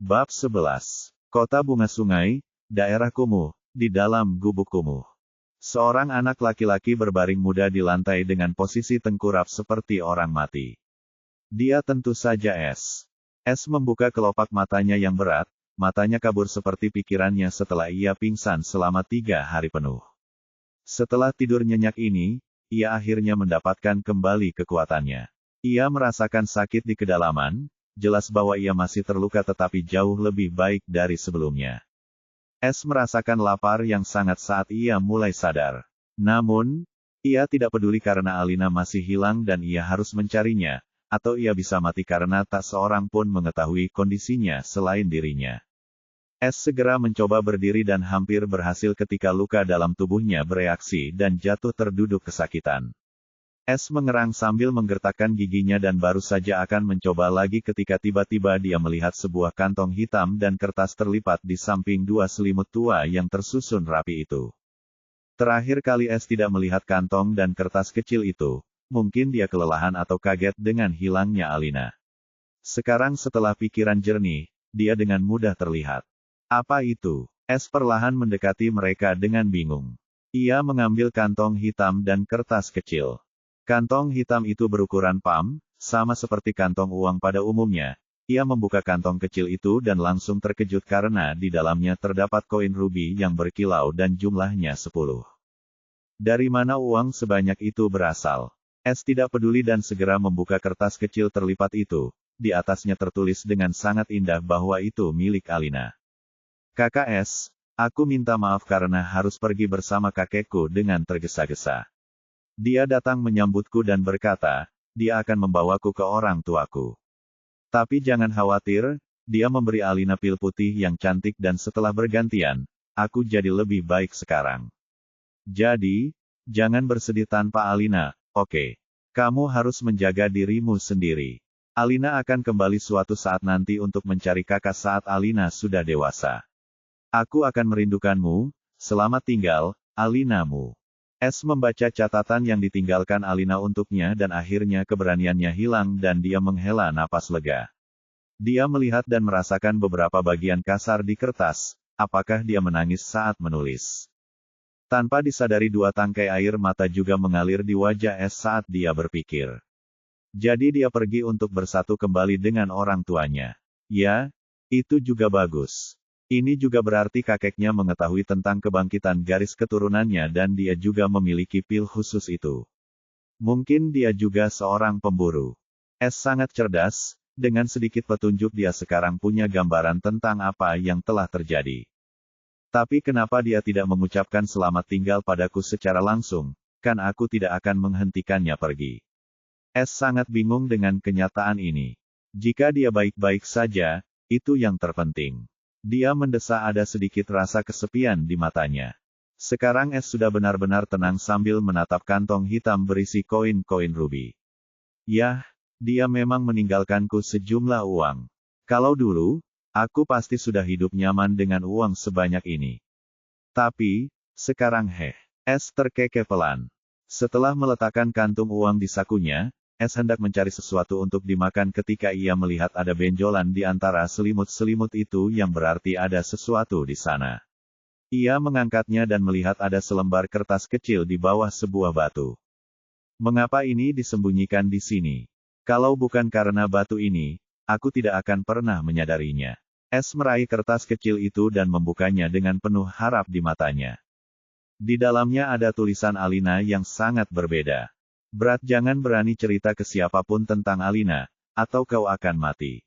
Bab 11. Kota bunga sungai, daerah kumuh, di dalam gubuk kumuh. Seorang anak laki-laki berbaring muda di lantai dengan posisi tengkurap seperti orang mati. Dia tentu saja S. S membuka kelopak matanya yang berat, matanya kabur seperti pikirannya setelah ia pingsan selama 3 hari penuh. Setelah tidur nyenyak ini, ia akhirnya mendapatkan kembali kekuatannya. Ia merasakan sakit di kedalaman, jelas bahwa ia masih terluka tetapi jauh lebih baik dari sebelumnya. S merasakan lapar yang sangat saat ia mulai sadar. Namun, ia tidak peduli karena Alina masih hilang dan ia harus mencarinya, atau ia bisa mati karena tak seorang pun mengetahui kondisinya selain dirinya. S segera mencoba berdiri dan hampir berhasil ketika luka dalam tubuhnya bereaksi dan jatuh terduduk kesakitan. S mengerang sambil menggertakkan giginya dan baru saja akan mencoba lagi ketika tiba-tiba dia melihat sebuah kantong hitam dan kertas terlipat di samping 2 selimut tua yang tersusun rapi itu. Terakhir kali S tidak melihat kantong dan kertas kecil itu, mungkin dia kelelahan atau kaget dengan hilangnya Alina. Sekarang setelah pikiran jernih, dia dengan mudah terlihat. Apa itu? S perlahan mendekati mereka dengan bingung. Ia mengambil kantong hitam dan kertas kecil. Kantong hitam itu berukuran palm, sama seperti kantong uang pada umumnya. Ia membuka kantong kecil itu dan langsung terkejut karena di dalamnya terdapat koin rubi yang berkilau dan jumlahnya 10. Dari mana uang sebanyak itu berasal? S tidak peduli dan segera membuka kertas kecil terlipat itu. Di atasnya tertulis dengan sangat indah bahwa itu milik Alina. Kakak S, aku minta maaf karena harus pergi bersama kakekku dengan tergesa-gesa. Dia datang menyambutku dan berkata, dia akan membawaku ke orang tuaku. Tapi jangan khawatir, dia memberi Alina pil putih yang cantik dan setelah bergantian, aku jadi lebih baik sekarang. Jadi, jangan bersedih tanpa Alina, oke? Kamu harus menjaga dirimu sendiri. Alina akan kembali suatu saat nanti untuk mencari kakak saat Alina sudah dewasa. Aku akan merindukanmu, selamat tinggal, Alinamu. S membaca catatan yang ditinggalkan Alina untuknya dan akhirnya keberaniannya hilang dan dia menghela napas lega. Dia melihat dan merasakan beberapa bagian kasar di kertas, apakah dia menangis saat menulis. Tanpa disadari 2 tangkai air mata juga mengalir di wajah S saat dia berpikir. Jadi dia pergi untuk bersatu kembali dengan orang tuanya. Ya, itu juga bagus. Ini juga berarti kakeknya mengetahui tentang kebangkitan garis keturunannya dan dia juga memiliki pil khusus itu. Mungkin dia juga seorang pemburu. S sangat cerdas, dengan sedikit petunjuk dia sekarang punya gambaran tentang apa yang telah terjadi. Tapi kenapa dia tidak mengucapkan selamat tinggal padaku secara langsung, kan aku tidak akan menghentikannya pergi. S sangat bingung dengan kenyataan ini. Jika dia baik-baik saja, itu yang terpenting. Dia mendesah ada sedikit rasa kesepian di matanya. Sekarang S sudah benar-benar tenang sambil menatap kantong hitam berisi koin-koin rubi. Yah, dia memang meninggalkanku sejumlah uang. Kalau dulu, aku pasti sudah hidup nyaman dengan uang sebanyak ini. Tapi, sekarang S terkekeh pelan. Setelah meletakkan kantung uang di sakunya, S hendak mencari sesuatu untuk dimakan ketika ia melihat ada benjolan di antara selimut-selimut itu yang berarti ada sesuatu di sana. Ia mengangkatnya dan melihat ada selembar kertas kecil di bawah sebuah batu. Mengapa ini disembunyikan di sini? Kalau bukan karena batu ini, aku tidak akan pernah menyadarinya. S meraih kertas kecil itu dan membukanya dengan penuh harap di matanya. Di dalamnya ada tulisan Alina yang sangat berbeda. Berat jangan berani cerita ke siapapun tentang Alina, atau kau akan mati.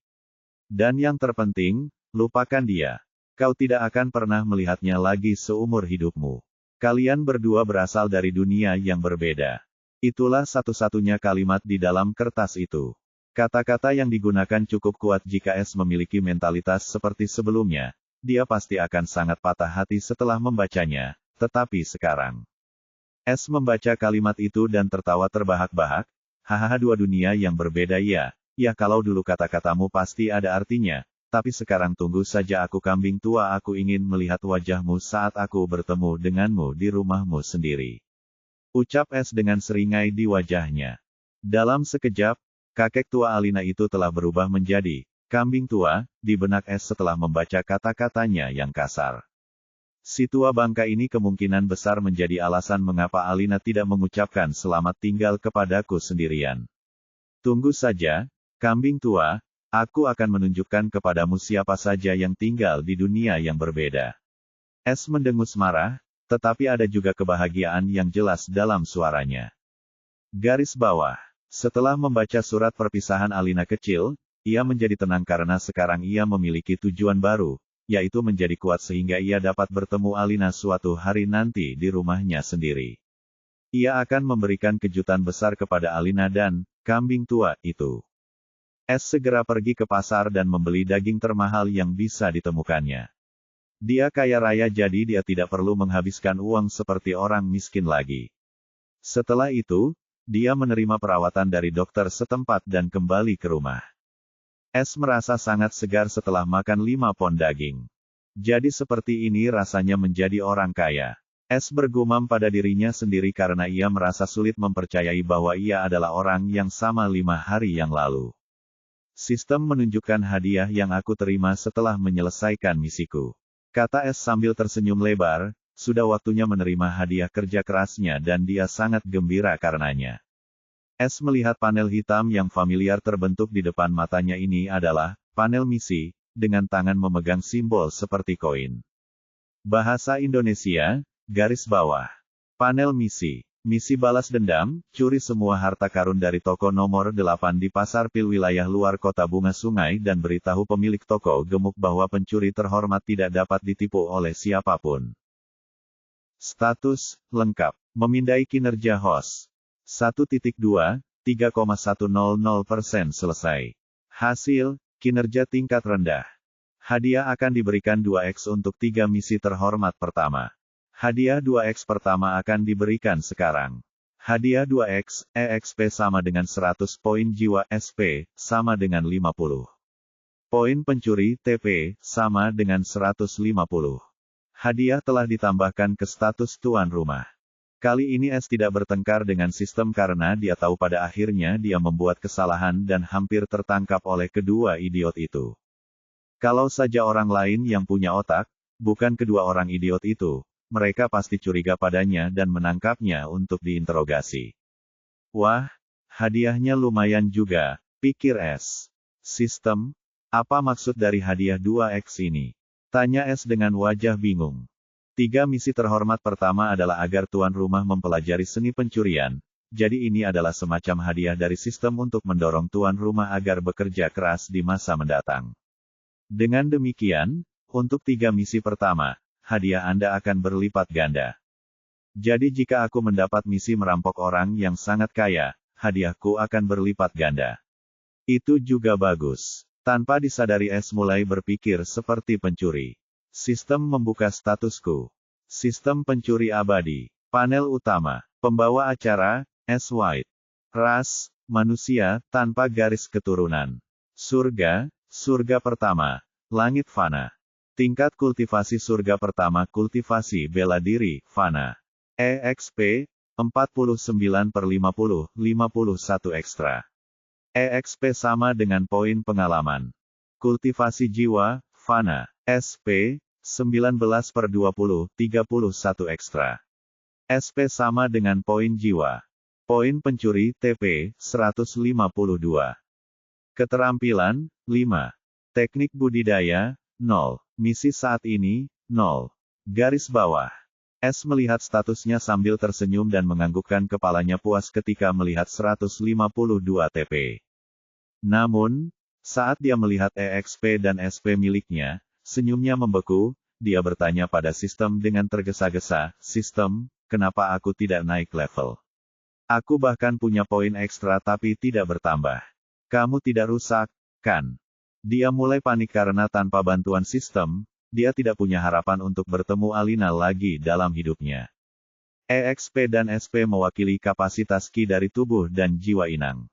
Dan yang terpenting, lupakan dia. Kau tidak akan pernah melihatnya lagi seumur hidupmu. Kalian berdua berasal dari dunia yang berbeda. Itulah satu-satunya kalimat di dalam kertas itu. Kata-kata yang digunakan cukup kuat jika S memiliki mentalitas seperti sebelumnya. Dia pasti akan sangat patah hati setelah membacanya, tetapi sekarang. S membaca kalimat itu dan tertawa terbahak-bahak, hahaha 2 dunia yang berbeda ya, kalau dulu kata-katamu pasti ada artinya, tapi sekarang tunggu saja aku kambing tua aku ingin melihat wajahmu saat aku bertemu denganmu di rumahmu sendiri. Ucap S dengan seringai di wajahnya. Dalam sekejap, kakek tua Alina itu telah berubah menjadi Kambing tua, di benak S setelah membaca kata-katanya yang kasar. Si tua bangka ini kemungkinan besar menjadi alasan mengapa Alina tidak mengucapkan selamat tinggal kepadaku sendirian. Tunggu saja, kambing tua, aku akan menunjukkan kepadamu siapa saja yang tinggal di dunia yang berbeda. S mendengus marah, tetapi ada juga kebahagiaan yang jelas dalam suaranya. Garis bawah. Setelah membaca surat perpisahan Alina kecil, ia menjadi tenang karena sekarang ia memiliki tujuan baru, yaitu menjadi kuat sehingga ia dapat bertemu Alina suatu hari nanti di rumahnya sendiri. Ia akan memberikan kejutan besar kepada Alina dan kambing tua itu. S segera pergi ke pasar dan membeli daging termahal yang bisa ditemukannya. Dia kaya raya jadi dia tidak perlu menghabiskan uang seperti orang miskin lagi. Setelah itu, dia menerima perawatan dari dokter setempat dan kembali ke rumah. S merasa sangat segar setelah makan 5 pon daging. Jadi seperti ini rasanya menjadi orang kaya. S bergumam pada dirinya sendiri karena ia merasa sulit mempercayai bahwa ia adalah orang yang sama 5 hari yang lalu. Sistem menunjukkan hadiah yang aku terima setelah menyelesaikan misiku. Kata S sambil tersenyum lebar, sudah waktunya menerima hadiah kerja kerasnya dan dia sangat gembira karenanya. S melihat panel hitam yang familiar terbentuk di depan matanya ini adalah panel misi, dengan tangan memegang simbol seperti koin. Bahasa Indonesia, garis bawah. Panel misi. Misi balas dendam, curi semua harta karun dari toko nomor 8 di Pasar Pil wilayah luar kota Bunga Sungai dan beritahu pemilik toko gemuk bahwa pencuri terhormat tidak dapat ditipu oleh siapapun. Status, lengkap. Memindai kinerja host. 1.2, 3,100% selesai. Hasil, kinerja tingkat rendah. Hadiah akan diberikan 2x untuk 3 misi terhormat pertama. Hadiah 2x pertama akan diberikan sekarang. Hadiah 2x, EXP sama dengan 100 poin jiwa, SP, sama dengan 50. Poin pencuri, TP, sama dengan 150. Hadiah telah ditambahkan ke status tuan rumah. Kali ini S tidak bertengkar dengan sistem karena dia tahu pada akhirnya dia membuat kesalahan dan hampir tertangkap oleh kedua idiot itu. Kalau saja orang lain yang punya otak, bukan kedua orang idiot itu, mereka pasti curiga padanya dan menangkapnya untuk diinterogasi. Wah, hadiahnya lumayan juga, pikir S. Sistem, apa maksud dari hadiah 2x ini? Tanya S dengan wajah bingung. 3 misi terhormat pertama adalah agar tuan rumah mempelajari seni pencurian, jadi ini adalah semacam hadiah dari sistem untuk mendorong tuan rumah agar bekerja keras di masa mendatang. Dengan demikian, untuk 3 misi pertama, hadiah Anda akan berlipat ganda. Jadi jika aku mendapat misi merampok orang yang sangat kaya, hadiahku akan berlipat ganda. Itu juga bagus. Tanpa disadari S mulai berpikir seperti pencuri. Sistem membuka statusku. Sistem pencuri abadi. Panel utama. Pembawa acara, S. White. Ras, manusia, tanpa garis keturunan. Surga, surga pertama. Langit fana. Tingkat kultivasi surga pertama kultivasi bela diri, fana. EXP, 49/50, 51 ekstra. EXP sama dengan poin pengalaman. Kultivasi jiwa, fana. SP, 19/20, 31 ekstra. SP sama dengan poin jiwa. Poin pencuri, TP, 152. Keterampilan, 5. Teknik budidaya, 0. Misi saat ini, 0. Garis bawah. S melihat statusnya sambil tersenyum dan menganggukkan kepalanya puas ketika melihat 152 TP. Namun, saat dia melihat EXP dan SP miliknya, senyumnya membeku, dia bertanya pada sistem dengan tergesa-gesa, "Sistem, kenapa aku tidak naik level? Aku bahkan punya poin ekstra tapi tidak bertambah. Kamu tidak rusak, kan?" Dia mulai panik karena tanpa bantuan sistem, dia tidak punya harapan untuk bertemu Alina lagi dalam hidupnya. EXP dan SP mewakili kapasitas Ki dari tubuh dan jiwa inang.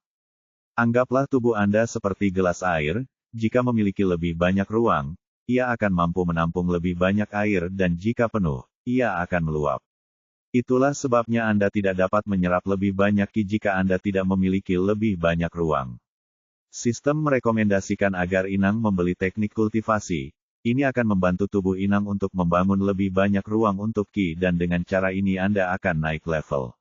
Anggaplah tubuh Anda seperti gelas air, jika memiliki lebih banyak ruang, ia akan mampu menampung lebih banyak air dan jika penuh, ia akan meluap. Itulah sebabnya Anda tidak dapat menyerap lebih banyak Ki jika Anda tidak memiliki lebih banyak ruang. Sistem merekomendasikan agar Inang membeli teknik kultivasi. Ini akan membantu tubuh Inang untuk membangun lebih banyak ruang untuk Ki dan dengan cara ini Anda akan naik level.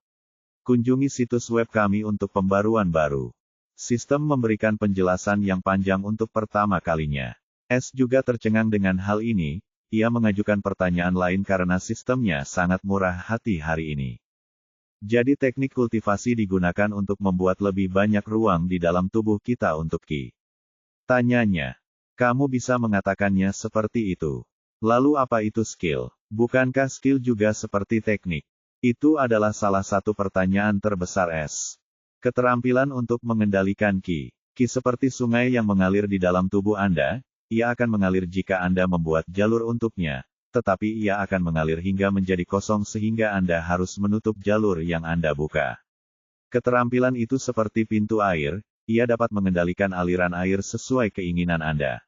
Kunjungi situs web kami untuk pembaruan baru. Sistem memberikan penjelasan yang panjang untuk pertama kalinya. S juga tercengang dengan hal ini, ia mengajukan pertanyaan lain karena sistemnya sangat murah hati hari ini. Jadi teknik kultivasi digunakan untuk membuat lebih banyak ruang di dalam tubuh kita untuk Ki. Tanyanya. Kamu bisa mengatakannya seperti itu. Lalu apa itu skill? Bukankah skill juga seperti teknik? Itu adalah salah satu pertanyaan terbesar S. Keterampilan untuk mengendalikan Ki. Ki seperti sungai yang mengalir di dalam tubuh Anda, ia akan mengalir jika Anda membuat jalur untuknya, tetapi ia akan mengalir hingga menjadi kosong sehingga Anda harus menutup jalur yang Anda buka. Keterampilan itu seperti pintu air, ia dapat mengendalikan aliran air sesuai keinginan Anda.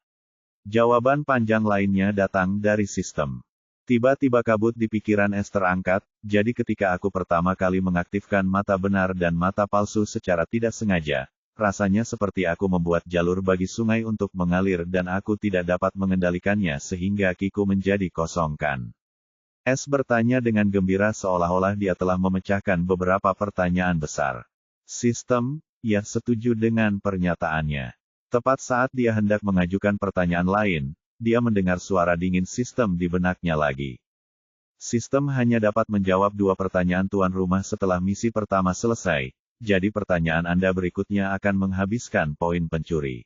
Jawaban panjang lainnya datang dari sistem. Tiba-tiba kabut di pikiran S terangkat, jadi ketika aku pertama kali mengaktifkan mata benar dan mata palsu secara tidak sengaja, rasanya seperti aku membuat jalur bagi sungai untuk mengalir dan aku tidak dapat mengendalikannya sehingga Kiku menjadi kosong kan? S bertanya dengan gembira seolah-olah dia telah memecahkan beberapa pertanyaan besar. Sistem, ya setuju dengan pernyataannya. Tepat saat dia hendak mengajukan pertanyaan lain, dia mendengar suara dingin sistem di benaknya lagi. Sistem hanya dapat menjawab 2 pertanyaan tuan rumah setelah misi pertama selesai, jadi pertanyaan Anda berikutnya akan menghabiskan poin pencuri.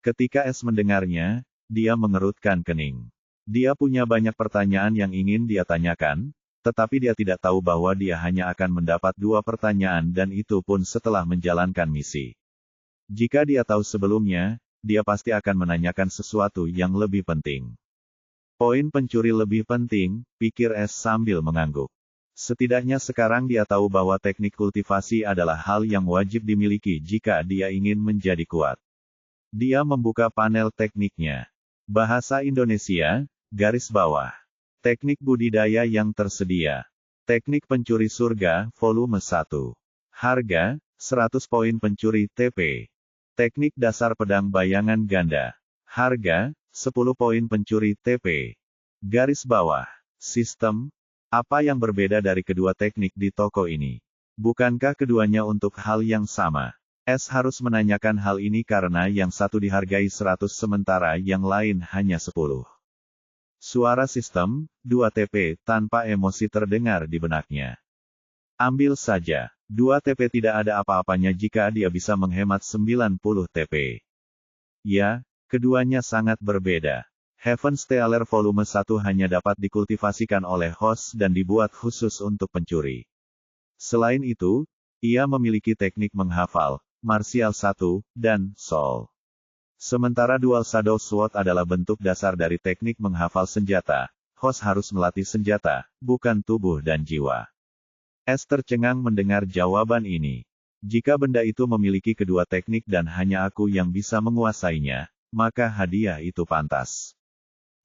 Ketika S mendengarnya, dia mengerutkan kening. Dia punya banyak pertanyaan yang ingin dia tanyakan, tetapi dia tidak tahu bahwa dia hanya akan mendapat 2 pertanyaan dan itu pun setelah menjalankan misi. Jika dia tahu sebelumnya, dia pasti akan menanyakan sesuatu yang lebih penting. Poin pencuri lebih penting, pikir S sambil mengangguk. Setidaknya sekarang dia tahu bahwa teknik kultivasi adalah hal yang wajib dimiliki jika dia ingin menjadi kuat. Dia membuka panel tekniknya. Bahasa Indonesia, garis bawah. Teknik budidaya yang tersedia. Teknik pencuri surga, volume 1. Harga, 100 poin pencuri TP. Teknik dasar pedang bayangan ganda. Harga, 10 poin pencuri TP. Garis bawah. Sistem. Apa yang berbeda dari kedua teknik di toko ini? Bukankah keduanya untuk hal yang sama? S harus menanyakan hal ini karena yang satu dihargai 100 sementara yang lain hanya 10. Suara sistem, 2 TP, tanpa emosi terdengar di benaknya. Ambil saja. 2 TP tidak ada apa-apanya jika dia bisa menghemat 90 TP. Ya, keduanya sangat berbeda. Heaven's Tealer volume 1 hanya dapat dikultivasikan oleh host dan dibuat khusus untuk pencuri. Selain itu, ia memiliki teknik menghafal, martial 1, dan soul. Sementara Dual Shadow Sword adalah bentuk dasar dari teknik menghafal senjata, host harus melatih senjata, bukan tubuh dan jiwa. S tercengang mendengar jawaban ini. Jika benda itu memiliki kedua teknik dan hanya aku yang bisa menguasainya, maka hadiah itu pantas.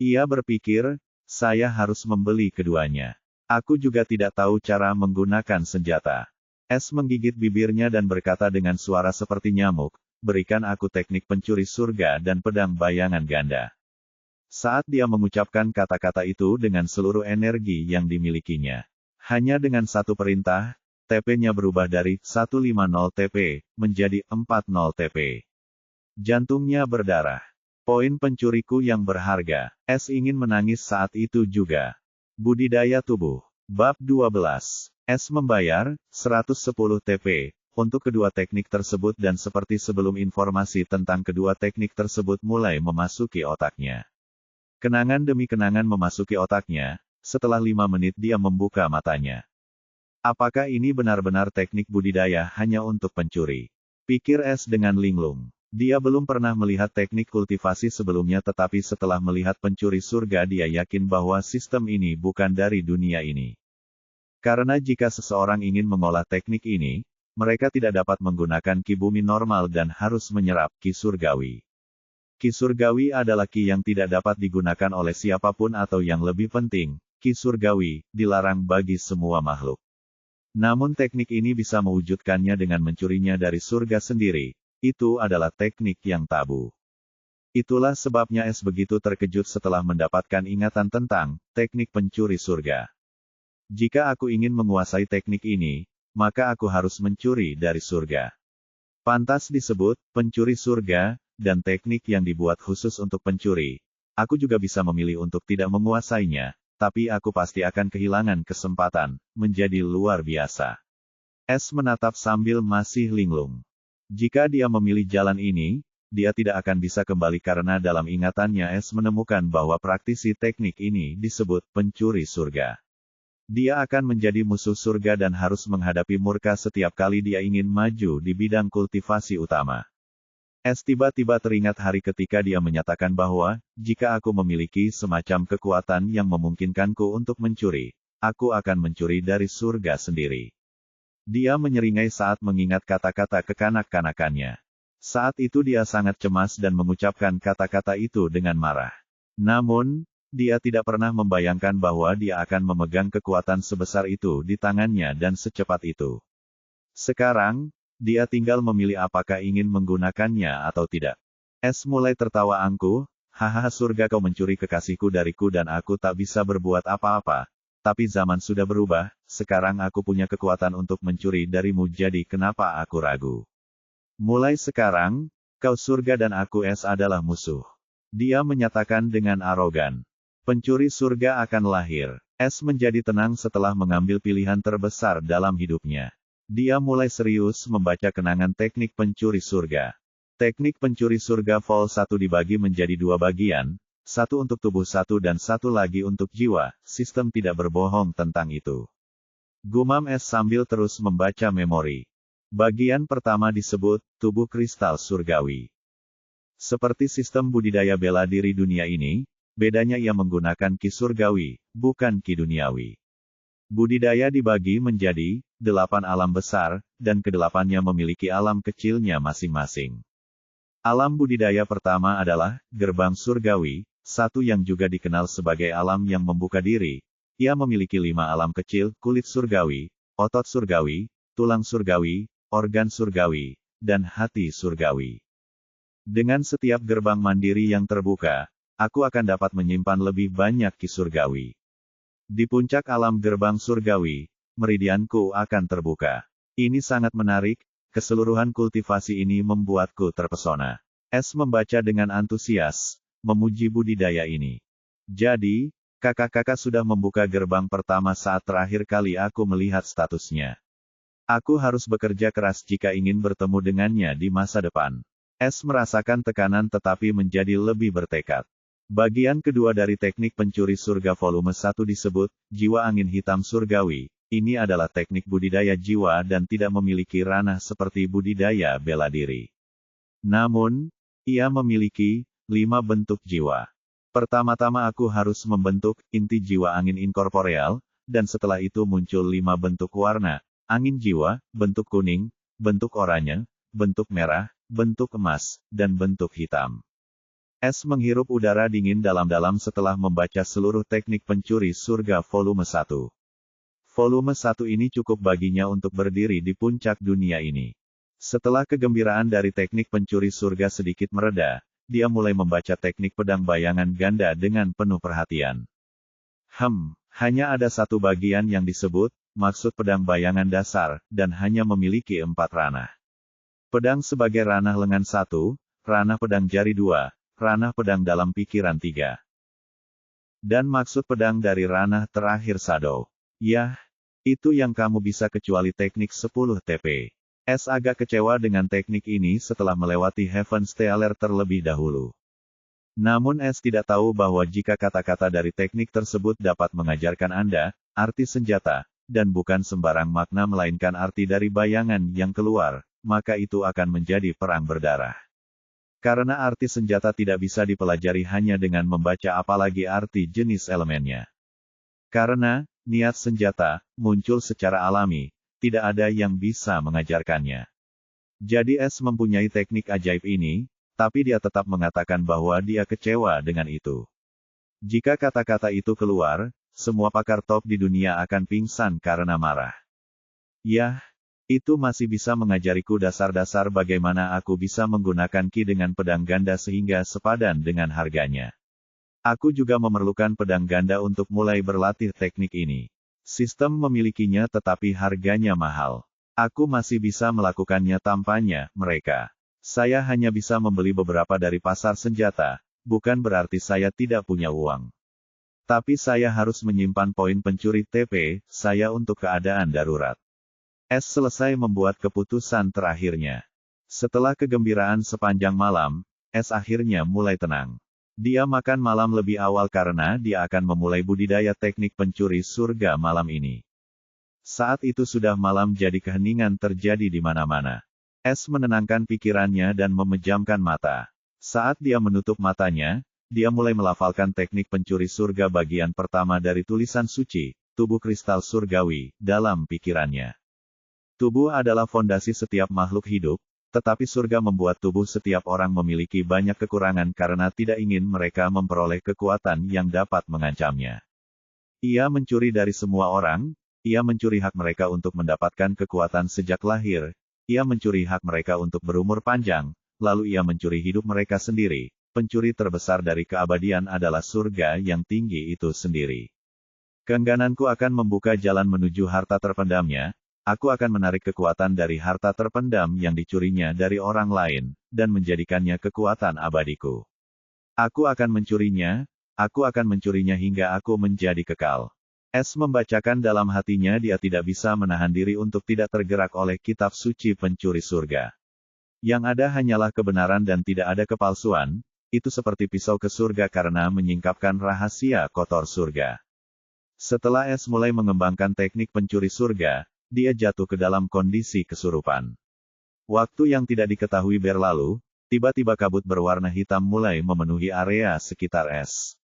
Ia berpikir, saya harus membeli keduanya. Aku juga tidak tahu cara menggunakan senjata. S menggigit bibirnya dan berkata dengan suara seperti nyamuk, berikan aku teknik pencuri surga dan pedang bayangan ganda. Saat dia mengucapkan kata-kata itu dengan seluruh energi yang dimilikinya. Hanya dengan satu perintah, TP-nya berubah dari 150 TP, menjadi 40 TP. Jantungnya berdarah. Poin pencuriku yang berharga. S ingin menangis saat itu juga. Budidaya tubuh. Bab 12. S membayar 110 TP untuk kedua teknik tersebut dan seperti sebelum informasi tentang kedua teknik tersebut mulai memasuki otaknya. Kenangan demi kenangan memasuki otaknya. Setelah 5 menit dia membuka matanya. Apakah ini benar-benar teknik budidaya hanya untuk pencuri? Pikir S dengan linglung. Dia belum pernah melihat teknik kultivasi sebelumnya tetapi setelah melihat pencuri surga dia yakin bahwa sistem ini bukan dari dunia ini. Karena jika seseorang ingin mengolah teknik ini, mereka tidak dapat menggunakan ki bumi normal dan harus menyerap ki surgawi. Ki surgawi adalah ki yang tidak dapat digunakan oleh siapapun atau yang lebih penting, ki surgawi, dilarang bagi semua makhluk. Namun teknik ini bisa mewujudkannya dengan mencurinya dari surga sendiri, Itu adalah teknik yang tabu. Itulah sebabnya S begitu terkejut setelah mendapatkan ingatan tentang teknik pencuri surga. Jika aku ingin menguasai teknik ini, maka aku harus mencuri dari surga. Pantas disebut pencuri surga, dan teknik yang dibuat khusus untuk pencuri. Aku juga bisa memilih untuk tidak menguasainya, tapi aku pasti akan kehilangan kesempatan menjadi luar biasa. S menatap sambil masih linglung. Jika dia memilih jalan ini, dia tidak akan bisa kembali karena dalam ingatannya S menemukan bahwa praktisi teknik ini disebut pencuri surga. Dia akan menjadi musuh surga dan harus menghadapi murka setiap kali dia ingin maju di bidang kultivasi utama. S tiba-tiba teringat hari ketika dia menyatakan bahwa, jika aku memiliki semacam kekuatan yang memungkinkanku untuk mencuri, aku akan mencuri dari surga sendiri. Dia menyeringai saat mengingat kata-kata kekanak-kanakannya. Saat itu dia sangat cemas dan mengucapkan kata-kata itu dengan marah. Namun, dia tidak pernah membayangkan bahwa dia akan memegang kekuatan sebesar itu di tangannya dan secepat itu. Sekarang, dia tinggal memilih apakah ingin menggunakannya atau tidak. S mulai tertawa angkuh, hahaha surga kau mencuri kekasihku dariku dan aku tak bisa berbuat apa-apa. Tapi zaman sudah berubah, sekarang aku punya kekuatan untuk mencuri darimu jadi kenapa aku ragu. Mulai sekarang, kau surga dan aku S adalah musuh. Dia menyatakan dengan arogan. Pencuri surga akan lahir. S menjadi tenang setelah mengambil pilihan terbesar dalam hidupnya. Dia mulai serius membaca kenangan teknik pencuri surga. Teknik pencuri surga Vol 1 dibagi menjadi dua bagian, satu untuk tubuh satu dan satu lagi untuk jiwa, sistem tidak berbohong tentang itu. Gumam S sambil terus membaca memori. Bagian pertama disebut, tubuh kristal surgawi. Seperti sistem budidaya bela diri dunia ini, bedanya ia menggunakan ki surgawi, bukan ki duniawi. Budidaya dibagi menjadi 8 alam besar, dan kedelapannya memiliki alam kecilnya masing-masing. Alam budidaya pertama adalah gerbang surgawi, satu yang juga dikenal sebagai alam yang membuka diri. Ia memiliki 5 alam kecil, kulit surgawi, otot surgawi, tulang surgawi, organ surgawi, dan hati surgawi. Dengan setiap gerbang mandiri yang terbuka, aku akan dapat menyimpan lebih banyak ki surgawi. Di puncak alam gerbang surgawi, meridianku akan terbuka. Ini sangat menarik, keseluruhan kultivasi ini membuatku terpesona. S membaca dengan antusias, memuji budidaya ini. Jadi, kakak-kakak sudah membuka gerbang pertama saat terakhir kali aku melihat statusnya. Aku harus bekerja keras jika ingin bertemu dengannya di masa depan. S merasakan tekanan tetapi menjadi lebih bertekad. Bagian kedua dari teknik pencuri surga volume 1 disebut, jiwa angin hitam surgawi. Ini adalah teknik budidaya jiwa dan tidak memiliki ranah seperti budidaya bela diri. Namun, ia memiliki 5 bentuk jiwa. Pertama-tama aku harus membentuk inti jiwa angin inkorporeal, dan setelah itu muncul 5 bentuk warna, angin jiwa, bentuk kuning, bentuk oranye, bentuk merah, bentuk emas, dan bentuk hitam. S menghirup udara dingin dalam-dalam setelah membaca seluruh teknik pencuri surga volume 1. Volume 1 ini cukup baginya untuk berdiri di puncak dunia ini. Setelah kegembiraan dari teknik pencuri surga sedikit mereda, dia mulai membaca teknik pedang bayangan ganda dengan penuh perhatian. Hanya ada satu bagian yang disebut, maksud pedang bayangan dasar, dan hanya memiliki 4 ranah. Pedang sebagai ranah lengan 1, ranah pedang jari 2, ranah pedang dalam pikiran 3. Dan maksud pedang dari ranah terakhir Shadow. Yah, itu yang kamu bisa kecuali teknik 10 TP. S agak kecewa dengan teknik ini setelah melewati Heaven Stealer terlebih dahulu. Namun S tidak tahu bahwa jika kata-kata dari teknik tersebut dapat mengajarkan Anda, arti senjata, dan bukan sembarang makna melainkan arti dari bayangan yang keluar, maka itu akan menjadi perang berdarah. Karena arti senjata tidak bisa dipelajari hanya dengan membaca apalagi arti jenis elemennya. Karena, niat senjata, muncul secara alami, tidak ada yang bisa mengajarkannya. Jadi S mempunyai teknik ajaib ini, tapi dia tetap mengatakan bahwa dia kecewa dengan itu. Jika kata-kata itu keluar, semua pakar top di dunia akan pingsan karena marah. Yah, Itu masih bisa mengajariku dasar-dasar bagaimana aku bisa menggunakan ki dengan pedang ganda sehingga sepadan dengan harganya. Aku juga memerlukan pedang ganda untuk mulai berlatih teknik ini. Sistem memilikinya tetapi harganya mahal. Aku masih bisa melakukannya tanpanya, mereka. Saya hanya bisa membeli beberapa dari pasar senjata, bukan berarti saya tidak punya uang. Tapi saya harus menyimpan poin pencuri TP, saya untuk keadaan darurat. S selesai membuat keputusan terakhirnya. Setelah kegembiraan sepanjang malam, S akhirnya mulai tenang. Dia makan malam lebih awal karena dia akan memulai budidaya teknik pencuri surga malam ini. Saat itu sudah malam jadi keheningan terjadi di mana-mana. S menenangkan pikirannya dan memejamkan mata. Saat dia menutup matanya, dia mulai melafalkan teknik pencuri surga bagian pertama dari tulisan suci, tubuh kristal surgawi, dalam pikirannya. Tubuh adalah fondasi setiap makhluk hidup, tetapi surga membuat tubuh setiap orang memiliki banyak kekurangan karena tidak ingin mereka memperoleh kekuatan yang dapat mengancamnya. Ia mencuri dari semua orang, ia mencuri hak mereka untuk mendapatkan kekuatan sejak lahir, ia mencuri hak mereka untuk berumur panjang, lalu ia mencuri hidup mereka sendiri. Pencuri terbesar dari keabadian adalah surga yang tinggi itu sendiri. Keenggananku akan membuka jalan menuju harta terpendamnya. Aku akan menarik kekuatan dari harta terpendam yang dicurinya dari orang lain, dan menjadikannya kekuatan abadiku. Aku akan mencurinya hingga aku menjadi kekal. S membacakan dalam hatinya dia tidak bisa menahan diri untuk tidak tergerak oleh kitab suci pencuri surga. Yang ada hanyalah kebenaran dan tidak ada kepalsuan, itu seperti pisau ke surga karena menyingkapkan rahasia kotor surga. Setelah S mulai mengembangkan teknik pencuri surga, dia jatuh ke dalam kondisi kesurupan. Waktu yang tidak diketahui berlalu, tiba-tiba kabut berwarna hitam mulai memenuhi area sekitar S.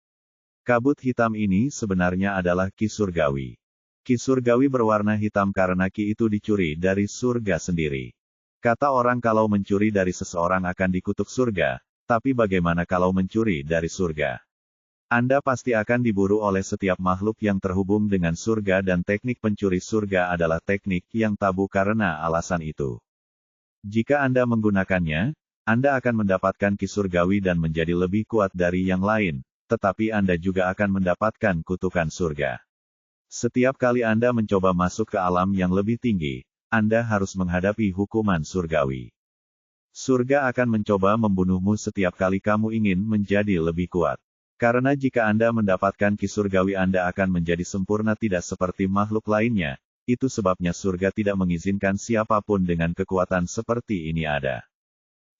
Kabut hitam ini sebenarnya adalah ki surgawi. Ki surgawi berwarna hitam karena ki itu dicuri dari surga sendiri. Kata orang kalau mencuri dari seseorang akan dikutuk surga, tapi bagaimana kalau mencuri dari surga? Anda pasti akan diburu oleh setiap makhluk yang terhubung dengan surga dan teknik pencuri surga adalah teknik yang tabu karena alasan itu. Jika Anda menggunakannya, Anda akan mendapatkan ki surgawi dan menjadi lebih kuat dari yang lain, tetapi Anda juga akan mendapatkan kutukan surga. Setiap kali Anda mencoba masuk ke alam yang lebih tinggi, Anda harus menghadapi hukuman surgawi. Surga akan mencoba membunuhmu setiap kali kamu ingin menjadi lebih kuat. Karena jika Anda mendapatkan ki surgawi Anda akan menjadi sempurna tidak seperti makhluk lainnya, itu sebabnya surga tidak mengizinkan siapapun dengan kekuatan seperti ini ada.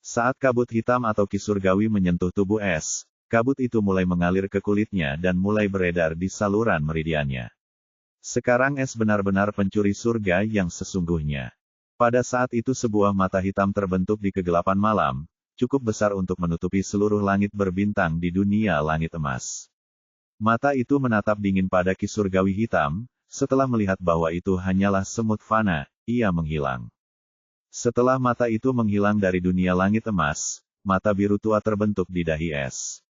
Saat kabut hitam atau ki surgawi menyentuh tubuh S, kabut itu mulai mengalir ke kulitnya dan mulai beredar di saluran meridiannya. Sekarang S benar-benar pencuri surga yang sesungguhnya. Pada saat itu sebuah mata hitam terbentuk di kegelapan malam, cukup besar untuk menutupi seluruh langit berbintang di dunia langit emas. Mata itu menatap dingin pada ki surgawi hitam, setelah melihat bahwa itu hanyalah semut fana, ia menghilang. Setelah mata itu menghilang dari dunia langit emas, mata biru tua terbentuk di dahi S.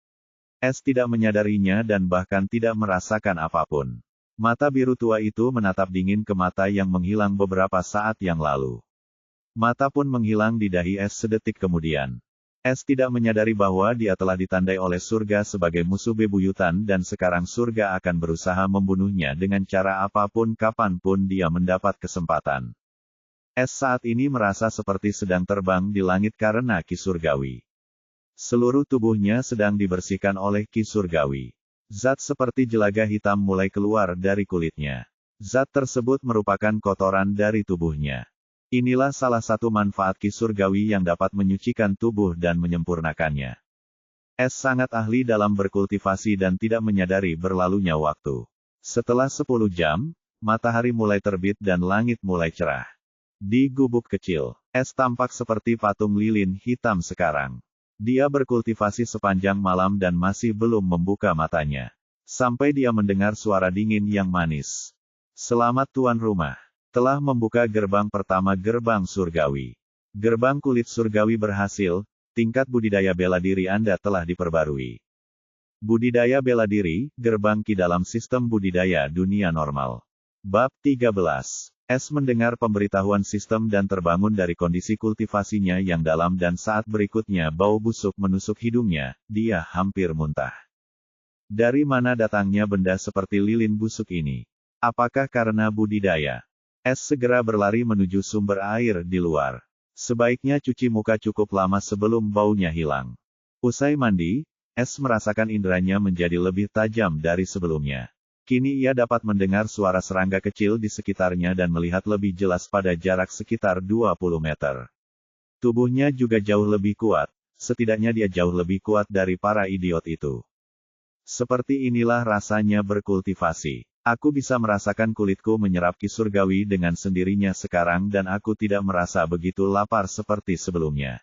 S tidak menyadarinya dan bahkan tidak merasakan apapun. Mata biru tua itu menatap dingin ke mata yang menghilang beberapa saat yang lalu. Mata pun menghilang di dahi S sedetik kemudian. S tidak menyadari bahwa dia telah ditandai oleh surga sebagai musuh bebuyutan dan sekarang surga akan berusaha membunuhnya dengan cara apapun kapanpun dia mendapat kesempatan. S saat ini merasa seperti sedang terbang di langit karena ki surgawi. Seluruh tubuhnya sedang dibersihkan oleh ki surgawi. Zat seperti jelaga hitam mulai keluar dari kulitnya. Zat tersebut merupakan kotoran dari tubuhnya. Inilah salah satu manfaat ki surgawi yang dapat menyucikan tubuh dan menyempurnakannya. S sangat ahli dalam berkultivasi dan tidak menyadari berlalunya waktu. Setelah 10 jam, matahari mulai terbit dan langit mulai cerah. Di gubuk kecil, S tampak seperti patung lilin hitam sekarang. Dia berkultivasi sepanjang malam dan masih belum membuka matanya. Sampai dia mendengar suara dingin yang manis. Selamat tuan rumah. Telah membuka gerbang pertama gerbang surgawi. Gerbang kulit surgawi berhasil, tingkat budidaya bela diri Anda telah diperbarui. Budidaya bela diri, gerbang ki dalam sistem budidaya dunia normal. Bab 13. S mendengar pemberitahuan sistem dan terbangun dari kondisi kultivasinya yang dalam dan saat berikutnya bau busuk menusuk hidungnya, dia hampir muntah. Dari mana datangnya benda seperti lilin busuk ini? Apakah karena budidaya? S segera berlari menuju sumber air di luar. Sebaiknya cuci muka cukup lama sebelum baunya hilang. Usai mandi, S merasakan inderanya menjadi lebih tajam dari sebelumnya. Kini ia dapat mendengar suara serangga kecil di sekitarnya dan melihat lebih jelas pada jarak sekitar 20 meter. Tubuhnya juga jauh lebih kuat, setidaknya dia jauh lebih kuat dari para idiot itu. Seperti inilah rasanya berkultivasi. Aku bisa merasakan kulitku menyerap ki surgawi dengan sendirinya sekarang dan aku tidak merasa begitu lapar seperti sebelumnya.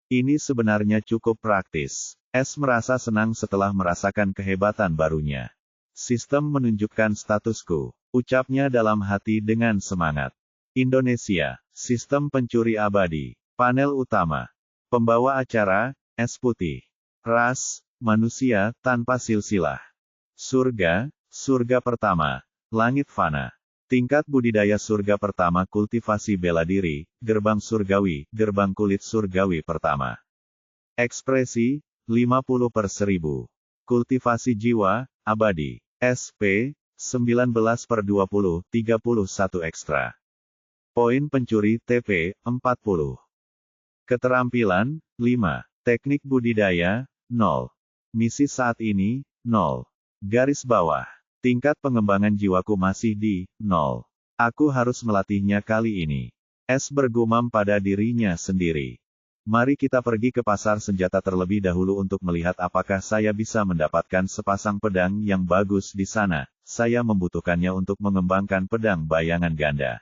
Ini sebenarnya cukup praktis. S merasa senang setelah merasakan kehebatan barunya. Sistem menunjukkan statusku, ucapnya dalam hati dengan semangat. Indonesia, sistem pencuri abadi. Panel utama. Pembawa acara, S putih. Ras, manusia tanpa silsilah. Surga, surga pertama. Langit fana. Tingkat budidaya surga pertama kultivasi bela diri, gerbang surgawi, gerbang kulit surgawi pertama. Ekspresi, 50/1000. Kultivasi jiwa, abadi. SP, 19/20, 31 ekstra. Poin pencuri TP, 40. Keterampilan, 5. Teknik budidaya, 0. Misi saat ini, 0. Garis bawah. Tingkat pengembangan jiwaku masih di 0. Aku harus melatihnya kali ini. S bergumam pada dirinya sendiri. Mari kita pergi ke pasar senjata terlebih dahulu untuk melihat apakah saya bisa mendapatkan sepasang pedang yang bagus di sana. Saya membutuhkannya untuk mengembangkan pedang bayangan ganda.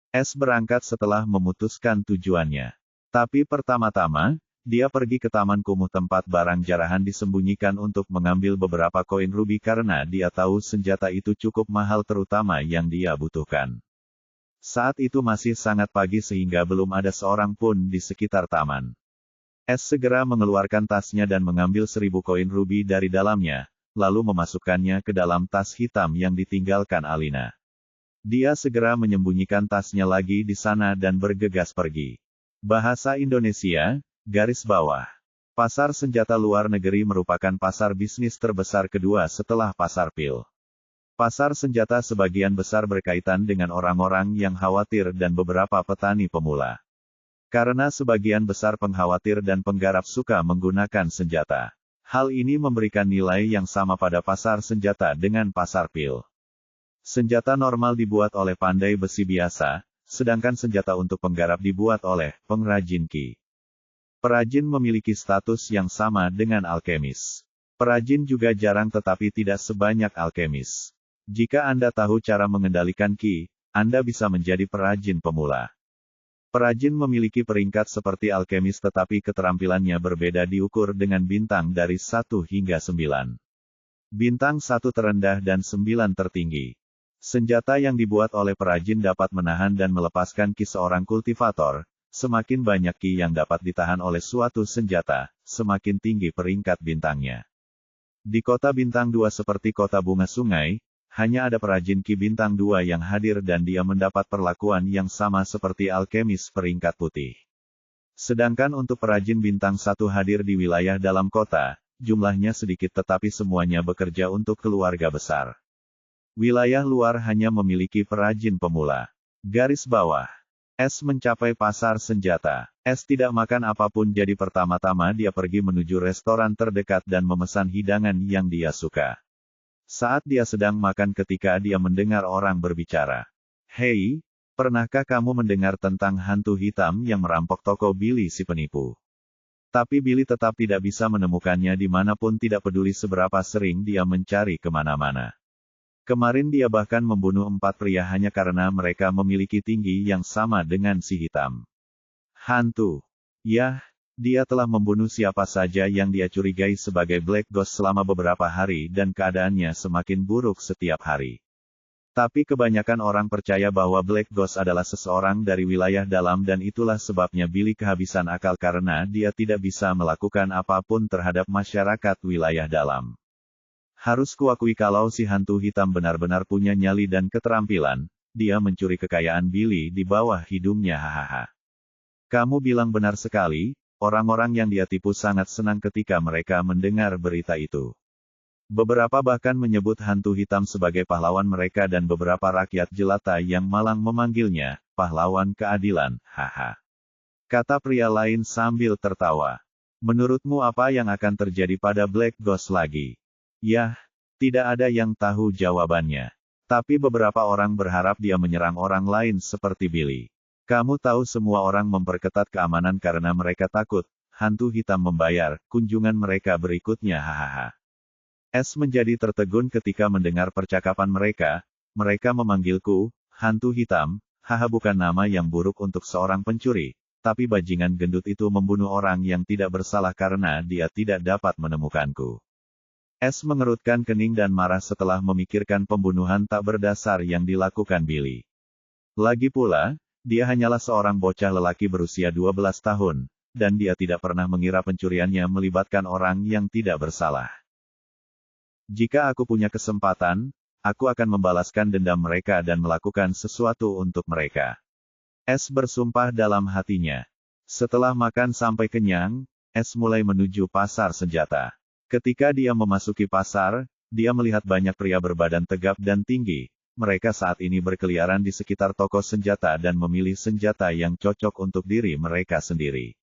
S berangkat setelah memutuskan tujuannya. Tapi pertama-tama, dia pergi ke taman kumuh tempat barang jarahan disembunyikan untuk mengambil beberapa koin rubi karena dia tahu senjata itu cukup mahal terutama yang dia butuhkan. Saat itu masih sangat pagi sehingga belum ada seorang pun di sekitar taman. S segera mengeluarkan tasnya dan mengambil 1000 koin rubi dari dalamnya, lalu memasukkannya ke dalam tas hitam yang ditinggalkan Alina. Dia segera menyembunyikan tasnya lagi di sana dan bergegas pergi. Bahasa Indonesia, garis bawah. Pasar senjata luar negeri merupakan pasar bisnis terbesar kedua setelah pasar pil. Pasar senjata sebagian besar berkaitan dengan orang-orang yang khawatir dan beberapa petani pemula. Karena sebagian besar pengkhawatir dan penggarap suka menggunakan senjata. Hal ini memberikan nilai yang sama pada pasar senjata dengan pasar pil. Senjata normal dibuat oleh pandai besi biasa, sedangkan senjata untuk penggarap dibuat oleh pengrajin ki. Perajin memiliki status yang sama dengan alkemis. Perajin juga jarang tetapi tidak sebanyak alkemis. Jika Anda tahu cara mengendalikan ki, Anda bisa menjadi perajin pemula. Perajin memiliki peringkat seperti alkemis tetapi keterampilannya berbeda diukur dengan bintang dari 1 hingga 9. Bintang 1 terendah dan 9 tertinggi. Senjata yang dibuat oleh perajin dapat menahan dan melepaskan ki seorang kultivator. Semakin banyak ki yang dapat ditahan oleh suatu senjata, semakin tinggi peringkat bintangnya. Di kota bintang 2 seperti kota bunga sungai, hanya ada perajin ki bintang 2 yang hadir dan dia mendapat perlakuan yang sama seperti alkemis peringkat putih. Sedangkan untuk perajin bintang 1 hadir di wilayah dalam kota, jumlahnya sedikit tetapi semuanya bekerja untuk keluarga besar. Wilayah luar hanya memiliki perajin pemula. Garis bawah. S mencapai pasar senjata. S tidak makan apapun jadi pertama-tama dia pergi menuju restoran terdekat dan memesan hidangan yang dia suka. Saat dia sedang makan ketika dia mendengar orang berbicara. Hei, pernahkah kamu mendengar tentang hantu hitam yang merampok toko Billy si penipu? Tapi Billy tetap tidak bisa menemukannya dimanapun tidak peduli seberapa sering dia mencari kemana-mana. Kemarin dia bahkan membunuh 4 pria hanya karena mereka memiliki tinggi yang sama dengan si hitam. Hantu. Yah. Dia telah membunuh siapa saja yang dia curigai sebagai Black Ghost selama beberapa hari dan keadaannya semakin buruk setiap hari. Tapi kebanyakan orang percaya bahwa Black Ghost adalah seseorang dari wilayah dalam dan itulah sebabnya Billy kehabisan akal karena dia tidak bisa melakukan apapun terhadap masyarakat wilayah dalam. Harus kuakui kalau si hantu hitam benar-benar punya nyali dan keterampilan, dia mencuri kekayaan Billy di bawah hidungnya hahaha. Kamu bilang benar sekali, orang-orang yang dia tipu sangat senang ketika mereka mendengar berita itu. Beberapa bahkan menyebut hantu hitam sebagai pahlawan mereka dan beberapa rakyat jelata yang malang memanggilnya, pahlawan keadilan, haha. Kata pria lain sambil tertawa. Menurutmu apa yang akan terjadi pada Black Ghost lagi? Yah, tidak ada yang tahu jawabannya. Tapi beberapa orang berharap dia menyerang orang lain seperti Billy. Kamu tahu semua orang memperketat keamanan karena mereka takut, hantu hitam membayar, kunjungan mereka berikutnya hahaha. S menjadi tertegun ketika mendengar percakapan mereka memanggilku, hantu hitam, haha bukan nama yang buruk untuk seorang pencuri, tapi bajingan gendut itu membunuh orang yang tidak bersalah karena dia tidak dapat menemukanku. S mengerutkan kening dan marah setelah memikirkan pembunuhan tak berdasar yang dilakukan Billy. Lagi pula, dia hanyalah seorang bocah lelaki berusia 12 tahun, dan dia tidak pernah mengira pencuriannya melibatkan orang yang tidak bersalah. Jika aku punya kesempatan, aku akan membalaskan dendam mereka dan melakukan sesuatu untuk mereka. S bersumpah dalam hatinya. Setelah makan sampai kenyang, S mulai menuju pasar senjata. Ketika dia memasuki pasar, dia melihat banyak pria berbadan tegap dan tinggi. Mereka saat ini berkeliaran di sekitar toko senjata dan memilih senjata yang cocok untuk diri mereka sendiri.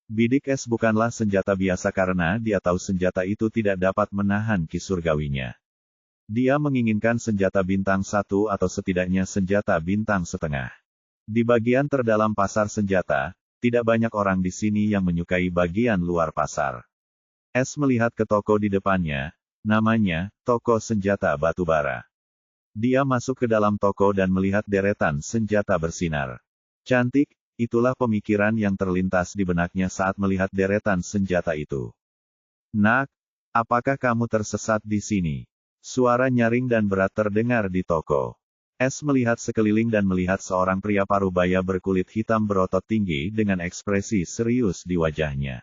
Bidik S bukanlah senjata biasa karena dia tahu senjata itu tidak dapat menahan ki surgawinya. Dia menginginkan senjata bintang 1 atau setidaknya senjata bintang setengah. Di bagian terdalam pasar senjata, tidak banyak orang di sini yang menyukai bagian luar pasar. S melihat ke toko di depannya, namanya, toko senjata batubara. Dia masuk ke dalam toko dan melihat deretan senjata bersinar. Cantik, itulah pemikiran yang terlintas di benaknya saat melihat deretan senjata itu. Nak, apakah kamu tersesat di sini? Suara nyaring dan berat terdengar di toko. S melihat sekeliling dan melihat seorang pria parubaya berkulit hitam berotot tinggi dengan ekspresi serius di wajahnya.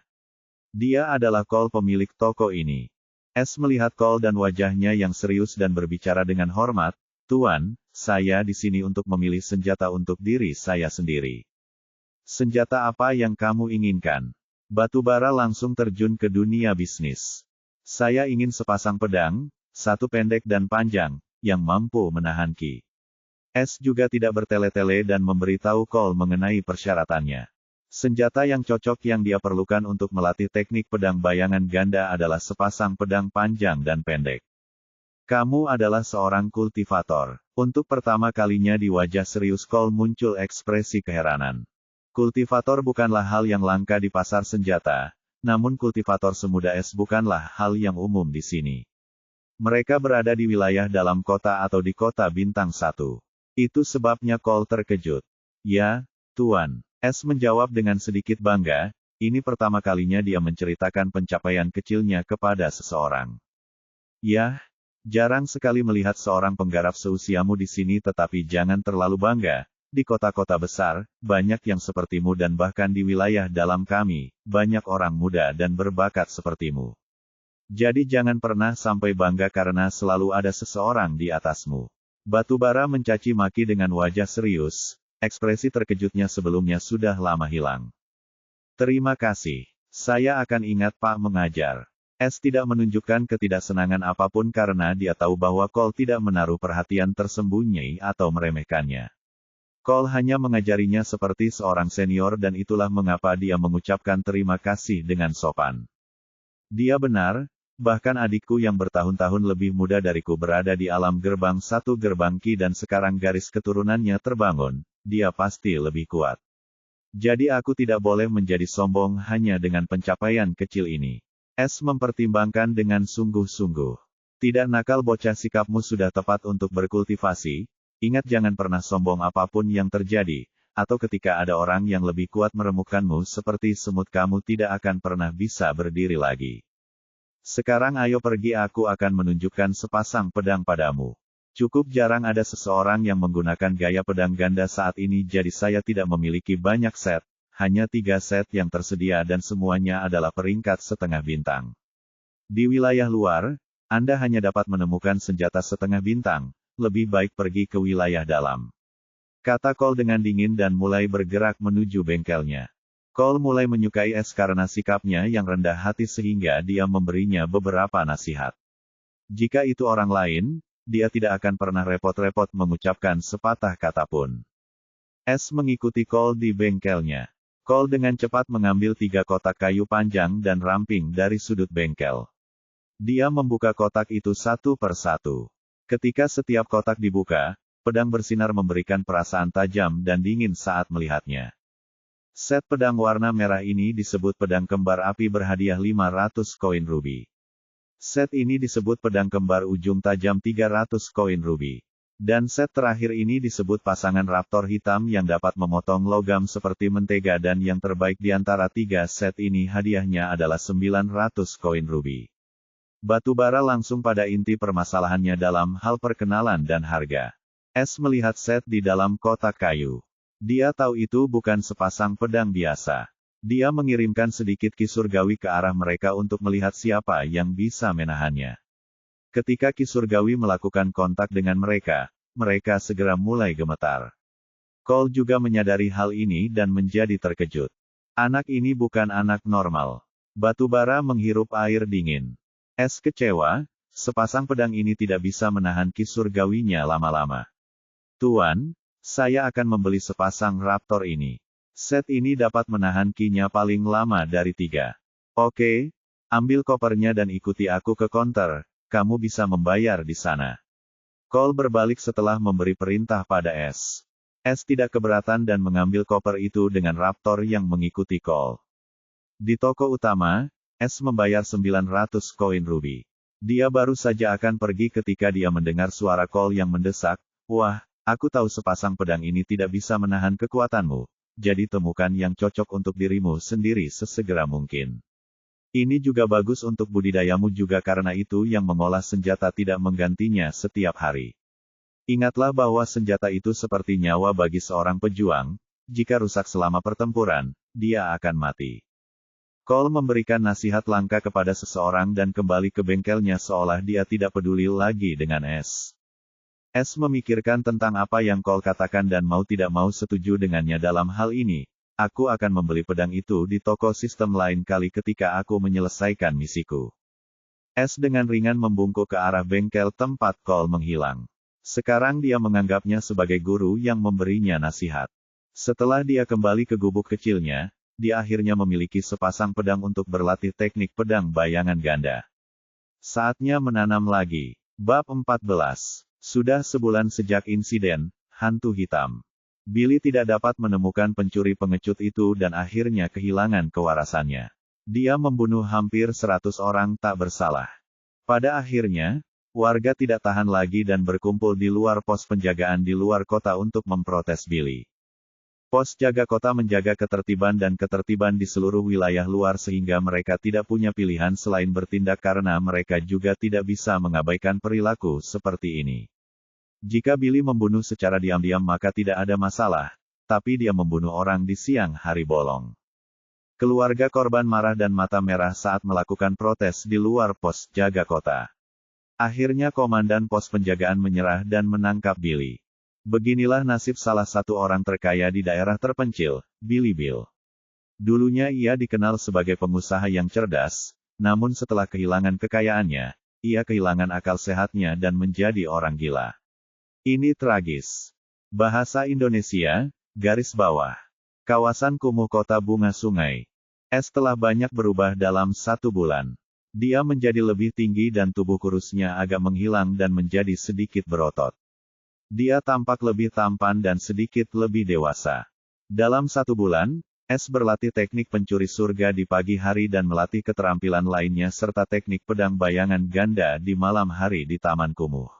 Dia adalah Cole pemilik toko ini. S melihat Cole dan wajahnya yang serius dan berbicara dengan hormat, "Tuan, saya di sini untuk memilih senjata untuk diri saya sendiri." "Senjata apa yang kamu inginkan?" Batubara langsung terjun ke dunia bisnis. "Saya ingin sepasang pedang, satu pendek dan panjang, yang mampu menahan ki." S juga tidak bertele-tele dan memberitahu Cole mengenai persyaratannya. Senjata yang cocok yang dia perlukan untuk melatih teknik pedang bayangan ganda adalah sepasang pedang panjang dan pendek. "Kamu adalah seorang kultivator." Untuk pertama kalinya di wajah serius Cole muncul ekspresi keheranan. Kultivator bukanlah hal yang langka di pasar senjata, namun kultivator semuda S bukanlah hal yang umum di sini. Mereka berada di wilayah dalam kota atau di kota bintang 1. Itu sebabnya Cole terkejut. "Ya, Tuan." S menjawab dengan sedikit bangga, ini pertama kalinya dia menceritakan pencapaian kecilnya kepada seseorang. "Yah, jarang sekali melihat seorang penggarap seusiamu di sini tetapi jangan terlalu bangga, di kota-kota besar, banyak yang sepertimu dan bahkan di wilayah dalam kami, banyak orang muda dan berbakat sepertimu. Jadi jangan pernah sampai bangga karena selalu ada seseorang di atasmu." Batubara mencaci maki dengan wajah serius. Ekspresi terkejutnya sebelumnya sudah lama hilang. "Terima kasih. Saya akan ingat Pak mengajar." S tidak menunjukkan ketidaksenangan apapun karena dia tahu bahwa Cole tidak menaruh perhatian tersembunyi atau meremehkannya. Cole hanya mengajarinya seperti seorang senior dan itulah mengapa dia mengucapkan terima kasih dengan sopan. Dia benar, bahkan adikku yang bertahun-tahun lebih muda dariku berada di alam gerbang 1 gerbang ki dan sekarang garis keturunannya terbangun. Dia pasti lebih kuat. Jadi aku tidak boleh menjadi sombong hanya dengan pencapaian kecil ini. S mempertimbangkan dengan sungguh-sungguh. Tidak nakal bocah, sikapmu sudah tepat untuk berkultivasi. Ingat jangan pernah sombong apapun yang terjadi, atau ketika ada orang yang lebih kuat meremukkanmu seperti semut kamu tidak akan pernah bisa berdiri lagi. Sekarang ayo pergi, aku akan menunjukkan sepasang pedang padamu. Cukup jarang ada seseorang yang menggunakan gaya pedang ganda saat ini jadi saya tidak memiliki banyak set, hanya 3 set yang tersedia dan semuanya adalah peringkat setengah bintang. Di wilayah luar, Anda hanya dapat menemukan senjata setengah bintang, lebih baik pergi ke wilayah dalam. kata Cole dengan dingin dan mulai bergerak menuju bengkelnya. Cole mulai menyukai S karena sikapnya yang rendah hati sehingga dia memberinya beberapa nasihat. Jika itu orang lain, dia tidak akan pernah repot-repot mengucapkan sepatah kata pun. S mengikuti Cole di bengkelnya. Cole dengan cepat mengambil 3 kotak kayu panjang dan ramping dari sudut bengkel. Dia membuka kotak itu satu per satu. Ketika setiap kotak dibuka, pedang bersinar memberikan perasaan tajam dan dingin saat melihatnya. Set pedang warna merah ini disebut pedang kembar api berhadiah 500 koin rubi. Set ini disebut pedang kembar ujung tajam 300 koin rubi. Dan set terakhir ini disebut pasangan raptor hitam yang dapat memotong logam seperti mentega dan yang terbaik di antara 3 set ini hadiahnya adalah 900 koin rubi. Batubara langsung pada inti permasalahannya dalam hal perkenalan dan harga. S melihat set di dalam kotak kayu. Dia tahu itu bukan sepasang pedang biasa. Dia mengirimkan sedikit ki surgawi ke arah mereka untuk melihat siapa yang bisa menahannya. Ketika ki surgawi melakukan kontak dengan mereka, mereka segera mulai gemetar. Cole juga menyadari hal ini dan menjadi terkejut. Anak ini bukan anak normal. Batubara menghirup air dingin. S kecewa, sepasang pedang ini tidak bisa menahan ki surgawinya lama-lama. Tuan, saya akan membeli sepasang raptor ini. Set ini dapat menahan ki-nya paling lama dari 3. Oke, ambil kopernya dan ikuti aku ke konter, kamu bisa membayar di sana. Cole berbalik setelah memberi perintah pada S. S tidak keberatan dan mengambil koper itu dengan raptor yang mengikuti Cole. Di toko utama, S membayar 900 koin rubi. Dia baru saja akan pergi ketika dia mendengar suara Cole yang mendesak, "Wah, aku tahu sepasang pedang ini tidak bisa menahan kekuatanmu, jadi temukan yang cocok untuk dirimu sendiri sesegera mungkin. Ini juga bagus untuk budidayamu juga karena itu yang mengolah senjata tidak menggantinya setiap hari. Ingatlah bahwa senjata itu seperti nyawa bagi seorang pejuang, jika rusak selama pertempuran, dia akan mati." Cole memberikan nasihat langka kepada seseorang dan kembali ke bengkelnya seolah dia tidak peduli lagi dengan S. S memikirkan tentang apa yang Cole katakan dan mau tidak mau setuju dengannya dalam hal ini. Aku akan membeli pedang itu di toko sistem lain kali ketika aku menyelesaikan misiku. S dengan ringan membungkuk ke arah bengkel tempat Cole menghilang. Sekarang dia menganggapnya sebagai guru yang memberinya nasihat. Setelah dia kembali ke gubuk kecilnya, dia akhirnya memiliki sepasang pedang untuk berlatih teknik pedang bayangan ganda. Saatnya menanam lagi. Bab 14. Sudah sebulan sejak insiden hantu hitam. Billy tidak dapat menemukan pencuri pengecut itu dan akhirnya kehilangan kewarasannya. Dia membunuh hampir 100 orang tak bersalah. Pada akhirnya, warga tidak tahan lagi dan berkumpul di luar pos penjagaan di luar kota untuk memprotes Billy. Pos jaga kota menjaga ketertiban dan ketertiban di seluruh wilayah luar sehingga mereka tidak punya pilihan selain bertindak karena mereka juga tidak bisa mengabaikan perilaku seperti ini. Jika Billy membunuh secara diam-diam maka tidak ada masalah, tapi dia membunuh orang di siang hari bolong. Keluarga korban marah dan mata merah saat melakukan protes di luar pos jaga kota. Akhirnya komandan pos penjagaan menyerah dan menangkap Billy. Beginilah nasib salah satu orang terkaya di daerah terpencil, Billy Bill. Dulunya ia dikenal sebagai pengusaha yang cerdas, namun setelah kehilangan kekayaannya, ia kehilangan akal sehatnya dan menjadi orang gila. Ini tragis. Bahasa Indonesia, garis bawah. Kawasan kumuh kota bunga sungai. S telah banyak berubah dalam 1 bulan. Dia menjadi lebih tinggi dan tubuh kurusnya agak menghilang dan menjadi sedikit berotot. Dia tampak lebih tampan dan sedikit lebih dewasa. Dalam 1 bulan, S berlatih teknik pencuri surga di pagi hari dan melatih keterampilan lainnya serta teknik pedang bayangan ganda di malam hari di Taman Kumuh.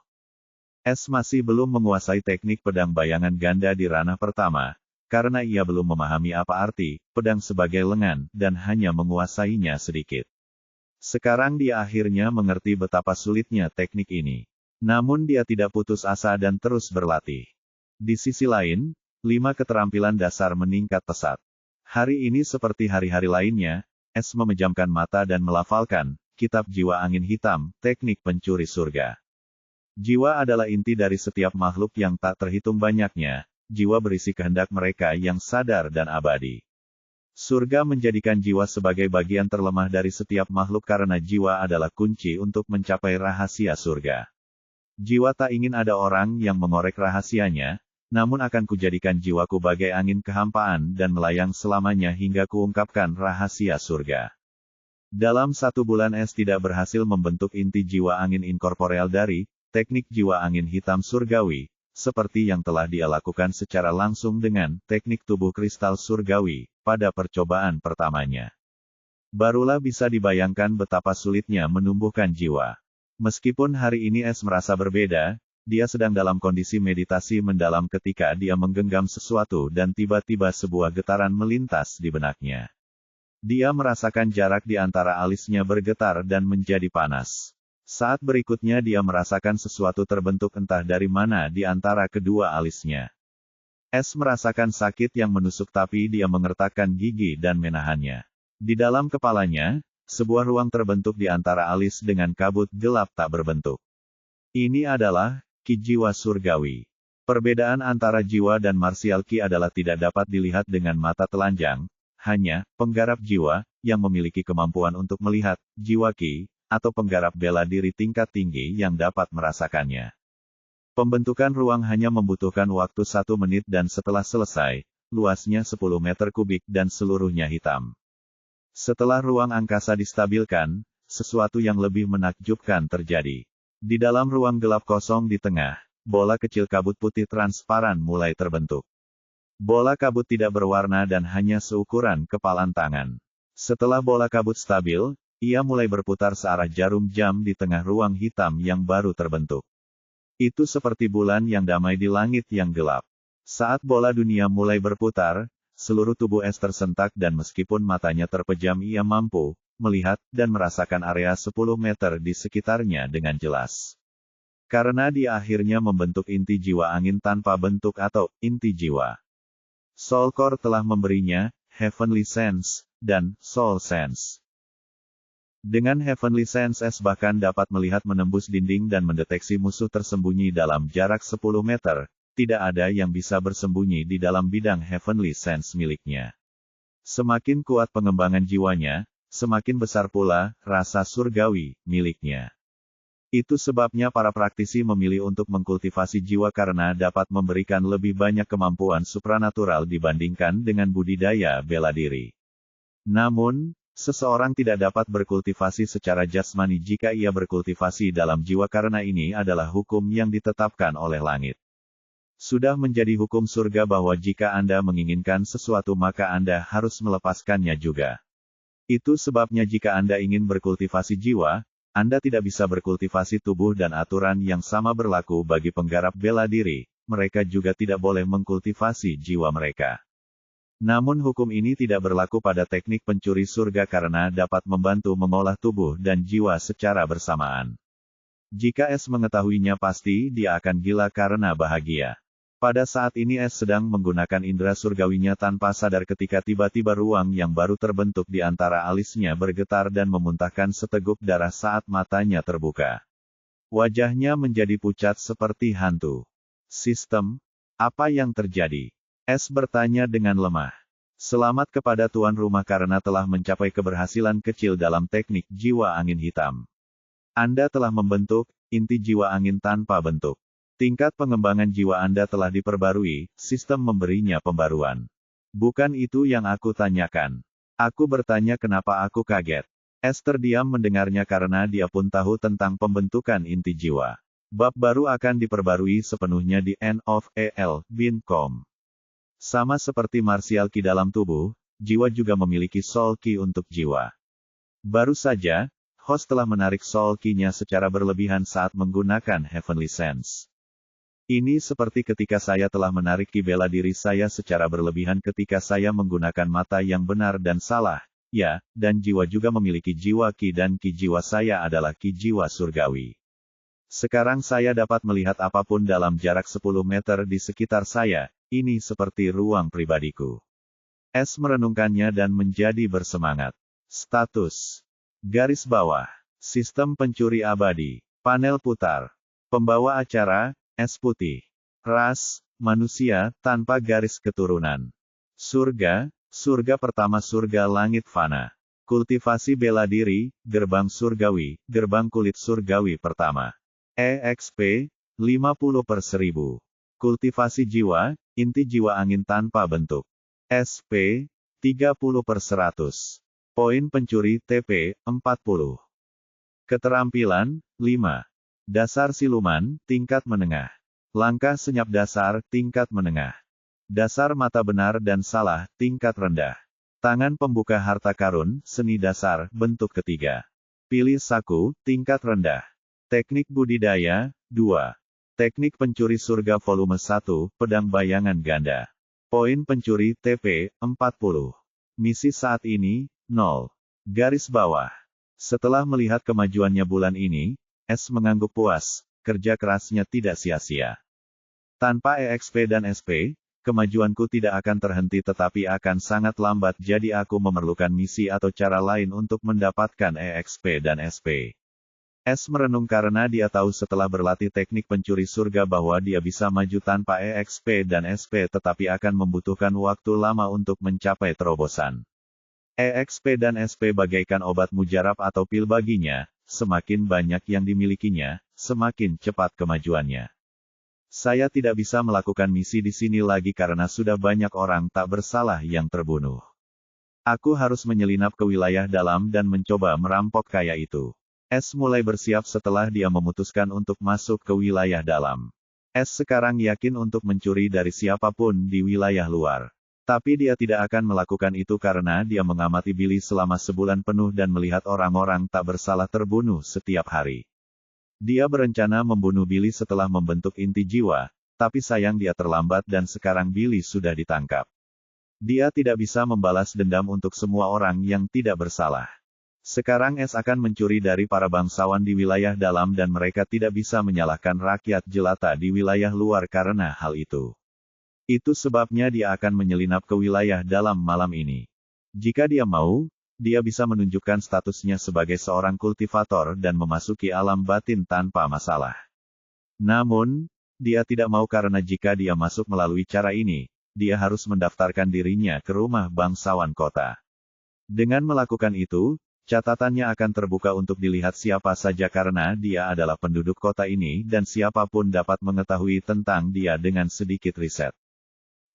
S masih belum menguasai teknik pedang bayangan ganda di ranah pertama, karena ia belum memahami apa arti pedang sebagai lengan dan hanya menguasainya sedikit. Sekarang dia akhirnya mengerti betapa sulitnya teknik ini. Namun dia tidak putus asa dan terus berlatih. Di sisi lain, 5 keterampilan dasar meningkat pesat. Hari ini seperti hari-hari lainnya, S memejamkan mata dan melafalkan Kitab Jiwa Angin Hitam, Teknik Pencuri Surga. Jiwa adalah inti dari setiap makhluk yang tak terhitung banyaknya, jiwa berisi kehendak mereka yang sadar dan abadi. Surga menjadikan jiwa sebagai bagian terlemah dari setiap makhluk karena jiwa adalah kunci untuk mencapai rahasia surga. Jiwa tak ingin ada orang yang mengorek rahasianya, namun akan kujadikan jiwaku bagai angin kehampaan dan melayang selamanya hingga kuungkapkan rahasia surga. Dalam 1 bulan S tidak berhasil membentuk inti jiwa angin inkorporeal dari teknik jiwa angin hitam surgawi, seperti yang telah dia lakukan secara langsung dengan teknik tubuh kristal surgawi pada percobaan pertamanya. Barulah bisa dibayangkan betapa sulitnya menumbuhkan jiwa. Meskipun hari ini S merasa berbeda, dia sedang dalam kondisi meditasi mendalam ketika dia menggenggam sesuatu dan tiba-tiba sebuah getaran melintas di benaknya. Dia merasakan jarak di antara alisnya bergetar dan menjadi panas. Saat berikutnya dia merasakan sesuatu terbentuk entah dari mana di antara kedua alisnya. S merasakan sakit yang menusuk tapi dia mengertakkan gigi dan menahannya. Di dalam kepalanya, sebuah ruang terbentuk di antara alis dengan kabut gelap tak berbentuk. Ini adalah ki jiwa surgawi. Perbedaan antara jiwa dan martial ki adalah tidak dapat dilihat dengan mata telanjang, hanya penggarap jiwa yang memiliki kemampuan untuk melihat jiwa ki, atau penggarap bela diri tingkat tinggi yang dapat merasakannya. Pembentukan ruang hanya membutuhkan waktu 1 menit dan setelah selesai, luasnya 10 meter kubik dan seluruhnya hitam. Setelah ruang angkasa distabilkan, sesuatu yang lebih menakjubkan terjadi. Di dalam ruang gelap kosong di tengah, bola kecil kabut putih transparan mulai terbentuk. Bola kabut tidak berwarna dan hanya seukuran kepalan tangan. Setelah bola kabut stabil, ia mulai berputar searah jarum jam di tengah ruang hitam yang baru terbentuk. Itu seperti bulan yang damai di langit yang gelap. Saat bola dunia mulai berputar, seluruh tubuh S tersentak dan meskipun matanya terpejam ia mampu melihat dan merasakan area 10 meter di sekitarnya dengan jelas. Karena dia akhirnya membentuk inti jiwa angin tanpa bentuk atau inti jiwa. Soul Core telah memberinya Heavenly Sense dan Soul Sense. Dengan Heavenly Sense S bahkan dapat melihat menembus dinding dan mendeteksi musuh tersembunyi dalam jarak 10 meter, tidak ada yang bisa bersembunyi di dalam bidang Heavenly Sense miliknya. Semakin kuat pengembangan jiwanya, semakin besar pula rasa surgawi miliknya. Itu sebabnya para praktisi memilih untuk mengkultivasi jiwa karena dapat memberikan lebih banyak kemampuan supranatural dibandingkan dengan budidaya bela diri. Namun, seseorang tidak dapat berkultivasi secara jasmani jika ia berkultivasi dalam jiwa karena ini adalah hukum yang ditetapkan oleh langit. Sudah menjadi hukum surga bahwa jika Anda menginginkan sesuatu maka Anda harus melepaskannya juga. Itu sebabnya jika Anda ingin berkultivasi jiwa, Anda tidak bisa berkultivasi tubuh dan aturan yang sama berlaku bagi penggarap bela diri, mereka juga tidak boleh mengkultivasi jiwa mereka. Namun hukum ini tidak berlaku pada teknik pencuri surga karena dapat membantu mengolah tubuh dan jiwa secara bersamaan. Jika S mengetahuinya pasti dia akan gila karena bahagia. Pada saat ini S sedang menggunakan indera surgawinya tanpa sadar ketika tiba-tiba ruang yang baru terbentuk di antara alisnya bergetar dan memuntahkan seteguk darah saat matanya terbuka. Wajahnya menjadi pucat seperti hantu. Sistem, apa yang terjadi? S bertanya dengan lemah. Selamat kepada tuan rumah karena telah mencapai keberhasilan kecil dalam teknik jiwa angin hitam. Anda telah membentuk inti jiwa angin tanpa bentuk. Tingkat pengembangan jiwa Anda telah diperbarui, sistem memberinya pembaruan. Bukan itu yang aku tanyakan. Aku bertanya kenapa aku kaget. S terdiam mendengarnya karena dia pun tahu tentang pembentukan inti jiwa. Bab baru akan diperbarui sepenuhnya di end-of-al-bin.com. Sama seperti martial ki dalam tubuh, jiwa juga memiliki soul ki untuk jiwa. Baru saja, host telah menarik soul ki-nya secara berlebihan saat menggunakan Heavenly Sense. Ini seperti ketika saya telah menarik ki bela diri saya secara berlebihan ketika saya menggunakan mata yang benar dan salah, ya, dan jiwa juga memiliki jiwa ki dan ki jiwa saya adalah ki jiwa surgawi. Sekarang saya dapat melihat apapun dalam jarak 10 meter di sekitar saya, ini seperti ruang pribadiku. S merenungkannya dan menjadi bersemangat. Status. Garis bawah. Sistem pencuri abadi. Panel putar. Pembawa acara, S putih. Ras, manusia, tanpa garis keturunan. Surga, surga pertama surga langit fana. Kultivasi bela diri, gerbang surgawi, gerbang kulit surgawi pertama. EXP, 50/1000. Kultivasi jiwa, inti jiwa angin tanpa bentuk. SP, 30/100. Poin pencuri TP, 40. Keterampilan, 5. Dasar siluman, tingkat menengah. Langkah senyap dasar, tingkat menengah. Dasar mata benar dan salah, tingkat rendah. Tangan pembuka harta karun, seni dasar, bentuk ketiga. Pilih saku, tingkat rendah. Teknik budidaya, 2. Teknik pencuri surga volume 1, pedang bayangan ganda. Poin pencuri TP, 40. Misi saat ini, 0. Garis bawah. Setelah melihat kemajuannya bulan ini, S mengangguk puas, kerja kerasnya tidak sia-sia. Tanpa EXP dan SP, kemajuanku tidak akan terhenti tetapi akan sangat lambat jadi aku memerlukan misi atau cara lain untuk mendapatkan EXP dan SP. S merenung karena dia tahu setelah berlatih teknik pencuri surga bahwa dia bisa maju tanpa EXP dan SP tetapi akan membutuhkan waktu lama untuk mencapai terobosan. EXP dan SP bagaikan obat mujarab atau pil baginya, semakin banyak yang dimilikinya, semakin cepat kemajuannya. Saya tidak bisa melakukan misi di sini lagi karena sudah banyak orang tak bersalah yang terbunuh. Aku harus menyelinap ke wilayah dalam dan mencoba merampok kaya itu. S mulai bersiap setelah dia memutuskan untuk masuk ke wilayah dalam. S sekarang yakin untuk mencuri dari siapapun di wilayah luar. Tapi dia tidak akan melakukan itu karena dia mengamati Billy selama sebulan penuh dan melihat orang-orang tak bersalah terbunuh setiap hari. Dia berencana membunuh Billy setelah membentuk inti jiwa, tapi sayang dia terlambat dan sekarang Billy sudah ditangkap. Dia tidak bisa membalas dendam untuk semua orang yang tidak bersalah. Sekarang S akan mencuri dari para bangsawan di wilayah dalam dan mereka tidak bisa menyalahkan rakyat jelata di wilayah luar karena hal itu. Itu sebabnya dia akan menyelinap ke wilayah dalam malam ini. Jika dia mau, dia bisa menunjukkan statusnya sebagai seorang kultivator dan memasuki alam batin tanpa masalah. Namun, dia tidak mau karena jika dia masuk melalui cara ini, dia harus mendaftarkan dirinya ke rumah bangsawan kota. Dengan melakukan itu, catatannya akan terbuka untuk dilihat siapa saja karena dia adalah penduduk kota ini dan siapapun dapat mengetahui tentang dia dengan sedikit riset.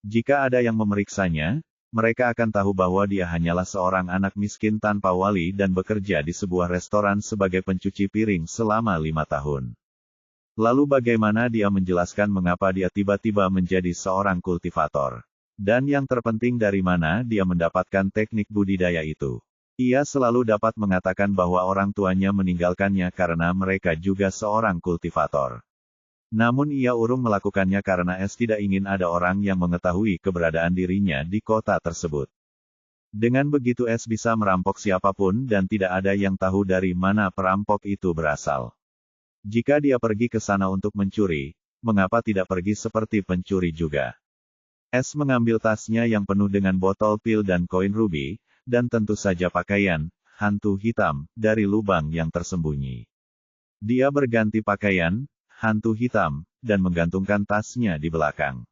Jika ada yang memeriksanya, mereka akan tahu bahwa dia hanyalah seorang anak miskin tanpa wali dan bekerja di sebuah restoran sebagai pencuci piring selama 5 tahun. Lalu bagaimana dia menjelaskan mengapa dia tiba-tiba menjadi seorang kultivator? Dan yang terpenting dari mana dia mendapatkan teknik budidaya itu? Ia selalu dapat mengatakan bahwa orang tuanya meninggalkannya karena mereka juga seorang kultivator. Namun ia urung melakukannya karena S tidak ingin ada orang yang mengetahui keberadaan dirinya di kota tersebut. Dengan begitu S bisa merampok siapapun dan tidak ada yang tahu dari mana perampok itu berasal. Jika dia pergi ke sana untuk mencuri, mengapa tidak pergi seperti pencuri juga? S mengambil tasnya yang penuh dengan botol pil dan koin rubi, dan tentu saja pakaian, hantu hitam, dari lubang yang tersembunyi. Dia berganti pakaian, hantu hitam, dan menggantungkan tasnya di belakang.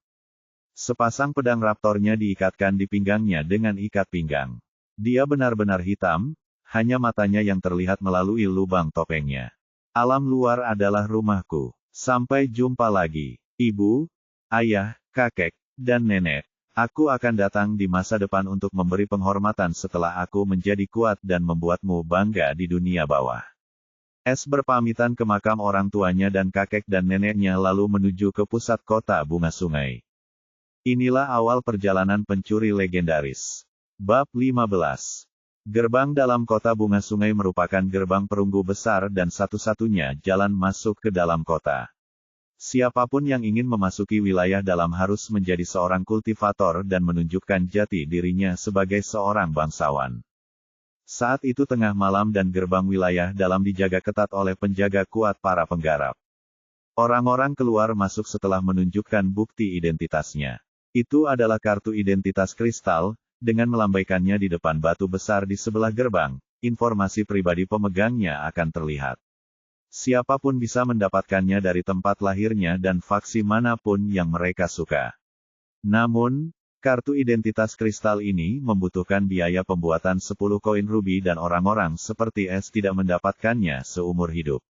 Sepasang pedang raptornya diikatkan di pinggangnya dengan ikat pinggang. Dia benar-benar hitam, hanya matanya yang terlihat melalui lubang topengnya. Alam luar adalah rumahku. Sampai jumpa lagi, ibu, ayah, kakek, dan nenek. Aku akan datang di masa depan untuk memberi penghormatan setelah aku menjadi kuat dan membuatmu bangga di dunia bawah. S berpamitan ke makam orang tuanya dan kakek dan neneknya lalu menuju ke pusat kota bunga sungai. Inilah awal perjalanan pencuri legendaris. Bab 15. Gerbang dalam kota bunga sungai merupakan gerbang perunggu besar dan satu-satunya jalan masuk ke dalam kota. Siapapun yang ingin memasuki wilayah dalam harus menjadi seorang kultivator dan menunjukkan jati dirinya sebagai seorang bangsawan. Saat itu tengah malam dan gerbang wilayah dalam dijaga ketat oleh penjaga kuat para penggarap. Orang-orang keluar masuk setelah menunjukkan bukti identitasnya. Itu adalah kartu identitas kristal, dengan melambaikannya di depan batu besar di sebelah gerbang, informasi pribadi pemegangnya akan terlihat. Siapapun bisa mendapatkannya dari tempat lahirnya dan faksi manapun yang mereka suka. Namun, kartu identitas kristal ini membutuhkan biaya pembuatan 10 koin ruby dan orang-orang seperti S tidak mendapatkannya seumur hidup.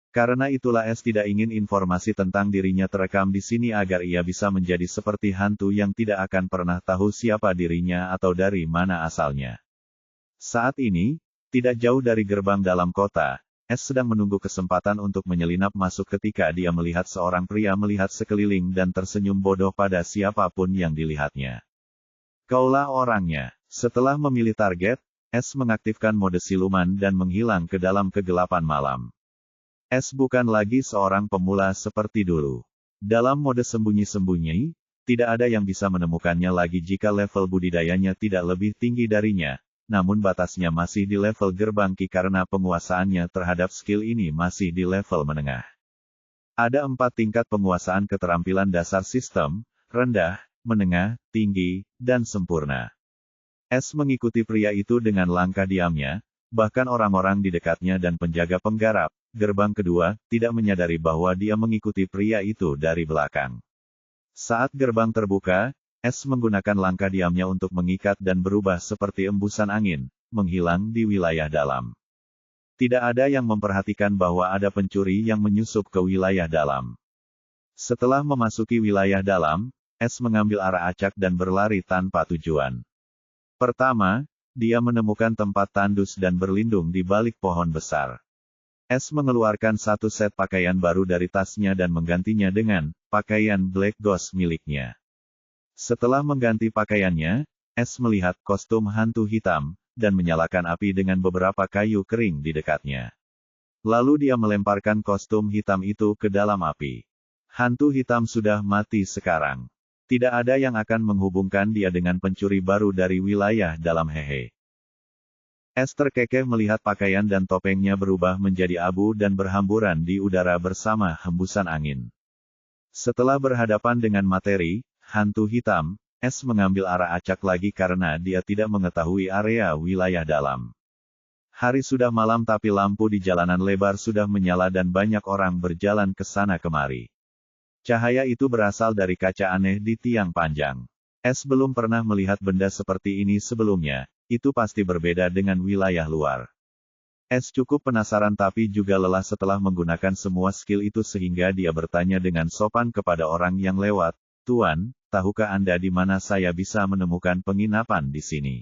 Karena itulah S tidak ingin informasi tentang dirinya terekam di sini agar ia bisa menjadi seperti hantu yang tidak akan pernah tahu siapa dirinya atau dari mana asalnya. Saat ini, tidak jauh dari gerbang dalam kota, S sedang menunggu kesempatan untuk menyelinap masuk ketika dia melihat seorang pria melihat sekeliling dan tersenyum bodoh pada siapapun yang dilihatnya. Kaulah orangnya. Setelah memilih target, S mengaktifkan mode siluman dan menghilang ke dalam kegelapan malam. S bukan lagi seorang pemula seperti dulu. Dalam mode sembunyi-sembunyi, tidak ada yang bisa menemukannya lagi jika level budidayanya tidak lebih tinggi darinya. Namun batasnya masih di level gerbang Ki karena penguasaannya terhadap skill ini masih di level menengah. Ada 4 tingkat penguasaan keterampilan dasar sistem, rendah, menengah, tinggi, dan sempurna. S mengikuti pria itu dengan langkah diamnya, bahkan orang-orang di dekatnya dan penjaga penggarap, gerbang kedua, tidak menyadari bahwa dia mengikuti pria itu dari belakang. Saat gerbang terbuka, S menggunakan langkah diamnya untuk mengikat dan berubah seperti embusan angin, menghilang di wilayah dalam. Tidak ada yang memperhatikan bahwa ada pencuri yang menyusup ke wilayah dalam. Setelah memasuki wilayah dalam, S mengambil arah acak dan berlari tanpa tujuan. Pertama, dia menemukan tempat tandus dan berlindung di balik pohon besar. S mengeluarkan satu set pakaian baru dari tasnya dan menggantinya dengan pakaian Black Ghost miliknya. Setelah mengganti pakaiannya, S melihat kostum hantu hitam, dan menyalakan api dengan beberapa kayu kering di dekatnya. Lalu dia melemparkan kostum hitam itu ke dalam api. Hantu hitam sudah mati sekarang. Tidak ada yang akan menghubungkan dia dengan pencuri baru dari wilayah dalam hehe. S terkekeh melihat pakaian dan topengnya berubah menjadi abu dan berhamburan di udara bersama hembusan angin. Setelah berhadapan dengan materi, hantu hitam, S mengambil arah acak lagi karena dia tidak mengetahui area wilayah dalam. Hari sudah malam tapi lampu di jalanan lebar sudah menyala dan banyak orang berjalan ke sana kemari. Cahaya itu berasal dari kaca aneh di tiang panjang. S belum pernah melihat benda seperti ini sebelumnya, itu pasti berbeda dengan wilayah luar. S cukup penasaran tapi juga lelah setelah menggunakan semua skill itu sehingga dia bertanya dengan sopan kepada orang yang lewat, "Tuan, tahukah Anda di mana saya bisa menemukan penginapan di sini?"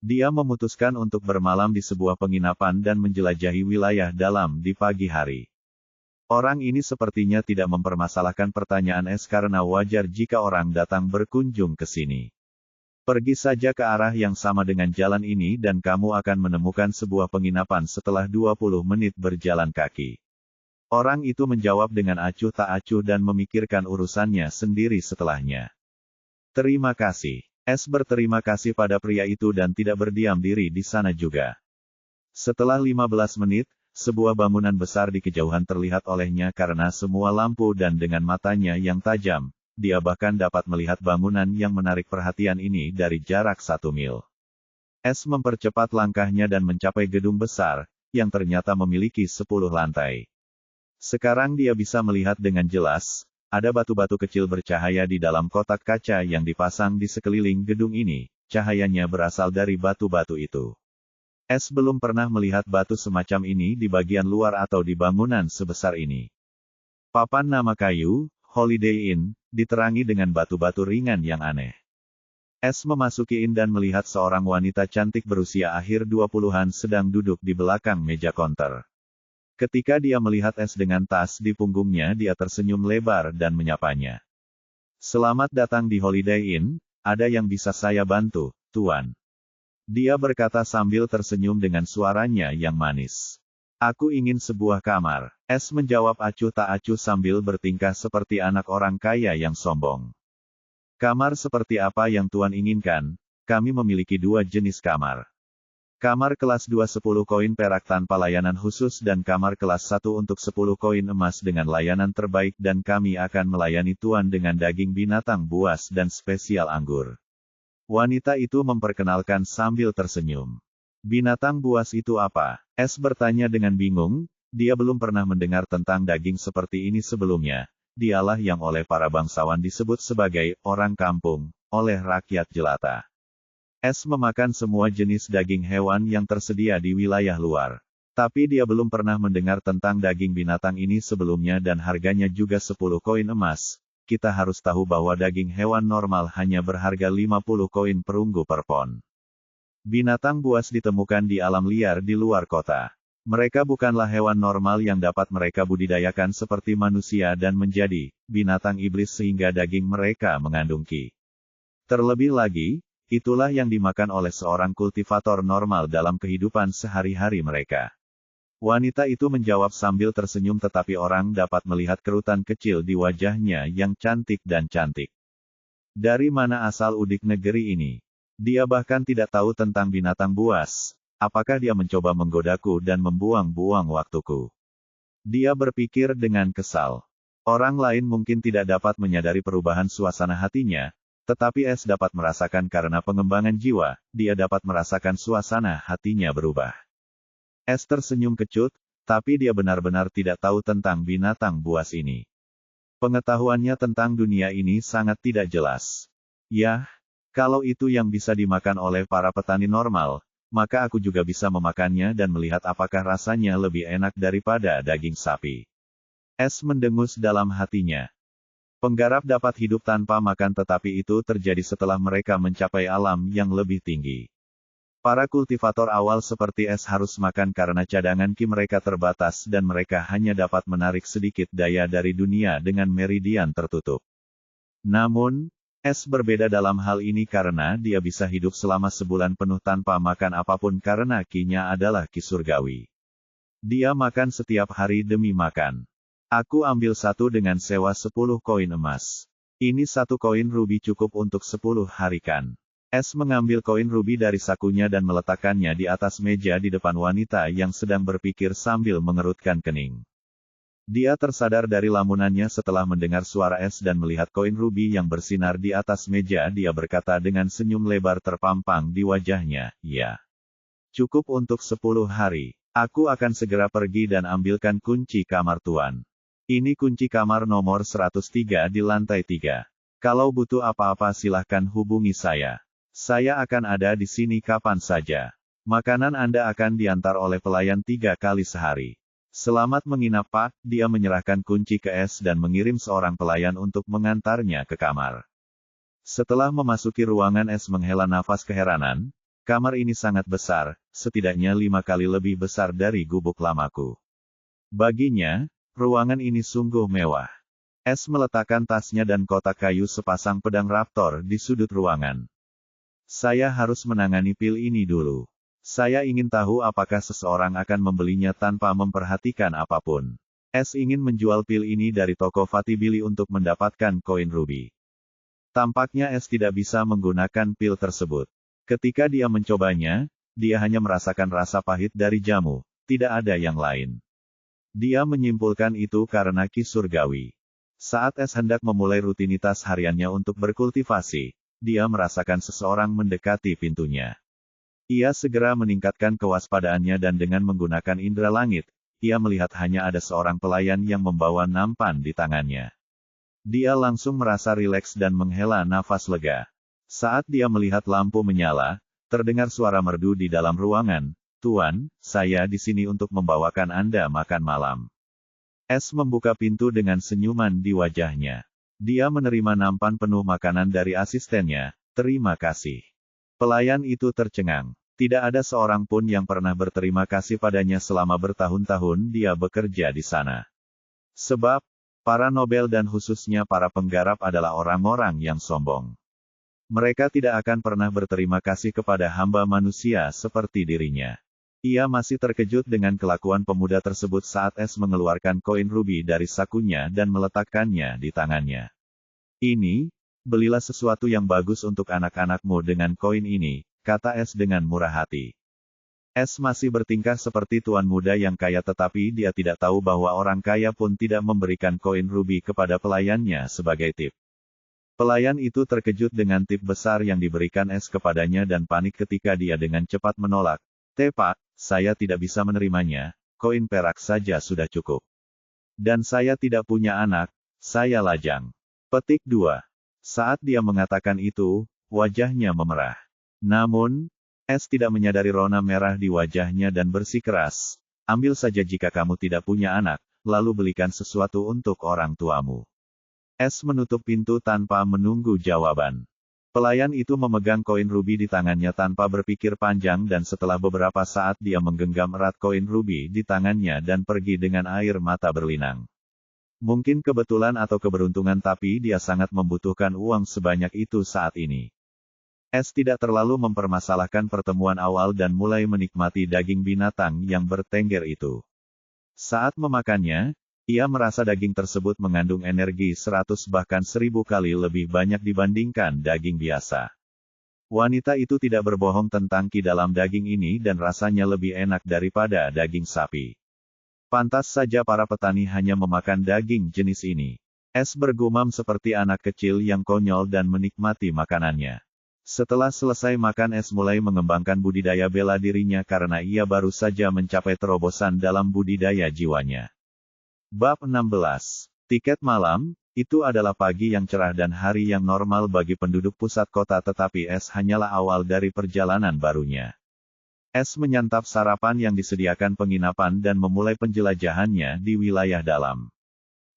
Dia memutuskan untuk bermalam di sebuah penginapan dan menjelajahi wilayah dalam di pagi hari. Orang ini sepertinya tidak mempermasalahkan pertanyaan S karena wajar jika orang datang berkunjung ke sini. Pergi saja ke arah yang sama dengan jalan ini dan kamu akan menemukan sebuah penginapan setelah 20 menit berjalan kaki. Orang itu menjawab dengan acuh tak acuh dan memikirkan urusannya sendiri setelahnya. Terima kasih. S berterima kasih pada pria itu dan tidak berdiam diri di sana juga. Setelah 15 menit, sebuah bangunan besar di kejauhan terlihat olehnya karena semua lampu dan dengan matanya yang tajam, dia bahkan dapat melihat bangunan yang menarik perhatian ini dari jarak 1 mil. S mempercepat langkahnya dan mencapai gedung besar, yang ternyata memiliki 10 lantai. Sekarang dia bisa melihat dengan jelas, ada batu-batu kecil bercahaya di dalam kotak kaca yang dipasang di sekeliling gedung ini, cahayanya berasal dari batu-batu itu. S belum pernah melihat batu semacam ini di bagian luar atau di bangunan sebesar ini. Papan nama kayu, Holiday Inn, diterangi dengan batu-batu ringan yang aneh. S memasuki inn dan melihat seorang wanita cantik berusia akhir 20-an sedang duduk di belakang meja konter. Ketika dia melihat S dengan tas di punggungnya dia tersenyum lebar dan menyapanya. "Selamat datang di Holiday Inn, ada yang bisa saya bantu, Tuan?" Dia berkata sambil tersenyum dengan suaranya yang manis. "Aku ingin sebuah kamar." S menjawab acuh tak acuh sambil bertingkah seperti anak orang kaya yang sombong. "Kamar seperti apa yang Tuan inginkan? Kami memiliki 2 jenis kamar. Kamar kelas 2 10 koin perak tanpa layanan khusus dan kamar kelas 1 untuk 10 koin emas dengan layanan terbaik dan kami akan melayani Tuan dengan daging binatang buas dan spesial anggur." Wanita itu memperkenalkan sambil tersenyum. "Binatang buas itu apa?" S bertanya dengan bingung, Dia belum pernah mendengar tentang daging seperti ini sebelumnya. Dialah yang oleh para bangsawan disebut sebagai orang kampung, oleh rakyat jelata. S memakan semua jenis daging hewan yang tersedia di wilayah luar. Tapi dia belum pernah mendengar tentang daging binatang ini sebelumnya dan harganya juga 10 koin emas. Kita harus tahu bahwa daging hewan normal hanya berharga 50 koin perunggu per pon. Binatang buas ditemukan di alam liar di luar kota. Mereka bukanlah hewan normal yang dapat mereka budidayakan seperti manusia dan menjadi binatang iblis sehingga daging mereka mengandung ki. Terlebih lagi, itulah yang dimakan oleh seorang kultivator normal dalam kehidupan sehari-hari mereka. Wanita itu menjawab sambil tersenyum tetapi orang dapat melihat kerutan kecil di wajahnya yang cantik dan cantik. Dari mana asal udik negeri ini? Dia bahkan tidak tahu tentang binatang buas. Apakah dia mencoba menggodaku dan membuang-buang waktuku? Dia berpikir dengan kesal. Orang lain mungkin tidak dapat menyadari perubahan suasana hatinya, tetapi S dapat merasakan karena pengembangan jiwa, dia dapat merasakan suasana hatinya berubah. S tersenyum kecut, tapi dia benar-benar tidak tahu tentang binatang buas ini. Pengetahuannya tentang dunia ini sangat tidak jelas. Yah, kalau itu yang bisa dimakan oleh para petani normal, maka aku juga bisa memakannya dan melihat apakah rasanya lebih enak daripada daging sapi. S mendengus dalam hatinya. Penggarap dapat hidup tanpa makan tetapi itu terjadi setelah mereka mencapai alam yang lebih tinggi. Para kultivator awal seperti S harus makan karena cadangan ki mereka terbatas dan mereka hanya dapat menarik sedikit daya dari dunia dengan meridian tertutup. Namun, S berbeda dalam hal ini karena dia bisa hidup selama sebulan penuh tanpa makan apapun karena ki-nya adalah ki surgawi. Dia makan setiap hari demi makan. Aku ambil satu dengan sewa 10 koin emas. Ini 1 koin rubi cukup untuk 10 hari kan. S mengambil koin rubi dari sakunya dan meletakkannya di atas meja di depan wanita yang sedang berpikir sambil mengerutkan kening. Dia tersadar dari lamunannya setelah mendengar suara S dan melihat koin rubi yang bersinar di atas meja. Dia berkata dengan senyum lebar terpampang di wajahnya, "Ya. Cukup untuk 10 hari. Aku akan segera pergi dan ambilkan kunci kamar tuan. Ini kunci kamar nomor 103 di lantai 3. Kalau butuh apa-apa silahkan hubungi saya. Saya akan ada di sini kapan saja. Makanan Anda akan diantar oleh pelayan 3 kali sehari. Selamat menginap Pak." Dia menyerahkan kunci ke S dan mengirim seorang pelayan untuk mengantarnya ke kamar. Setelah memasuki ruangan S menghela nafas keheranan, kamar ini sangat besar, setidaknya 5 kali lebih besar dari gubuk lamaku. Baginya, ruangan ini sungguh mewah. S meletakkan tasnya dan kotak kayu sepasang pedang raptor di sudut ruangan. Saya harus menangani pil ini dulu. Saya ingin tahu apakah seseorang akan membelinya tanpa memperhatikan apapun. S ingin menjual pil ini dari toko Fatibili untuk mendapatkan koin rubi. Tampaknya S tidak bisa menggunakan pil tersebut. Ketika dia mencobanya, dia hanya merasakan rasa pahit dari jamu, tidak ada yang lain. Dia menyimpulkan itu karena ki surgawi. Saat S hendak memulai rutinitas hariannya untuk berkultivasi, dia merasakan seseorang mendekati pintunya. Ia segera meningkatkan kewaspadaannya dan dengan menggunakan indera langit, ia melihat hanya ada seorang pelayan yang membawa nampan di tangannya. Dia langsung merasa rileks dan menghela nafas lega. Saat dia melihat lampu menyala, terdengar suara merdu di dalam ruangan, "Tuan, saya di sini untuk membawakan Anda makan malam." S membuka pintu dengan senyuman di wajahnya. Dia menerima nampan penuh makanan dari asistennya, "Terima kasih." Pelayan itu tercengang. Tidak ada seorang pun yang pernah berterima kasih padanya selama bertahun-tahun dia bekerja di sana. Sebab, para nobel dan khususnya para penggarap adalah orang-orang yang sombong. Mereka tidak akan pernah berterima kasih kepada hamba manusia seperti dirinya. Ia masih terkejut dengan kelakuan pemuda tersebut saat S mengeluarkan koin rubi dari sakunya dan meletakkannya di tangannya. "Ini, belilah sesuatu yang bagus untuk anak-anakmu dengan koin ini," kata S dengan murah hati. S masih bertingkah seperti tuan muda yang kaya tetapi dia tidak tahu bahwa orang kaya pun tidak memberikan koin rubi kepada pelayannya sebagai tip. Pelayan itu terkejut dengan tip besar yang diberikan S kepadanya dan panik ketika dia dengan cepat menolak. "Pak, saya tidak bisa menerimanya. koin perak saja sudah cukup. Dan saya tidak punya anak, saya lajang. Petik 2. Saat dia mengatakan itu, wajahnya memerah. Namun, S tidak menyadari rona merah di wajahnya dan bersikeras. Ambil saja jika kamu tidak punya anak, lalu belikan sesuatu untuk orang tuamu. S menutup pintu tanpa menunggu jawaban. Pelayan itu memegang koin rubi di tangannya tanpa berpikir panjang dan setelah beberapa saat dia menggenggam erat koin rubi di tangannya dan pergi dengan air mata berlinang. Mungkin kebetulan atau keberuntungan tapi dia sangat membutuhkan uang sebanyak itu saat ini. S tidak terlalu mempermasalahkan pertemuan awal dan mulai menikmati daging binatang yang bertengger itu. Saat memakannya, ia merasa daging tersebut mengandung energi 100 bahkan 1000 kali lebih banyak dibandingkan daging biasa. Wanita itu tidak berbohong tentang ki dalam daging ini dan rasanya lebih enak daripada daging sapi. Pantas saja para petani hanya memakan daging jenis ini. S bergumam seperti anak kecil yang konyol dan menikmati makanannya. Setelah selesai makan S mulai mengembangkan budidaya bela dirinya karena ia baru saja mencapai terobosan dalam budidaya jiwanya. Bab 16. Tiket malam, itu adalah pagi yang cerah dan hari yang normal bagi penduduk pusat kota tetapi S hanyalah awal dari perjalanan barunya. S menyantap sarapan yang disediakan penginapan dan memulai penjelajahannya di wilayah dalam.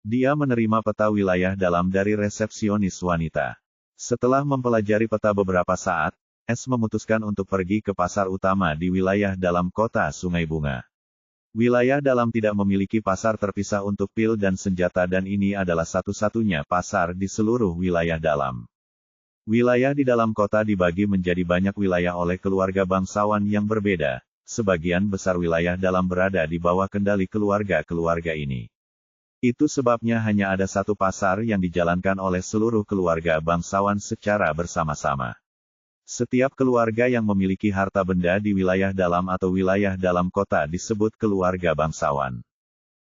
Dia menerima peta wilayah dalam dari resepsionis wanita. Setelah mempelajari peta beberapa saat, S memutuskan untuk pergi ke pasar utama di wilayah dalam kota Sungai Bunga. Wilayah dalam tidak memiliki pasar terpisah untuk pil dan senjata dan ini adalah satu-satunya pasar di seluruh wilayah dalam. Wilayah di dalam kota dibagi menjadi banyak wilayah oleh keluarga bangsawan yang berbeda, sebagian besar wilayah dalam berada di bawah kendali keluarga-keluarga ini. Itu sebabnya hanya ada satu pasar yang dijalankan oleh seluruh keluarga bangsawan secara bersama-sama. Setiap keluarga yang memiliki harta benda di wilayah dalam atau wilayah dalam kota disebut keluarga bangsawan.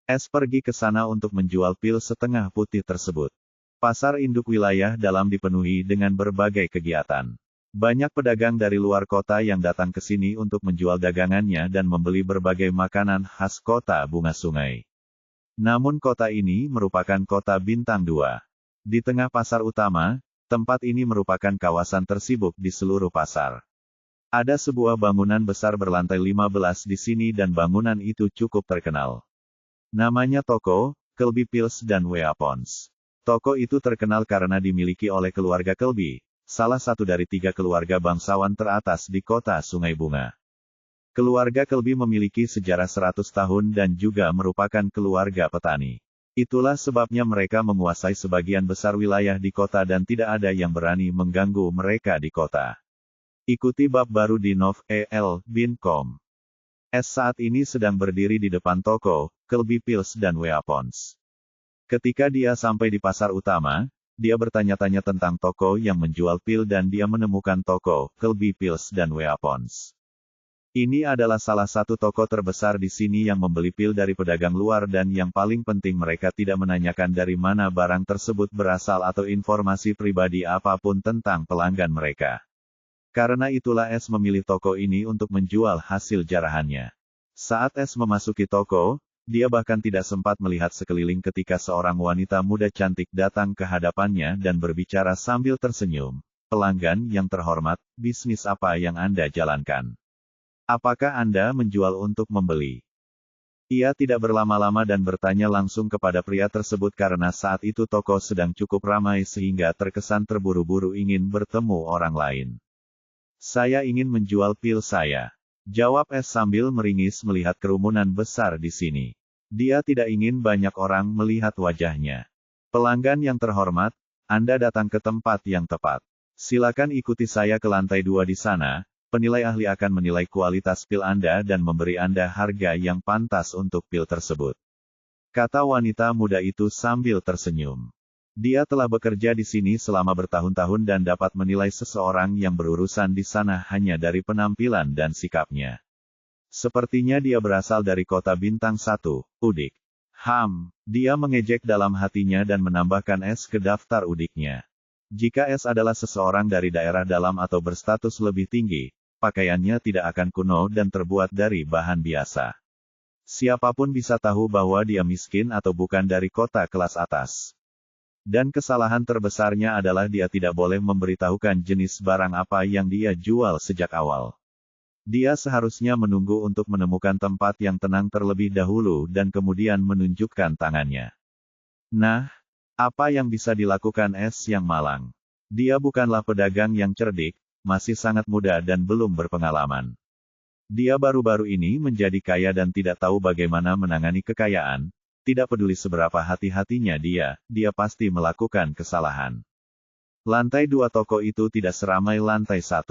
S pergi ke sana untuk menjual pil setengah putih tersebut. Pasar induk wilayah dalam dipenuhi dengan berbagai kegiatan. Banyak pedagang dari luar kota yang datang ke sini untuk menjual dagangannya dan membeli berbagai makanan khas kota Bunga Sungai. Namun kota ini merupakan kota bintang 2. Di tengah pasar utama, tempat ini merupakan kawasan tersibuk di seluruh pasar. Ada sebuah bangunan besar berlantai 15 di sini dan bangunan itu cukup terkenal. Namanya toko, Kelby Pills dan Weapons. Toko itu terkenal karena dimiliki oleh keluarga Kelby, salah satu dari 3 keluarga bangsawan teratas di kota Sungai Bunga. Keluarga Kelby memiliki sejarah 100 tahun dan juga merupakan keluarga petani. Itulah sebabnya mereka menguasai sebagian besar wilayah di kota dan tidak ada yang berani mengganggu mereka di kota. Ikuti bab baru di novel.com. S saat ini sedang berdiri di depan toko, Kelby Pills dan Weapons. Ketika dia sampai di pasar utama, dia bertanya-tanya tentang toko yang menjual pil dan dia menemukan toko, Kelby Pills dan Weapons. Ini adalah salah satu toko terbesar di sini yang membeli pil dari pedagang luar dan yang paling penting mereka tidak menanyakan dari mana barang tersebut berasal atau informasi pribadi apapun tentang pelanggan mereka. Karena itulah S memilih toko ini untuk menjual hasil jarahannya. Saat S memasuki toko, dia bahkan tidak sempat melihat sekeliling ketika seorang wanita muda cantik datang ke hadapannya dan berbicara sambil tersenyum. Pelanggan yang terhormat, bisnis apa yang Anda jalankan? Apakah Anda menjual untuk membeli? Ia tidak berlama-lama dan bertanya langsung kepada pria tersebut karena saat itu toko sedang cukup ramai sehingga terkesan terburu-buru ingin bertemu orang lain. Saya ingin menjual pil saya. Jawab S sambil meringis melihat kerumunan besar di sini. Dia tidak ingin banyak orang melihat wajahnya. Pelanggan yang terhormat, Anda datang ke tempat yang tepat. Silakan ikuti saya ke lantai 2 di sana. Penilai ahli akan menilai kualitas pil Anda dan memberi Anda harga yang pantas untuk pil tersebut. Kata wanita muda itu sambil tersenyum. Dia telah bekerja di sini selama bertahun-tahun dan dapat menilai seseorang yang berurusan di sana hanya dari penampilan dan sikapnya. Sepertinya dia berasal dari kota bintang 1, Udik. Dia mengejek dalam hatinya dan menambahkan S ke daftar udiknya. Jika S adalah seseorang dari daerah dalam atau berstatus lebih tinggi, pakaiannya tidak akan kuno dan terbuat dari bahan biasa. Siapapun bisa tahu bahwa dia miskin atau bukan dari kota kelas atas. Dan kesalahan terbesarnya adalah dia tidak boleh memberitahukan jenis barang apa yang dia jual sejak awal. Dia seharusnya menunggu untuk menemukan tempat yang tenang terlebih dahulu dan kemudian menunjukkan tangannya. Nah, apa yang bisa dilakukan S yang malang? Dia bukanlah pedagang yang cerdik, masih sangat muda dan belum berpengalaman. Dia baru-baru ini menjadi kaya dan tidak tahu bagaimana menangani kekayaan, tidak peduli seberapa hati-hatinya dia pasti melakukan kesalahan. Lantai 2 toko itu tidak seramai lantai 1.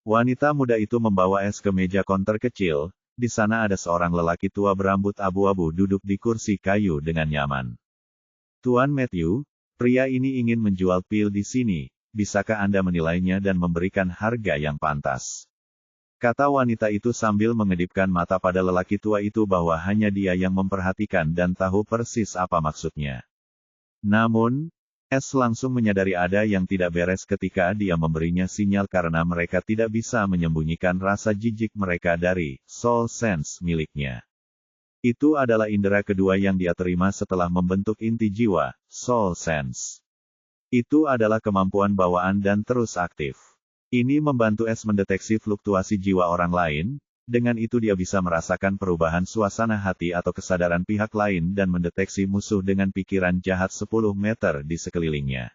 Wanita muda itu membawa Es ke meja konter kecil, di sana ada seorang lelaki tua berambut abu-abu duduk di kursi kayu dengan nyaman. Tuan Matthew, pria ini ingin menjual pil di sini, bisakah Anda menilainya dan memberikan harga yang pantas? Kata wanita itu sambil mengedipkan mata pada lelaki tua itu bahwa hanya dia yang memperhatikan dan tahu persis apa maksudnya. Namun, S langsung menyadari ada yang tidak beres ketika dia memberinya sinyal karena mereka tidak bisa menyembunyikan rasa jijik mereka dari soul sense miliknya. Itu adalah indera kedua yang dia terima setelah membentuk inti jiwa, soul sense. Itu adalah kemampuan bawaan dan terus aktif. Ini membantu S mendeteksi fluktuasi jiwa orang lain, dengan itu dia bisa merasakan perubahan suasana hati atau kesadaran pihak lain dan mendeteksi musuh dengan pikiran jahat 10 meter di sekelilingnya.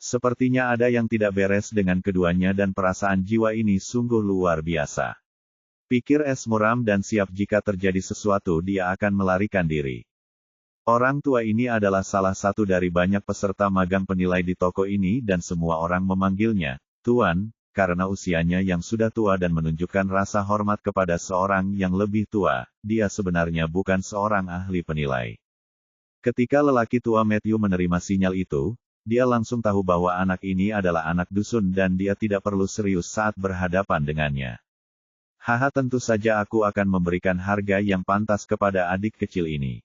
Sepertinya ada yang tidak beres dengan keduanya dan perasaan jiwa ini sungguh luar biasa. Pikir S muram dan siap jika terjadi sesuatu dia akan melarikan diri. Orang tua ini adalah salah satu dari banyak peserta magang penilai di toko ini dan semua orang memanggilnya Tuan, karena usianya yang sudah tua dan menunjukkan rasa hormat kepada seorang yang lebih tua, dia sebenarnya bukan seorang ahli penilai. Ketika lelaki tua Matthew menerima sinyal itu, dia langsung tahu bahwa anak ini adalah anak dusun dan dia tidak perlu serius saat berhadapan dengannya. Haha, tentu saja aku akan memberikan harga yang pantas kepada adik kecil ini.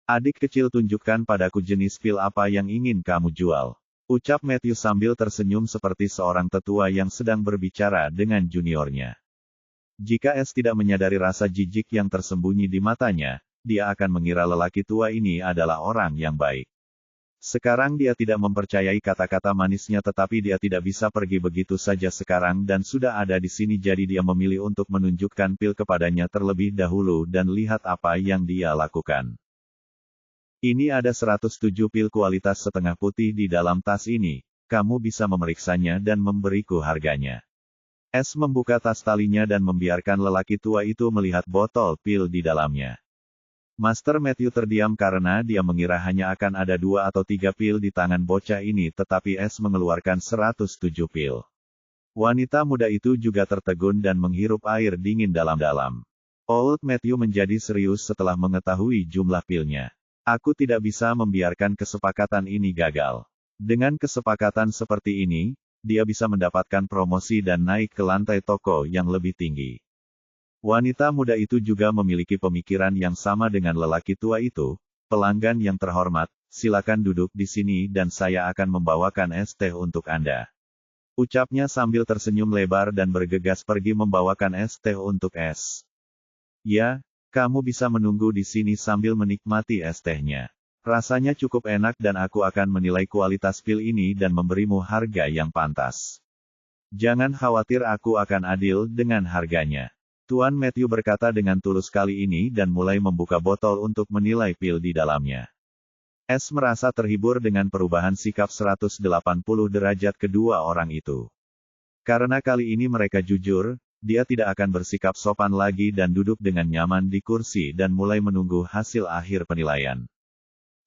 Adik kecil, tunjukkan padaku jenis pil apa yang ingin kamu jual. Ucap Matthew sambil tersenyum seperti seorang tetua yang sedang berbicara dengan juniornya. Jika S tidak menyadari rasa jijik yang tersembunyi di matanya, dia akan mengira lelaki tua ini adalah orang yang baik. Sekarang dia tidak mempercayai kata-kata manisnya tetapi dia tidak bisa pergi begitu saja sekarang dan sudah ada di sini jadi dia memilih untuk menunjukkan pil kepadanya terlebih dahulu dan lihat apa yang dia lakukan. Ini ada 107 pil kualitas setengah putih di dalam tas ini, kamu bisa memeriksanya dan memberiku harganya. S membuka tas talinya dan membiarkan lelaki tua itu melihat botol pil di dalamnya. Master Matthew terdiam karena dia mengira hanya akan ada 2 atau 3 pil di tangan bocah ini tetapi S mengeluarkan 107 pil. Wanita muda itu juga tertegun dan menghirup air dingin dalam-dalam. Old Matthew menjadi serius setelah mengetahui jumlah pilnya. Aku tidak bisa membiarkan kesepakatan ini gagal. Dengan kesepakatan seperti ini, dia bisa mendapatkan promosi dan naik ke lantai toko yang lebih tinggi. Wanita muda itu juga memiliki pemikiran yang sama dengan lelaki tua itu. Pelanggan yang terhormat, silakan duduk di sini dan saya akan membawakan es teh untuk Anda. Ucapnya sambil tersenyum lebar dan bergegas pergi membawakan es teh untuk S. Ya, kamu bisa menunggu di sini sambil menikmati es tehnya. Rasanya cukup enak dan aku akan menilai kualitas pil ini dan memberimu harga yang pantas. Jangan khawatir, aku akan adil dengan harganya. Tuan Matthew berkata dengan tulus kali ini dan mulai membuka botol untuk menilai pil di dalamnya. S merasa terhibur dengan perubahan sikap 180 derajat kedua orang itu. Karena kali ini mereka jujur, dia tidak akan bersikap sopan lagi dan duduk dengan nyaman di kursi dan mulai menunggu hasil akhir penilaian.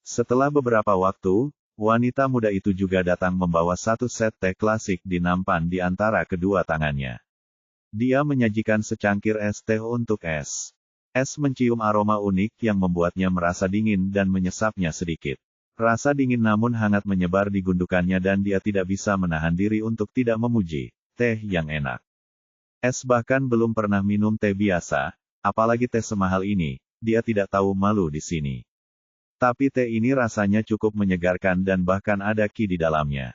Setelah beberapa waktu, wanita muda itu juga datang membawa satu set teh klasik di nampan di antara kedua tangannya. Dia menyajikan secangkir es teh untuk S. S mencium aroma unik yang membuatnya merasa dingin dan menyesapnya sedikit. Rasa dingin namun hangat menyebar di gundukannya dan dia tidak bisa menahan diri untuk tidak memuji teh yang enak. S bahkan belum pernah minum teh biasa, apalagi teh semahal ini, dia tidak tahu malu di sini. Tapi teh ini rasanya cukup menyegarkan dan bahkan ada ki di dalamnya.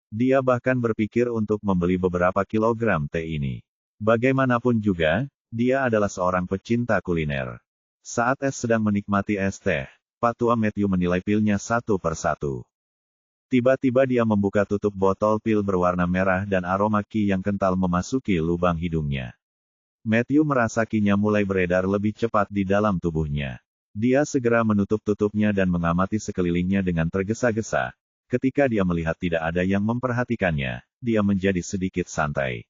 Dia bahkan berpikir untuk membeli beberapa kilogram teh ini. Bagaimanapun juga, dia adalah seorang pecinta kuliner. Saat S sedang menikmati es teh, Pak Tua Matthew menilai pilnya satu persatu. Tiba-tiba dia membuka tutup botol pil berwarna merah dan aroma ki yang kental memasuki lubang hidungnya. Matthew merasa kinya mulai beredar lebih cepat di dalam tubuhnya. Dia segera menutup tutupnya dan mengamati sekelilingnya dengan tergesa-gesa. Ketika dia melihat tidak ada yang memperhatikannya, dia menjadi sedikit santai.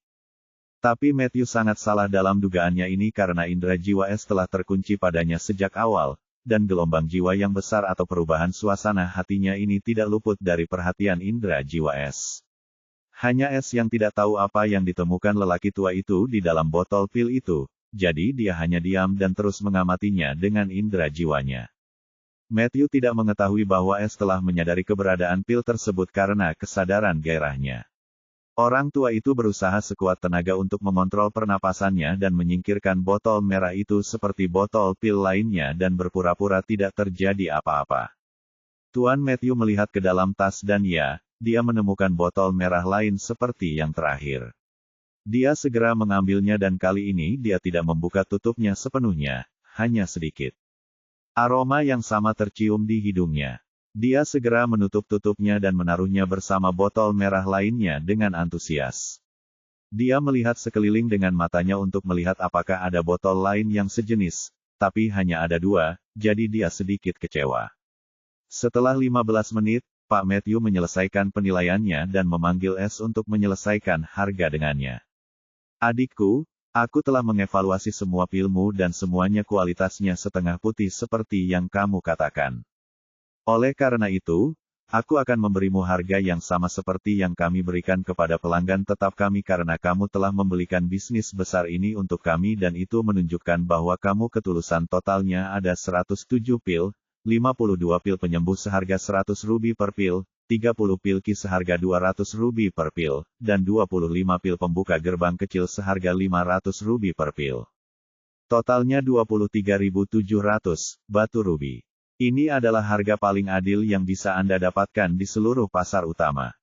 Tapi Matthew sangat salah dalam dugaannya ini karena indera jiwa S telah terkunci padanya sejak awal, dan gelombang jiwa yang besar atau perubahan suasana hatinya ini tidak luput dari perhatian indera jiwa S. Hanya S yang tidak tahu apa yang ditemukan lelaki tua itu di dalam botol pil itu, jadi dia hanya diam dan terus mengamatinya dengan indera jiwanya. Matthew tidak mengetahui bahwa S telah menyadari keberadaan pil tersebut karena kesadaran gairahnya. Orang tua itu berusaha sekuat tenaga untuk mengontrol pernapasannya dan menyingkirkan botol merah itu seperti botol pil lainnya dan berpura-pura tidak terjadi apa-apa. Tuan Matthew melihat ke dalam tas dan dia menemukan botol merah lain seperti yang terakhir. Dia segera mengambilnya dan kali ini dia tidak membuka tutupnya sepenuhnya, hanya sedikit. Aroma yang sama tercium di hidungnya. Dia segera menutup tutupnya dan menaruhnya bersama botol merah lainnya dengan antusias. Dia melihat sekeliling dengan matanya untuk melihat apakah ada botol lain yang sejenis, tapi hanya ada 2, jadi dia sedikit kecewa. Setelah 15 menit, Pak Matthew menyelesaikan penilaiannya dan memanggil S untuk menyelesaikan harga dengannya. Adikku, aku telah mengevaluasi semua pilmu dan semuanya kualitasnya setengah putih seperti yang kamu katakan. Oleh karena itu, aku akan memberimu harga yang sama seperti yang kami berikan kepada pelanggan tetap kami karena kamu telah membelikan bisnis besar ini untuk kami dan itu menunjukkan bahwa kamu ketulusan totalnya ada 107 pil, 52 pil penyembuh seharga 100 rubi per pil, 30 pil ki seharga 200 rubi per pil, dan 25 pil pembuka gerbang kecil seharga 500 rubi per pil. Totalnya 23.700 batu rubi. Ini adalah harga paling adil yang bisa Anda dapatkan di seluruh pasar utama.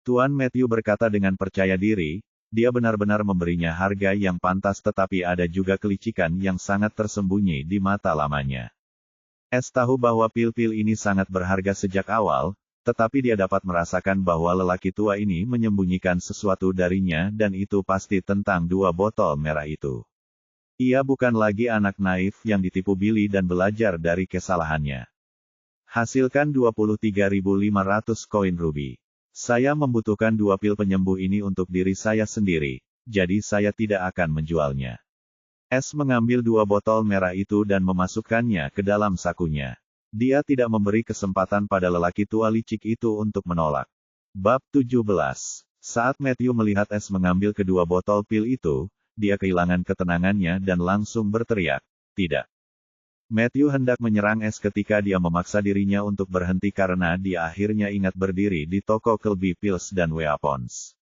Tuan Matthew berkata dengan percaya diri, dia benar-benar memberinya harga yang pantas tetapi ada juga kelicikan yang sangat tersembunyi di mata lamanya. S tahu bahwa pil-pil ini sangat berharga sejak awal, tetapi dia dapat merasakan bahwa lelaki tua ini menyembunyikan sesuatu darinya dan itu pasti tentang 2 botol merah itu. Ia bukan lagi anak naif yang ditipu Billy dan belajar dari kesalahannya. Hasilkan 23.500 koin rubi. Saya membutuhkan 2 pil penyembuh ini untuk diri saya sendiri, jadi saya tidak akan menjualnya. S mengambil 2 botol merah itu dan memasukkannya ke dalam sakunya. Dia tidak memberi kesempatan pada lelaki tua licik itu untuk menolak. Bab 17. Saat Matthew melihat S mengambil kedua botol pil itu, dia kehilangan ketenangannya dan langsung berteriak, "Tidak!" Matthew hendak menyerang S ketika dia memaksa dirinya untuk berhenti karena dia akhirnya ingat berdiri di toko Kelby Pills dan Weapons.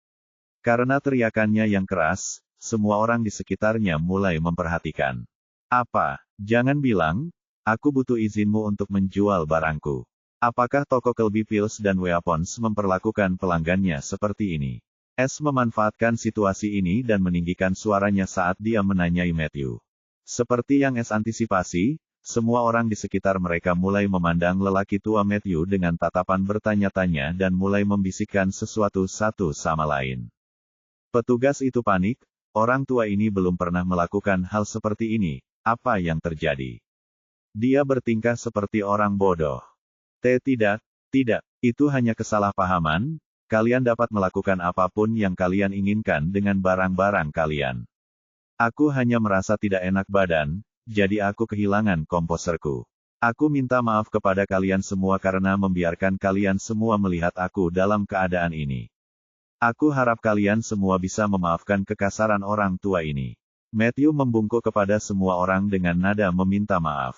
Karena teriakannya yang keras, semua orang di sekitarnya mulai memperhatikan. "Apa? Jangan bilang, aku butuh izinmu untuk menjual barangku. Apakah toko Kelby Pills dan Weapons memperlakukan pelanggannya seperti ini?" S memanfaatkan situasi ini dan meninggikan suaranya saat dia menanyai Matthew. Seperti yang S antisipasi, semua orang di sekitar mereka mulai memandang lelaki tua Matthew dengan tatapan bertanya-tanya dan mulai membisikkan sesuatu satu sama lain. Petugas itu panik, orang tua ini belum pernah melakukan hal seperti ini, apa yang terjadi? Dia bertingkah seperti orang bodoh. Tidak, itu hanya kesalahpahaman. Kalian dapat melakukan apapun yang kalian inginkan dengan barang-barang kalian. Aku hanya merasa tidak enak badan, jadi aku kehilangan komposerku. Aku minta maaf kepada kalian semua karena membiarkan kalian semua melihat aku dalam keadaan ini. Aku harap kalian semua bisa memaafkan kekasaran orang tua ini. Matthew membungkuk kepada semua orang dengan nada meminta maaf.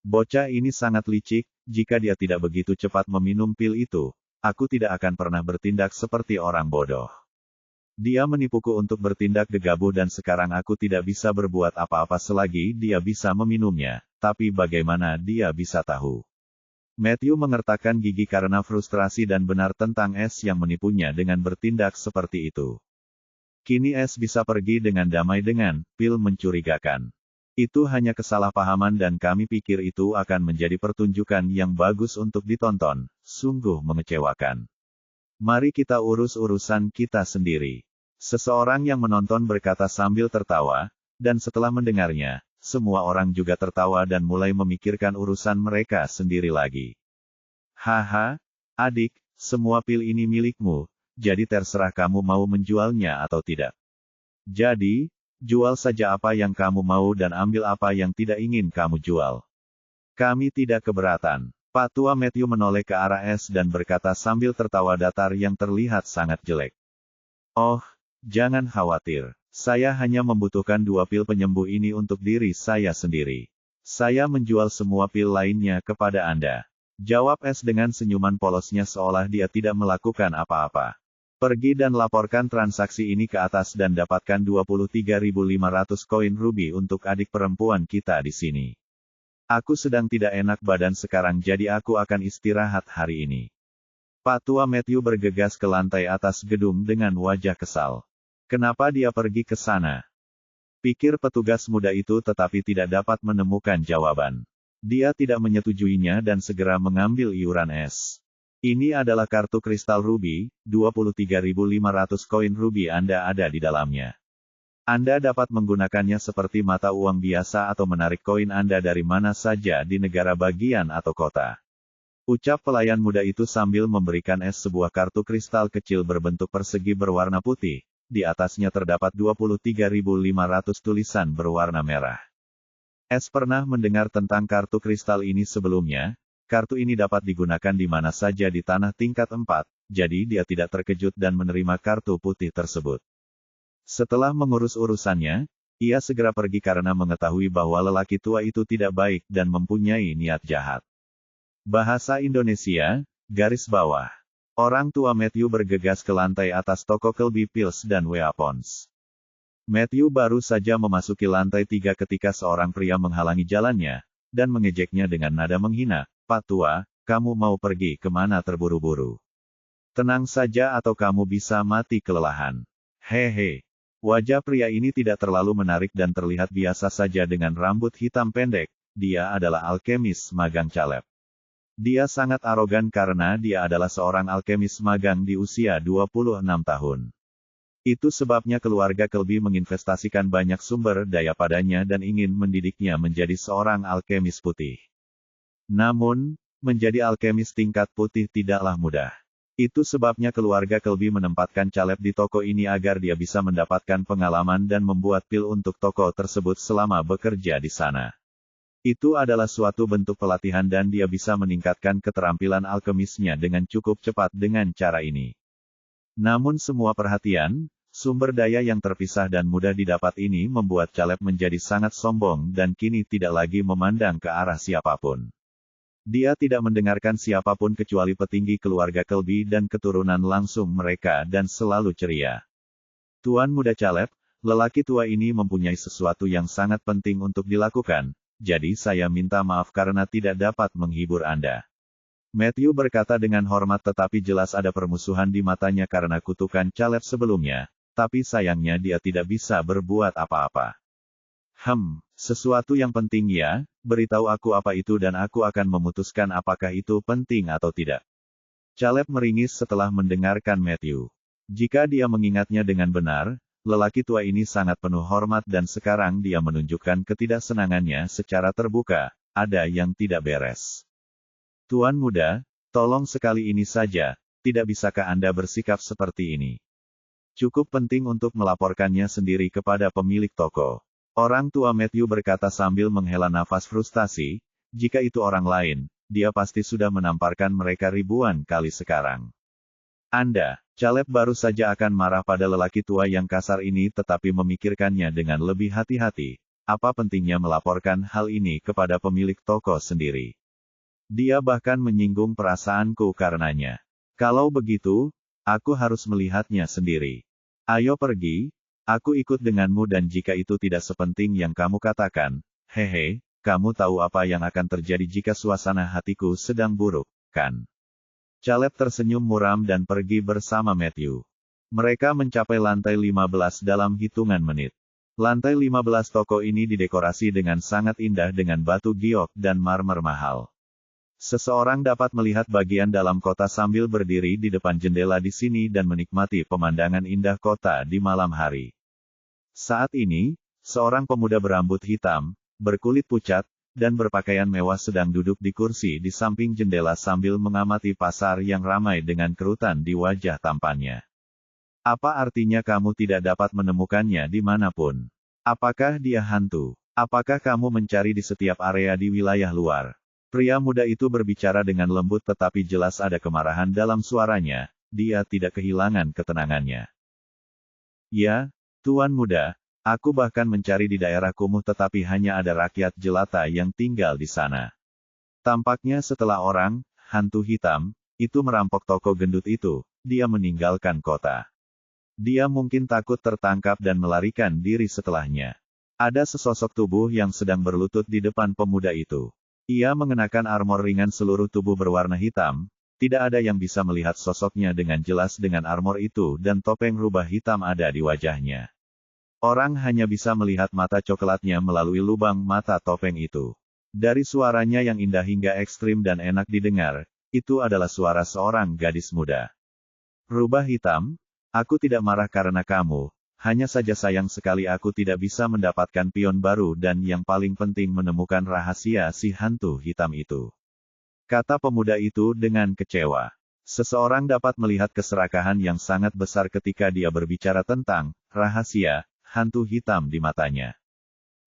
Bocah ini sangat licik, jika dia tidak begitu cepat meminum pil itu, aku tidak akan pernah bertindak seperti orang bodoh. Dia menipuku untuk bertindak gegabah dan sekarang aku tidak bisa berbuat apa-apa selagi dia bisa meminumnya, tapi bagaimana dia bisa tahu? Matthew mengertakkan gigi karena frustrasi dan benar tentang S yang menipunya dengan bertindak seperti itu. Kini S bisa pergi dengan damai dengan pil mencurigakan. Itu hanya kesalahpahaman dan kami pikir itu akan menjadi pertunjukan yang bagus untuk ditonton. Sungguh mengecewakan. Mari kita urus urusan kita sendiri. Seseorang yang menonton berkata sambil tertawa, dan setelah mendengarnya, semua orang juga tertawa dan mulai memikirkan urusan mereka sendiri lagi. Haha, adik, semua pil ini milikmu, jadi terserah kamu mau menjualnya atau tidak. Jadi, jual saja apa yang kamu mau dan ambil apa yang tidak ingin kamu jual. Kami tidak keberatan. Pak Tua Matthew menoleh ke arah S dan berkata sambil tertawa datar yang terlihat sangat jelek. Oh, jangan khawatir. Saya hanya membutuhkan 2 pil penyembuh ini untuk diri saya sendiri. Saya menjual semua pil lainnya kepada Anda. Jawab S dengan senyuman polosnya seolah dia tidak melakukan apa-apa. Pergi dan laporkan transaksi ini ke atas dan dapatkan 23.500 koin ruby untuk adik perempuan kita di sini. Aku sedang tidak enak badan sekarang jadi aku akan istirahat hari ini. Pak Tua Matthew bergegas ke lantai atas gedung dengan wajah kesal. Kenapa dia pergi ke sana? Pikir petugas muda itu tetapi tidak dapat menemukan jawaban. Dia tidak menyetujuinya dan segera mengambil iuran S. Ini adalah kartu kristal ruby, 23.500 koin ruby Anda ada di dalamnya. Anda dapat menggunakannya seperti mata uang biasa atau menarik koin Anda dari mana saja di negara bagian atau kota. Ucap pelayan muda itu sambil memberikan S sebuah kartu kristal kecil berbentuk persegi berwarna putih. Di atasnya terdapat 23.500 tulisan berwarna merah. S pernah mendengar tentang kartu kristal ini sebelumnya. Kartu ini dapat digunakan di mana saja di tanah tingkat 4, jadi dia tidak terkejut dan menerima kartu putih tersebut. Setelah mengurus urusannya, ia segera pergi karena mengetahui bahwa lelaki tua itu tidak baik dan mempunyai niat jahat. Bahasa Indonesia, garis bawah. Orang tua Matthew bergegas ke lantai atas toko Kelby Pills dan Weapons. Matthew baru saja memasuki lantai 3 ketika seorang pria menghalangi jalannya, dan mengejeknya dengan nada menghina, Pak Tua, kamu mau pergi kemana terburu-buru? Tenang saja atau kamu bisa mati kelelahan. Hehe. Wajah pria ini tidak terlalu menarik dan terlihat biasa saja dengan rambut hitam pendek. Dia adalah alkemis magang Caleb. Dia sangat arogan karena dia adalah seorang alkemis magang di usia 26 tahun. Itu sebabnya keluarga Kelby menginvestasikan banyak sumber daya padanya dan ingin mendidiknya menjadi seorang alkemis putih. Namun, menjadi alkemis tingkat putih tidaklah mudah. Itu sebabnya keluarga Kelby menempatkan Caleb di toko ini agar dia bisa mendapatkan pengalaman dan membuat pil untuk toko tersebut selama bekerja di sana. Itu adalah suatu bentuk pelatihan dan dia bisa meningkatkan keterampilan alkemisnya dengan cukup cepat dengan cara ini. Namun semua perhatian, sumber daya yang terpisah dan mudah didapat ini membuat Caleb menjadi sangat sombong dan kini tidak lagi memandang ke arah siapapun. Dia tidak mendengarkan siapapun kecuali petinggi keluarga Kelby dan keturunan langsung mereka dan selalu ceria. Tuan muda Caleb, lelaki tua ini mempunyai sesuatu yang sangat penting untuk dilakukan, jadi saya minta maaf karena tidak dapat menghibur Anda. Matthew berkata dengan hormat tetapi jelas ada permusuhan di matanya karena kutukan Caleb sebelumnya, tapi sayangnya dia tidak bisa berbuat apa-apa. Sesuatu yang penting ya, beritahu aku apa itu dan aku akan memutuskan apakah itu penting atau tidak. Caleb meringis setelah mendengarkan Matthew. Jika dia mengingatnya dengan benar, lelaki tua ini sangat penuh hormat dan sekarang dia menunjukkan ketidaksenangannya secara terbuka, ada yang tidak beres. Tuan muda, tolong sekali ini saja, tidak bisakah Anda bersikap seperti ini? Cukup penting untuk melaporkannya sendiri kepada pemilik toko. Orang tua Matthew berkata sambil menghela nafas frustasi, jika itu orang lain, dia pasti sudah menamparkan mereka ribuan kali sekarang. Anda, Caleb baru saja akan marah pada lelaki tua yang kasar ini tetapi memikirkannya dengan lebih hati-hati. Apa pentingnya melaporkan hal ini kepada pemilik toko sendiri? Dia bahkan menyinggung perasaanku karenanya. Kalau begitu, aku harus melihatnya sendiri. Ayo pergi. Aku ikut denganmu dan jika itu tidak sepenting yang kamu katakan, hehe, kamu tahu apa yang akan terjadi jika suasana hatiku sedang buruk, kan? Caleb tersenyum muram dan pergi bersama Matthew. Mereka mencapai lantai 15 dalam hitungan menit. Lantai 15 toko ini didekorasi dengan sangat indah dengan batu giok dan marmer mahal. Seseorang dapat melihat bagian dalam kota sambil berdiri di depan jendela di sini dan menikmati pemandangan indah kota di malam hari. Saat ini, seorang pemuda berambut hitam, berkulit pucat, dan berpakaian mewah sedang duduk di kursi di samping jendela sambil mengamati pasar yang ramai dengan kerutan di wajah tampannya. Apa artinya kamu tidak dapat menemukannya dimanapun? Apakah dia hantu? Apakah kamu mencari di setiap area di wilayah luar? Pria muda itu berbicara dengan lembut tetapi jelas ada kemarahan dalam suaranya, dia tidak kehilangan ketenangannya. Ya, Tuan Muda, aku bahkan mencari di daerah kumuh tetapi hanya ada rakyat jelata yang tinggal di sana. Tampaknya setelah orang, hantu hitam, itu merampok toko gendut itu, dia meninggalkan kota. Dia mungkin takut tertangkap dan melarikan diri setelahnya. Ada sesosok tubuh yang sedang berlutut di depan pemuda itu. Ia mengenakan armor ringan seluruh tubuh berwarna hitam, tidak ada yang bisa melihat sosoknya dengan jelas dengan armor itu dan topeng rubah hitam ada di wajahnya. Orang hanya bisa melihat mata coklatnya melalui lubang mata topeng itu. Dari suaranya yang indah hingga ekstrim dan enak didengar, itu adalah suara seorang gadis muda. Rubah hitam, aku tidak marah karena kamu, hanya saja sayang sekali aku tidak bisa mendapatkan pion baru dan yang paling penting menemukan rahasia si hantu hitam itu. Kata pemuda itu dengan kecewa. Seseorang dapat melihat keserakahan yang sangat besar ketika dia berbicara tentang rahasia hantu hitam di matanya.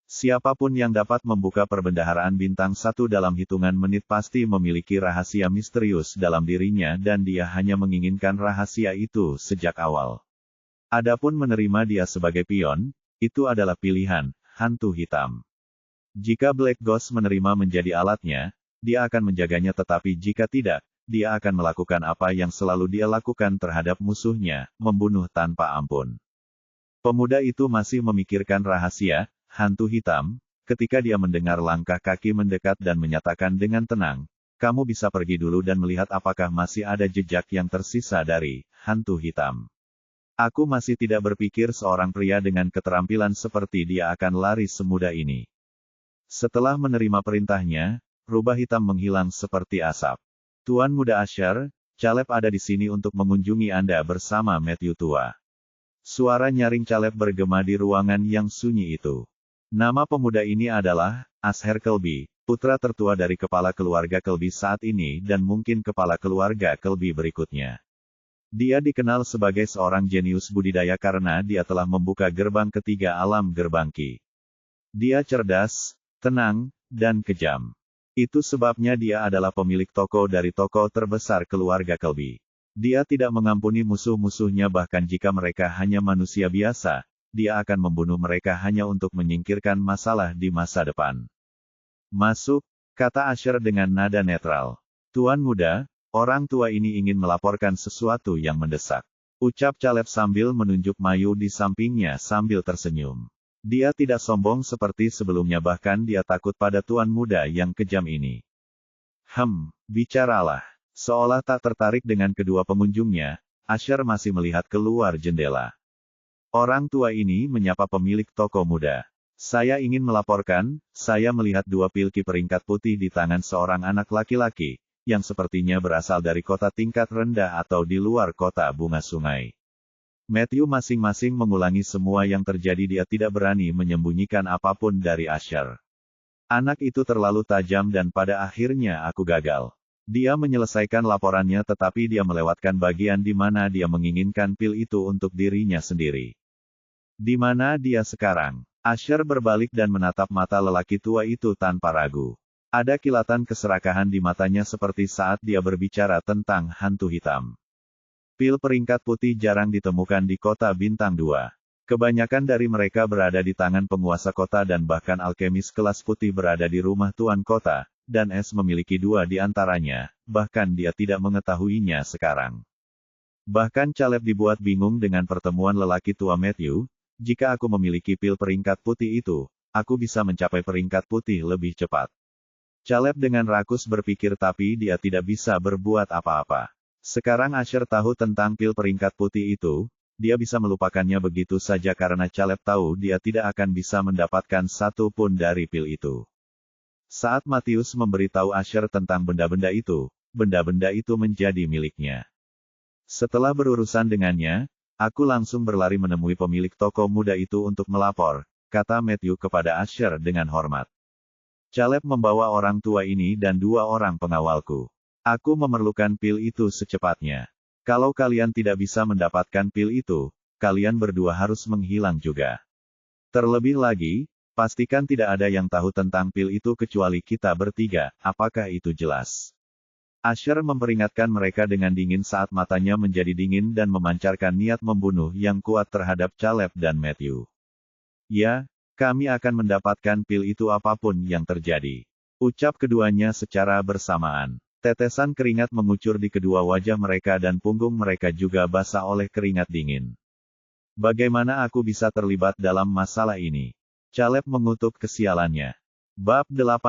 Siapapun yang dapat membuka perbendaharaan bintang 1 dalam hitungan menit pasti memiliki rahasia misterius dalam dirinya dan dia hanya menginginkan rahasia itu sejak awal. Adapun menerima dia sebagai pion, itu adalah pilihan, hantu hitam. Jika Black Ghost menerima menjadi alatnya, dia akan menjaganya tetapi jika tidak, dia akan melakukan apa yang selalu dia lakukan terhadap musuhnya, membunuh tanpa ampun. Pemuda itu masih memikirkan rahasia, hantu hitam, ketika dia mendengar langkah kaki mendekat dan menyatakan dengan tenang, kamu bisa pergi dulu dan melihat apakah masih ada jejak yang tersisa dari hantu hitam. Aku masih tidak berpikir seorang pria dengan keterampilan seperti dia akan lari semudah ini. Setelah menerima perintahnya, rubah hitam menghilang seperti asap. Tuan Muda Asher, Caleb ada di sini untuk mengunjungi Anda bersama Matthew tua. Suara nyaring Caleb bergema di ruangan yang sunyi itu. Nama pemuda ini adalah Asher Kelby, putra tertua dari kepala keluarga Kelby saat ini dan mungkin kepala keluarga Kelby berikutnya. Dia dikenal sebagai seorang jenius budidaya karena dia telah membuka gerbang ketiga alam gerbang Ki. Dia cerdas, tenang, dan kejam. Itu sebabnya dia adalah pemilik toko dari toko terbesar keluarga Kelby. Dia tidak mengampuni musuh-musuhnya bahkan jika mereka hanya manusia biasa. Dia akan membunuh mereka hanya untuk menyingkirkan masalah di masa depan. Masuk, kata Asher dengan nada netral. Tuan Muda, orang tua ini ingin melaporkan sesuatu yang mendesak. Ucap Caleb sambil menunjuk Mayu di sampingnya sambil tersenyum. Dia tidak sombong seperti sebelumnya bahkan dia takut pada Tuan Muda yang kejam ini. Bicaralah. Seolah tak tertarik dengan kedua pengunjungnya, Asher masih melihat keluar jendela. Orang tua ini menyapa pemilik toko muda. Saya ingin melaporkan, saya melihat 2 pilki peringkat putih di tangan seorang anak laki-laki, yang sepertinya berasal dari kota tingkat rendah atau di luar kota bunga sungai. Matthew masing-masing mengulangi semua yang terjadi dia tidak berani menyembunyikan apapun dari Asher. Anak itu terlalu tajam dan pada akhirnya aku gagal. Dia menyelesaikan laporannya tetapi dia melewatkan bagian di mana dia menginginkan pil itu untuk dirinya sendiri. Di mana dia sekarang? Asher berbalik dan menatap mata lelaki tua itu tanpa ragu. Ada kilatan keserakahan di matanya seperti saat dia berbicara tentang hantu hitam. Pil peringkat putih jarang ditemukan di kota Bintang 2. Kebanyakan dari mereka berada di tangan penguasa kota dan bahkan alkemis kelas putih berada di rumah tuan kota, dan S memiliki 2 di antaranya, bahkan dia tidak mengetahuinya sekarang. Bahkan Caleb dibuat bingung dengan pertemuan lelaki tua Matthew. Jika aku memiliki pil peringkat putih itu, aku bisa mencapai peringkat putih lebih cepat. Caleb dengan rakus berpikir tapi dia tidak bisa berbuat apa-apa. Sekarang Asher tahu tentang pil peringkat putih itu, dia bisa melupakannya begitu saja karena Caleb tahu dia tidak akan bisa mendapatkan satu pun dari pil itu. Saat Matius memberitahu Asher tentang benda-benda itu menjadi miliknya. Setelah berurusan dengannya, aku langsung berlari menemui pemilik toko muda itu untuk melapor, kata Matthew kepada Asher dengan hormat. Caleb membawa orang tua ini dan 2 orang pengawalku. Aku memerlukan pil itu secepatnya. Kalau kalian tidak bisa mendapatkan pil itu, kalian berdua harus menghilang juga. Terlebih lagi, pastikan tidak ada yang tahu tentang pil itu kecuali kita bertiga, apakah itu jelas? Asher memperingatkan mereka dengan dingin saat matanya menjadi dingin dan memancarkan niat membunuh yang kuat terhadap Caleb dan Matthew. Ya, kami akan mendapatkan pil itu apapun yang terjadi. Ucap keduanya secara bersamaan. Tetesan keringat mengucur di kedua wajah mereka dan punggung mereka juga basah oleh keringat dingin. Bagaimana aku bisa terlibat dalam masalah ini? Caleb mengutuk kesialannya. Bab 18.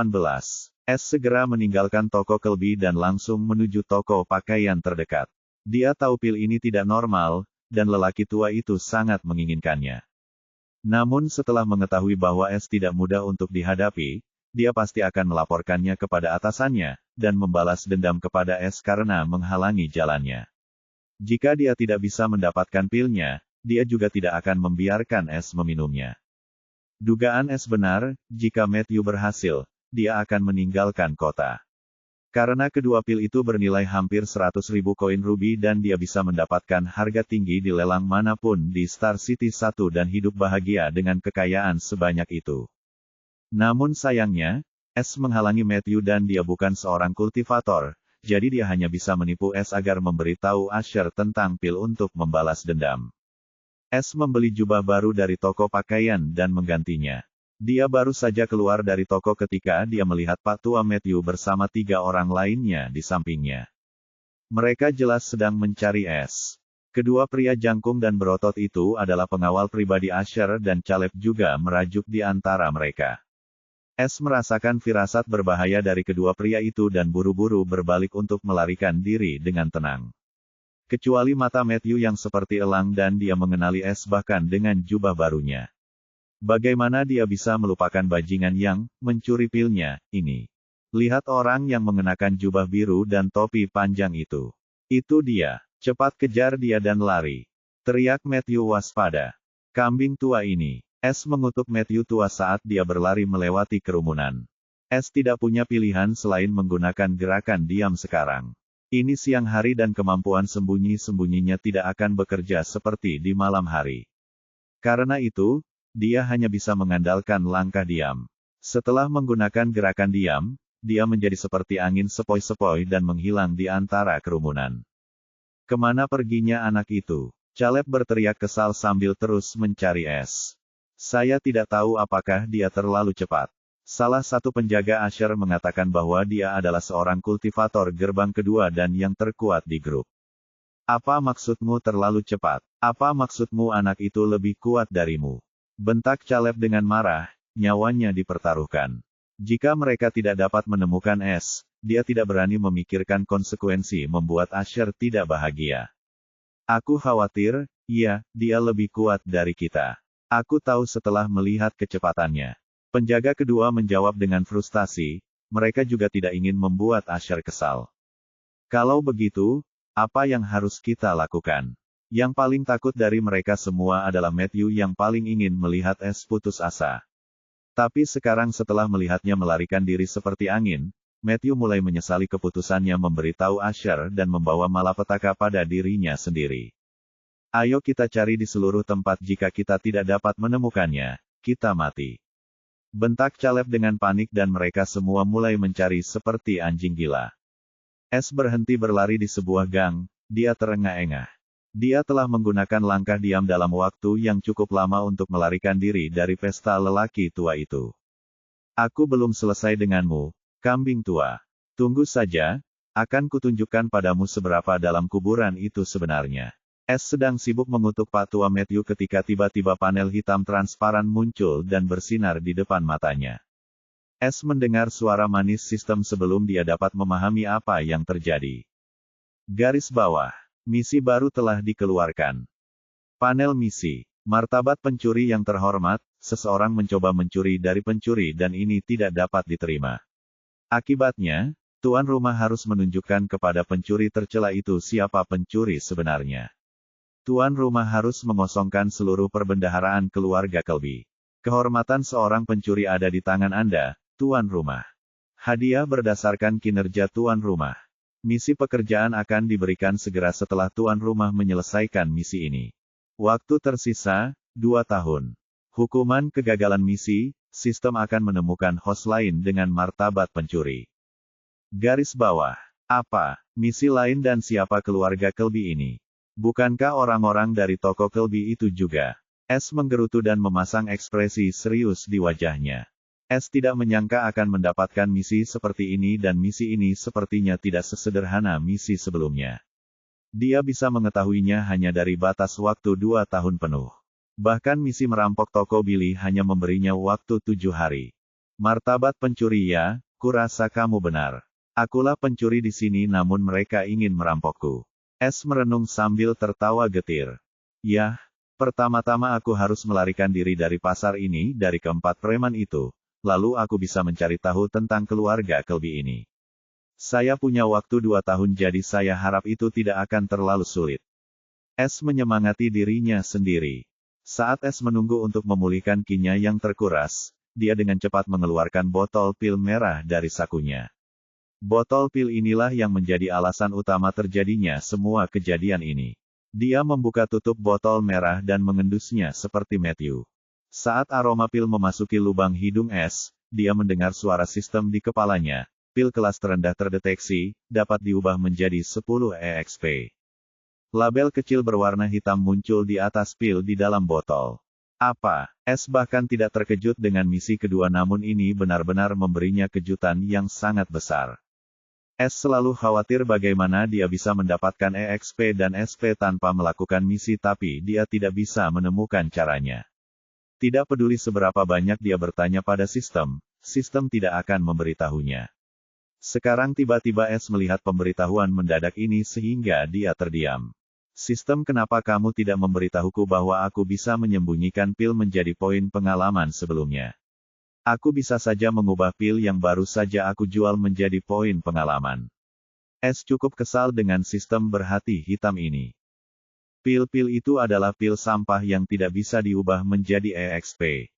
S segera meninggalkan toko Kelby dan langsung menuju toko pakaian terdekat. Dia tahu pil ini tidak normal, dan lelaki tua itu sangat menginginkannya. Namun setelah mengetahui bahwa S tidak mudah untuk dihadapi, dia pasti akan melaporkannya kepada atasannya, dan membalas dendam kepada S karena menghalangi jalannya. Jika dia tidak bisa mendapatkan pilnya, dia juga tidak akan membiarkan S meminumnya. Dugaan S benar, jika Matthew berhasil, dia akan meninggalkan kota. Karena kedua pil itu bernilai hampir 100.000 koin ruby dan dia bisa mendapatkan harga tinggi di lelang manapun di Star City 1 dan hidup bahagia dengan kekayaan sebanyak itu. Namun sayangnya, S menghalangi Matthew dan dia bukan seorang kultivator, jadi dia hanya bisa menipu S agar memberitahu Asher tentang pil untuk membalas dendam. S membeli jubah baru dari toko pakaian dan menggantinya. Dia baru saja keluar dari toko ketika dia melihat Pak Tua Matthew bersama 3 orang lainnya di sampingnya. Mereka jelas sedang mencari S. Kedua pria jangkung dan berotot itu adalah pengawal pribadi Asher dan Caleb juga merajuk di antara mereka. S merasakan firasat berbahaya dari kedua pria itu dan buru-buru berbalik untuk melarikan diri dengan tenang. Kecuali mata Matthew yang seperti elang dan dia mengenali S bahkan dengan jubah barunya. Bagaimana dia bisa melupakan bajingan yang mencuri pilnya ini? Lihat orang yang mengenakan jubah biru dan topi panjang itu. Itu dia. Cepat kejar dia dan lari. Teriak Matthew waspada. Kambing tua ini. S mengutuk Matthew tua saat dia berlari melewati kerumunan. S tidak punya pilihan selain menggunakan gerakan diam sekarang. Ini siang hari dan kemampuan sembunyi-sembunyinya tidak akan bekerja seperti di malam hari. Karena itu, dia hanya bisa mengandalkan langkah diam. Setelah menggunakan gerakan diam, dia menjadi seperti angin sepoi-sepoi dan menghilang di antara kerumunan. Kemana perginya anak itu? Caleb berteriak kesal sambil terus mencari S. Saya tidak tahu apakah dia terlalu cepat. Salah satu penjaga Asher mengatakan bahwa dia adalah seorang kultivator gerbang kedua dan yang terkuat di grup. Apa maksudmu terlalu cepat? Apa maksudmu anak itu lebih kuat darimu? Bentak Caleb dengan marah, nyawanya dipertaruhkan. Jika mereka tidak dapat menemukan S, dia tidak berani memikirkan konsekuensi membuat Asher tidak bahagia. Aku khawatir, iya, dia lebih kuat dari kita. Aku tahu setelah melihat kecepatannya. Penjaga kedua menjawab dengan frustasi, mereka juga tidak ingin membuat Asher kesal. Kalau begitu, apa yang harus kita lakukan? Yang paling takut dari mereka semua adalah Matthew yang paling ingin melihat S putus asa. Tapi sekarang setelah melihatnya melarikan diri seperti angin, Matthew mulai menyesali keputusannya memberitahu Asher dan membawa malapetaka pada dirinya sendiri. Ayo kita cari di seluruh tempat jika kita tidak dapat menemukannya, kita mati. Bentak Caleb dengan panik dan mereka semua mulai mencari seperti anjing gila. S berhenti berlari di sebuah gang, dia terengah-engah. Dia telah menggunakan langkah diam dalam waktu yang cukup lama untuk melarikan diri dari pesta lelaki tua itu. Aku belum selesai denganmu, kambing tua. Tunggu saja, akan kutunjukkan padamu seberapa dalam kuburan itu sebenarnya. S sedang sibuk mengutuk Pak Tua Matthew ketika tiba-tiba panel hitam transparan muncul dan bersinar di depan matanya. S mendengar suara manis sistem sebelum dia dapat memahami apa yang terjadi. Garis bawah. Misi baru telah dikeluarkan. Panel misi. Martabat pencuri yang terhormat, seseorang mencoba mencuri dari pencuri dan ini tidak dapat diterima. Akibatnya, tuan rumah harus menunjukkan kepada pencuri tercela itu siapa pencuri sebenarnya. Tuan rumah harus mengosongkan seluruh perbendaharaan keluarga Kelby. Kehormatan seorang pencuri ada di tangan Anda, tuan rumah. Hadiah berdasarkan kinerja tuan rumah. Misi pekerjaan akan diberikan segera setelah tuan rumah menyelesaikan misi ini. Waktu tersisa, 2 tahun. Hukuman kegagalan misi, sistem akan menemukan host lain dengan martabat pencuri. Garis bawah. Apa misi lain dan siapa keluarga Kelby ini? Bukankah orang-orang dari toko Kelby itu juga? S menggerutu dan memasang ekspresi serius di wajahnya. S tidak menyangka akan mendapatkan misi seperti ini dan misi ini sepertinya tidak sesederhana misi sebelumnya. Dia bisa mengetahuinya hanya dari batas waktu 2 tahun penuh. Bahkan misi merampok toko Billy hanya memberinya waktu 7 hari. Martabat pencuri ya, kurasa kamu benar. Akulah pencuri di sini namun mereka ingin merampokku. S merenung sambil tertawa getir. Yah, pertama-tama aku harus melarikan diri dari pasar ini dari keempat preman itu. Lalu aku bisa mencari tahu tentang keluarga Kelby ini. Saya punya waktu 2 tahun jadi saya harap itu tidak akan terlalu sulit. S menyemangati dirinya sendiri. Saat S menunggu untuk memulihkan kinya yang terkuras, dia dengan cepat mengeluarkan botol pil merah dari sakunya. Botol pil inilah yang menjadi alasan utama terjadinya semua kejadian ini. Dia membuka tutup botol merah dan mengendusnya seperti Matthew. Saat aroma pil memasuki lubang hidung S, dia mendengar suara sistem di kepalanya. Pil kelas terendah terdeteksi, dapat diubah menjadi 10 EXP. Label kecil berwarna hitam muncul di atas pil di dalam botol. Apa? S bahkan tidak terkejut dengan misi kedua namun ini benar-benar memberinya kejutan yang sangat besar. S selalu khawatir bagaimana dia bisa mendapatkan EXP dan SP tanpa melakukan misi tapi dia tidak bisa menemukan caranya. Tidak peduli seberapa banyak dia bertanya pada sistem tidak akan memberitahunya. Sekarang tiba-tiba S melihat pemberitahuan mendadak ini sehingga dia terdiam. Sistem kenapa kamu tidak memberitahuku bahwa aku bisa menyembunyikan pil menjadi poin pengalaman sebelumnya? Aku bisa saja mengubah pil yang baru saja aku jual menjadi poin pengalaman. S cukup kesal dengan sistem berhati hitam ini. Pil-pil itu adalah pil sampah yang tidak bisa diubah menjadi EXP.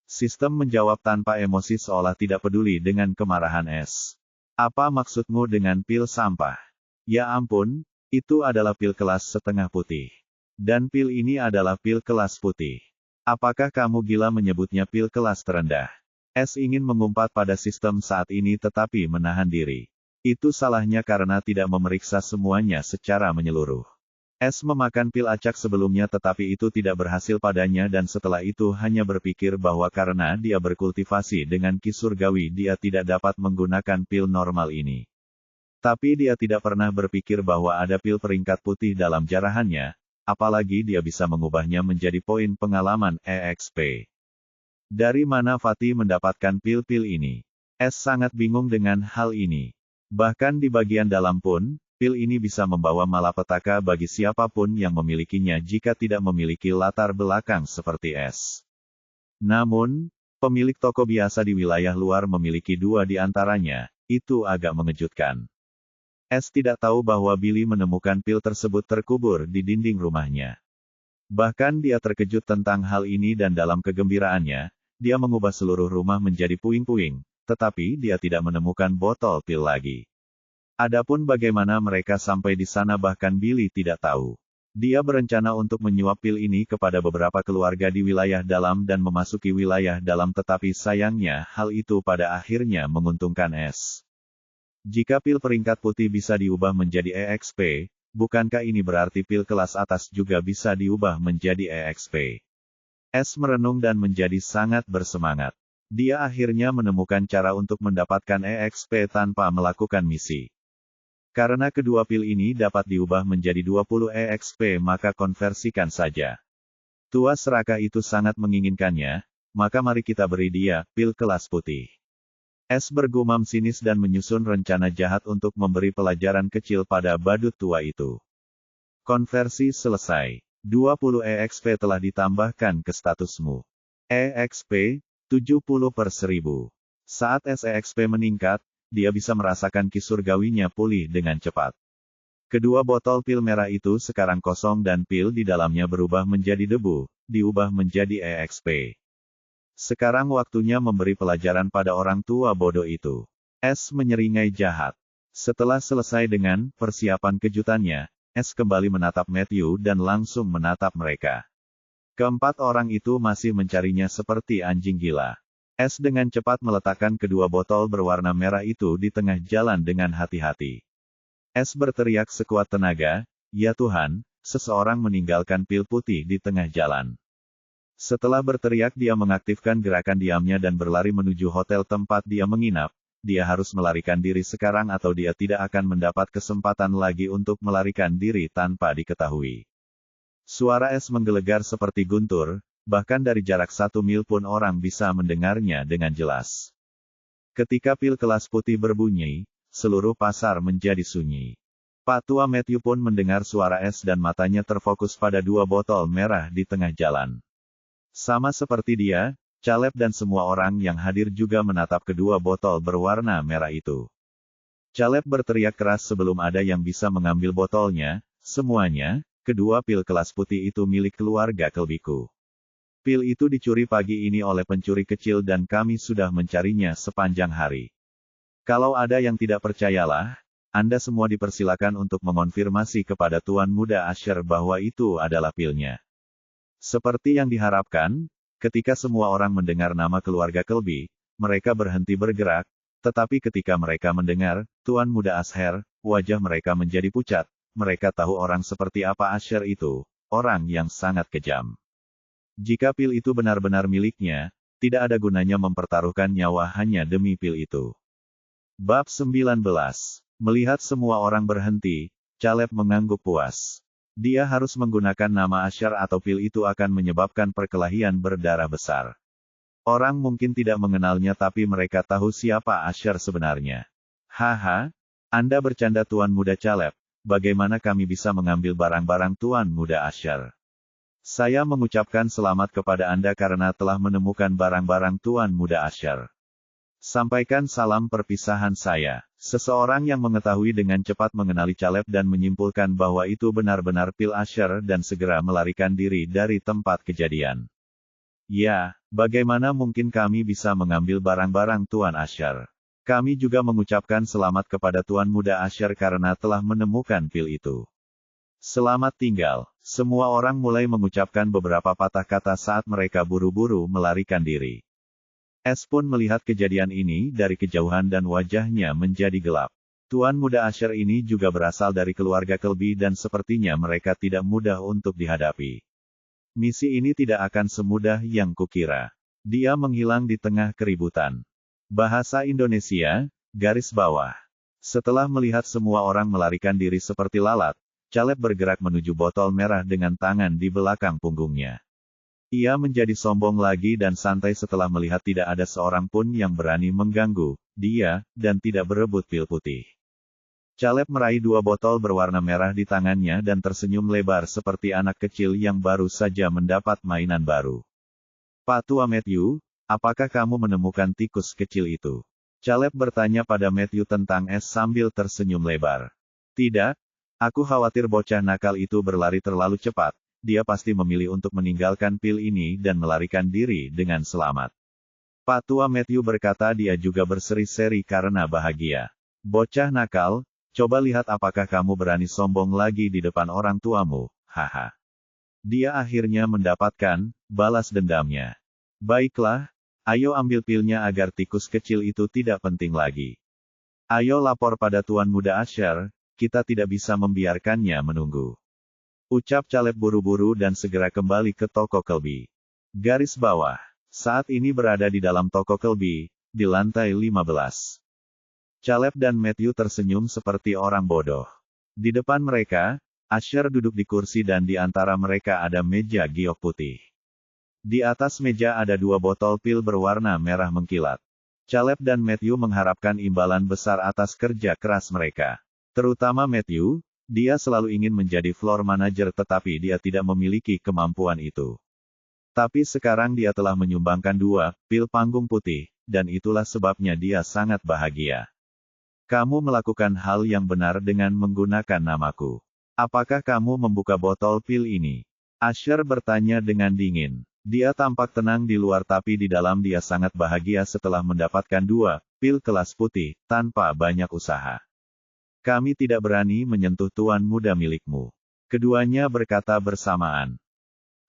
Sistem menjawab tanpa emosi seolah tidak peduli dengan kemarahan S. Apa maksudmu dengan pil sampah? Ya ampun, itu adalah pil kelas setengah putih. Dan pil ini adalah pil kelas putih. Apakah kamu gila menyebutnya pil kelas terendah? S ingin mengumpat pada sistem saat ini tetapi menahan diri. Itu salahnya karena tidak memeriksa semuanya secara menyeluruh. S memakan pil acak sebelumnya tetapi itu tidak berhasil padanya dan setelah itu hanya berpikir bahwa karena dia berkultivasi dengan ki surgawi dia tidak dapat menggunakan pil normal ini. Tapi dia tidak pernah berpikir bahwa ada pil peringkat putih dalam jarahannya, apalagi dia bisa mengubahnya menjadi poin pengalaman EXP. Dari mana Fatih mendapatkan pil-pil ini? S sangat bingung dengan hal ini. Bahkan di bagian dalam pun, pil ini bisa membawa malapetaka bagi siapapun yang memilikinya jika tidak memiliki latar belakang seperti S. Namun, pemilik toko biasa di wilayah luar memiliki 2 di antaranya, itu agak mengejutkan. S tidak tahu bahwa Billy menemukan pil tersebut terkubur di dinding rumahnya. Bahkan dia terkejut tentang hal ini dan dalam kegembiraannya, dia mengubah seluruh rumah menjadi puing-puing, tetapi dia tidak menemukan botol pil lagi. Adapun bagaimana mereka sampai di sana bahkan Billy tidak tahu. Dia berencana untuk menyuap pil ini kepada beberapa keluarga di wilayah dalam dan memasuki wilayah dalam tetapi sayangnya hal itu pada akhirnya menguntungkan S. Jika pil peringkat putih bisa diubah menjadi EXP, bukankah ini berarti pil kelas atas juga bisa diubah menjadi EXP? S merenung dan menjadi sangat bersemangat. Dia akhirnya menemukan cara untuk mendapatkan EXP tanpa melakukan misi. Karena kedua pil ini dapat diubah menjadi 20 EXP maka konversikan saja. Tua serakah itu sangat menginginkannya, maka mari kita beri dia pil kelas putih. S bergumam sinis dan menyusun rencana jahat untuk memberi pelajaran kecil pada badut tua itu. Konversi selesai. 20 EXP telah ditambahkan ke statusmu. EXP, 70/1000. Saat SEXP meningkat, dia bisa merasakan ki surgawinya pulih dengan cepat. Kedua botol pil merah itu sekarang kosong dan pil di dalamnya berubah menjadi debu, diubah menjadi EXP. Sekarang waktunya memberi pelajaran pada orang tua bodoh itu. S menyeringai jahat. Setelah selesai dengan persiapan kejutannya, S kembali menatap Matthew dan langsung menatap mereka. Keempat orang itu masih mencarinya seperti anjing gila. S dengan cepat meletakkan kedua botol berwarna merah itu di tengah jalan dengan hati-hati. S berteriak sekuat tenaga, "Ya Tuhan, seseorang meninggalkan pil putih di tengah jalan." Setelah berteriak dia mengaktifkan gerakan diamnya dan berlari menuju hotel tempat dia menginap. Dia harus melarikan diri sekarang atau dia tidak akan mendapat kesempatan lagi untuk melarikan diri tanpa diketahui. Suara S menggelegar seperti guntur, bahkan dari jarak 1 mil pun orang bisa mendengarnya dengan jelas. Ketika pil kelas putih berbunyi, seluruh pasar menjadi sunyi. Pak Tua Matthew pun mendengar suara S dan matanya terfokus pada dua botol merah di tengah jalan. Sama seperti dia, Caleb dan semua orang yang hadir juga menatap kedua botol berwarna merah itu. Caleb berteriak keras sebelum ada yang bisa mengambil botolnya, "Semuanya, kedua pil kelas putih itu milik keluarga Kelbiku. Pil itu dicuri pagi ini oleh pencuri kecil dan kami sudah mencarinya sepanjang hari. Kalau ada yang tidak percayalah, Anda semua dipersilakan untuk mengonfirmasi kepada Tuan Muda Asher bahwa itu adalah pilnya." Seperti yang diharapkan, ketika semua orang mendengar nama keluarga Kelby, mereka berhenti bergerak, tetapi ketika mereka mendengar Tuan Muda Asher, wajah mereka menjadi pucat. Mereka tahu orang seperti apa Asher itu, orang yang sangat kejam. Jika pil itu benar-benar miliknya, tidak ada gunanya mempertaruhkan nyawa hanya demi pil itu. Bab 19. Melihat semua orang berhenti, Caleb mengangguk puas. Dia harus menggunakan nama Asher atau pil itu akan menyebabkan perkelahian berdarah besar. Orang mungkin tidak mengenalnya tapi mereka tahu siapa Asher sebenarnya. "Haha, Anda bercanda Tuan Muda Caleb, bagaimana kami bisa mengambil barang-barang Tuan Muda Asher? Saya mengucapkan selamat kepada Anda karena telah menemukan barang-barang Tuan Muda Asher. Sampaikan salam perpisahan saya." Seseorang yang mengetahui dengan cepat mengenali Caleb dan menyimpulkan bahwa itu benar-benar pil Asher dan segera melarikan diri dari tempat kejadian. "Ya, bagaimana mungkin kami bisa mengambil barang-barang Tuan Asher? Kami juga mengucapkan selamat kepada Tuan Muda Asher karena telah menemukan pil itu. Selamat tinggal." Semua orang mulai mengucapkan beberapa patah kata saat mereka buru-buru melarikan diri. S pun melihat kejadian ini dari kejauhan dan wajahnya menjadi gelap. Tuan Muda Asher ini juga berasal dari keluarga Kelby dan sepertinya mereka tidak mudah untuk dihadapi. Misi ini tidak akan semudah yang kukira. Dia menghilang di tengah keributan. Bahasa Indonesia, garis bawah. Setelah melihat semua orang melarikan diri seperti lalat, Caleb bergerak menuju botol merah dengan tangan di belakang punggungnya. Ia menjadi sombong lagi dan santai setelah melihat tidak ada seorang pun yang berani mengganggu dia, dan tidak berebut pil putih. Caleb meraih dua botol berwarna merah di tangannya dan tersenyum lebar seperti anak kecil yang baru saja mendapat mainan baru. "Pak Tua Matthew, apakah kamu menemukan tikus kecil itu?" Caleb bertanya pada Matthew tentang S sambil tersenyum lebar. "Tidak, aku khawatir bocah nakal itu berlari terlalu cepat. Dia pasti memilih untuk meninggalkan pil ini dan melarikan diri dengan selamat." Pak Tua Matthew berkata dia juga berseri-seri karena bahagia. "Bocah nakal, coba lihat apakah kamu berani sombong lagi di depan orang tuamu, haha." Dia akhirnya mendapatkan balas dendamnya. "Baiklah, ayo ambil pilnya agar tikus kecil itu tidak penting lagi. Ayo lapor pada Tuan Muda Asher, kita tidak bisa membiarkannya menunggu." Ucap Caleb buru-buru dan segera kembali ke toko Kelby. Garis bawah. Saat ini berada di dalam toko Kelby, di lantai 15. Caleb dan Matthew tersenyum seperti orang bodoh. Di depan mereka, Asher duduk di kursi dan di antara mereka ada meja giok putih. Di atas meja ada dua botol pil berwarna merah mengkilat. Caleb dan Matthew mengharapkan imbalan besar atas kerja keras mereka. Terutama Matthew, Dia selalu ingin menjadi floor manager tetapi dia tidak memiliki kemampuan itu. Tapi sekarang dia telah menyumbangkan 2 pil panggung putih, dan itulah sebabnya dia sangat bahagia. Kamu melakukan hal yang benar dengan menggunakan namaku. Apakah kamu membuka botol pil ini? Asher bertanya dengan dingin. Dia tampak tenang di luar tapi di dalam dia sangat bahagia setelah mendapatkan 2 pil kelas putih, tanpa banyak usaha. Kami tidak berani menyentuh tuan muda milikmu. Keduanya berkata bersamaan.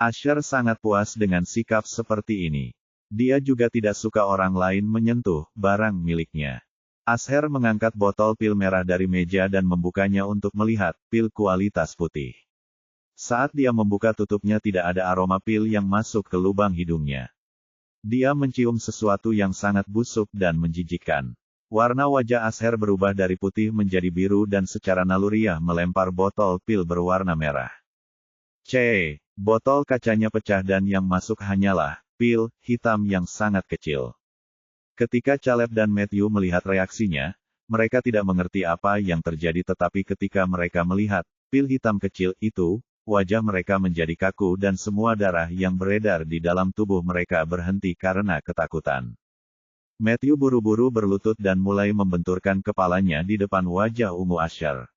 Asher sangat puas dengan sikap seperti ini. Dia juga tidak suka orang lain menyentuh barang miliknya. Asher mengangkat botol pil merah dari meja dan membukanya untuk melihat pil kualitas putih. Saat dia membuka tutupnya tidak ada aroma pil yang masuk ke lubang hidungnya. Dia mencium sesuatu yang sangat busuk dan menjijikkan. Warna wajah Asher berubah dari putih menjadi biru dan secara naluriah melempar botol pil berwarna merah. Botol kacanya pecah dan yang masuk hanyalah pil hitam yang sangat kecil. Ketika Caleb dan Matthew melihat reaksinya, mereka tidak mengerti apa yang terjadi tetapi ketika mereka melihat pil hitam kecil itu, wajah mereka menjadi kaku dan semua darah yang beredar di dalam tubuh mereka berhenti karena ketakutan. Matthew buru-buru berlutut dan mulai membenturkan kepalanya di depan wajah ungu Asher.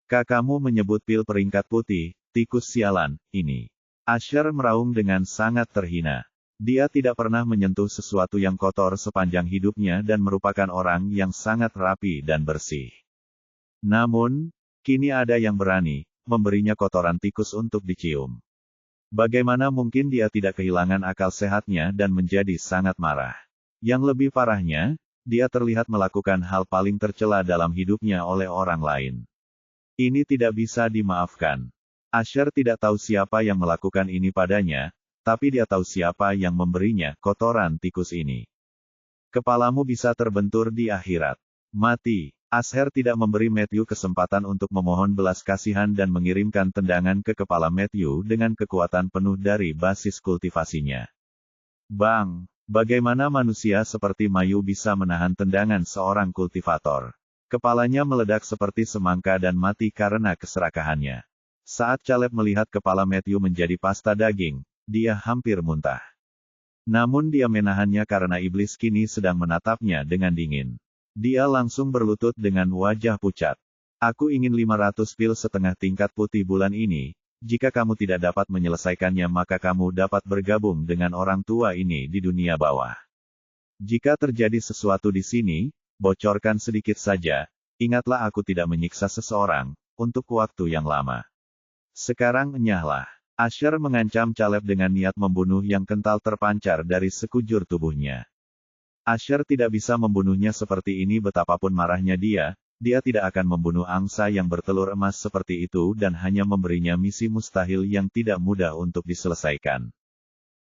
Kamu menyebut pil peringkat putih, tikus sialan, ini. Asher meraung dengan sangat terhina. Dia tidak pernah menyentuh sesuatu yang kotor sepanjang hidupnya dan merupakan orang yang sangat rapi dan bersih. Namun, kini ada yang berani memberinya kotoran tikus untuk dicium. Bagaimana mungkin dia tidak kehilangan akal sehatnya dan menjadi sangat marah. Yang lebih parahnya, dia terlihat melakukan hal paling tercela dalam hidupnya oleh orang lain. Ini tidak bisa dimaafkan. Asher tidak tahu siapa yang melakukan ini padanya, tapi dia tahu siapa yang memberinya kotoran tikus ini. Kepalamu bisa terbentur di akhirat. Mati. Asher tidak memberi Matthew kesempatan untuk memohon belas kasihan dan mengirimkan tendangan ke kepala Matthew dengan kekuatan penuh dari basis kultivasinya. Bang! Bagaimana manusia seperti Mayu bisa menahan tendangan seorang kultivator? Kepalanya meledak seperti semangka dan mati karena keserakahannya. Saat Caleb melihat kepala Matthew menjadi pasta daging, dia hampir muntah. Namun dia menahannya karena iblis kini sedang menatapnya dengan dingin. Dia langsung berlutut dengan wajah pucat. Aku ingin 500 pil setengah tingkat putih bulan ini. Jika kamu tidak dapat menyelesaikannya maka kamu dapat bergabung dengan orang tua ini di dunia bawah. Jika terjadi sesuatu di sini, bocorkan sedikit saja. Ingatlah aku tidak menyiksa seseorang untuk waktu yang lama. Sekarang enyahlah. Asher mengancam Caleb dengan niat membunuh yang kental terpancar dari sekujur tubuhnya. Asher tidak bisa membunuhnya seperti ini betapapun marahnya dia tidak akan membunuh angsa yang bertelur emas seperti itu dan hanya memberinya misi mustahil yang tidak mudah untuk diselesaikan.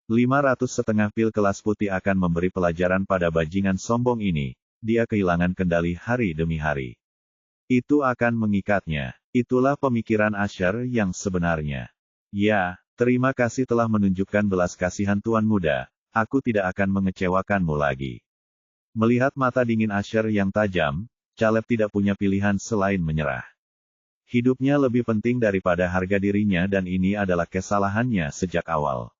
500 setengah pil kelas putih akan memberi pelajaran pada bajingan sombong ini, dia kehilangan kendali hari demi hari. Itu akan mengikatnya. Itulah pemikiran Asher yang sebenarnya. Ya, terima kasih telah menunjukkan belas kasihan tuan muda, aku tidak akan mengecewakanmu lagi. Melihat mata dingin Asher yang tajam, Caleb tidak punya pilihan selain menyerah. Hidupnya lebih penting daripada harga dirinya dan ini adalah kesalahannya sejak awal.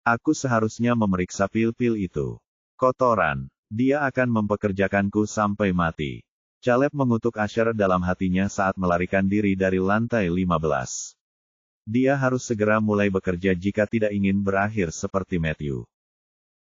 Aku seharusnya memeriksa pil-pil itu. Kotoran. Dia akan mempekerjakanku sampai mati. Caleb mengutuk Asher dalam hatinya saat melarikan diri dari lantai 15. Dia harus segera mulai bekerja jika tidak ingin berakhir seperti Matthew.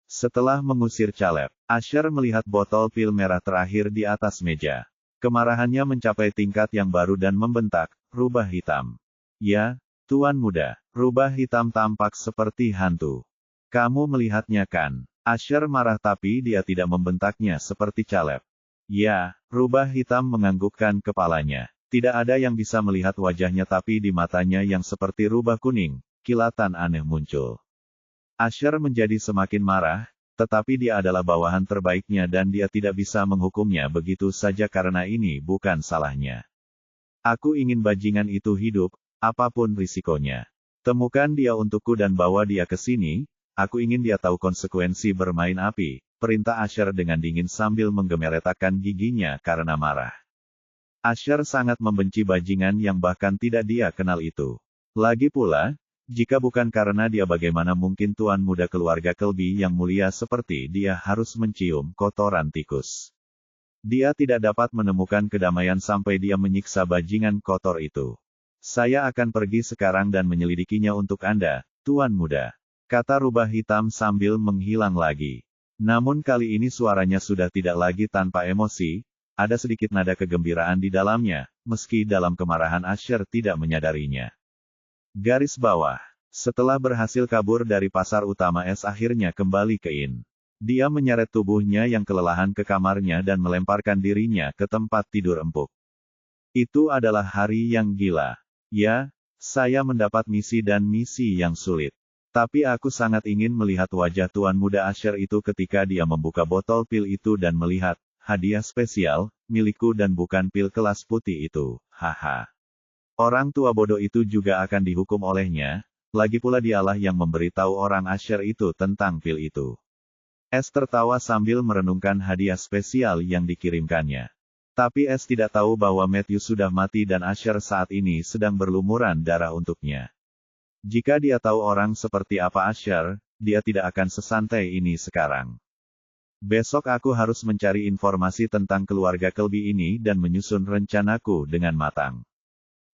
Setelah mengusir Caleb, Asher melihat botol pil merah terakhir di atas meja. Kemarahannya mencapai tingkat yang baru dan membentak, rubah hitam. Ya, tuan muda, rubah hitam tampak seperti hantu. Kamu melihatnya kan? Asher marah tapi dia tidak membentaknya seperti Caleb. Ya, rubah hitam menganggukkan kepalanya. Tidak ada yang bisa melihat wajahnya tapi di matanya yang seperti rubah kuning, kilatan aneh muncul. Asher menjadi semakin marah, tetapi dia adalah bawahan terbaiknya dan dia tidak bisa menghukumnya begitu saja karena ini bukan salahnya. Aku ingin bajingan itu hidup, apapun risikonya. Temukan dia untukku dan bawa dia ke sini, aku ingin dia tahu konsekuensi bermain api, perintah Asher dengan dingin sambil menggemeretakkan giginya karena marah. Asher sangat membenci bajingan yang bahkan tidak dia kenal itu. Lagi pula, jika bukan karena dia bagaimana mungkin tuan muda keluarga Kelby yang mulia seperti dia harus mencium kotoran tikus. Dia tidak dapat menemukan kedamaian sampai dia menyiksa bajingan kotor itu. Saya akan pergi sekarang dan menyelidikinya untuk Anda, tuan muda, kata rubah hitam sambil menghilang lagi. Namun kali ini suaranya sudah tidak lagi tanpa emosi, ada sedikit nada kegembiraan di dalamnya, meski dalam kemarahan Asher tidak menyadarinya. Garis bawah. Setelah berhasil kabur dari pasar utama S akhirnya kembali ke Inn. Dia menyeret tubuhnya yang kelelahan ke kamarnya dan melemparkan dirinya ke tempat tidur empuk. Itu adalah hari yang gila. Ya, saya mendapat misi dan misi yang sulit. Tapi aku sangat ingin melihat wajah tuan muda Asher itu ketika dia membuka botol pil itu dan melihat, hadiah spesial, milikku dan bukan pil kelas putih itu, haha. Orang tua bodoh itu juga akan dihukum olehnya, lagi pula dialah yang memberitahu orang Asher itu tentang pil itu. S tertawa sambil merenungkan hadiah spesial yang dikirimkannya. Tapi S tidak tahu bahwa Matthew sudah mati dan Asher saat ini sedang berlumuran darah untuknya. Jika dia tahu orang seperti apa Asher, dia tidak akan sesantai ini sekarang. Besok aku harus mencari informasi tentang keluarga Kelby ini dan menyusun rencanaku dengan matang.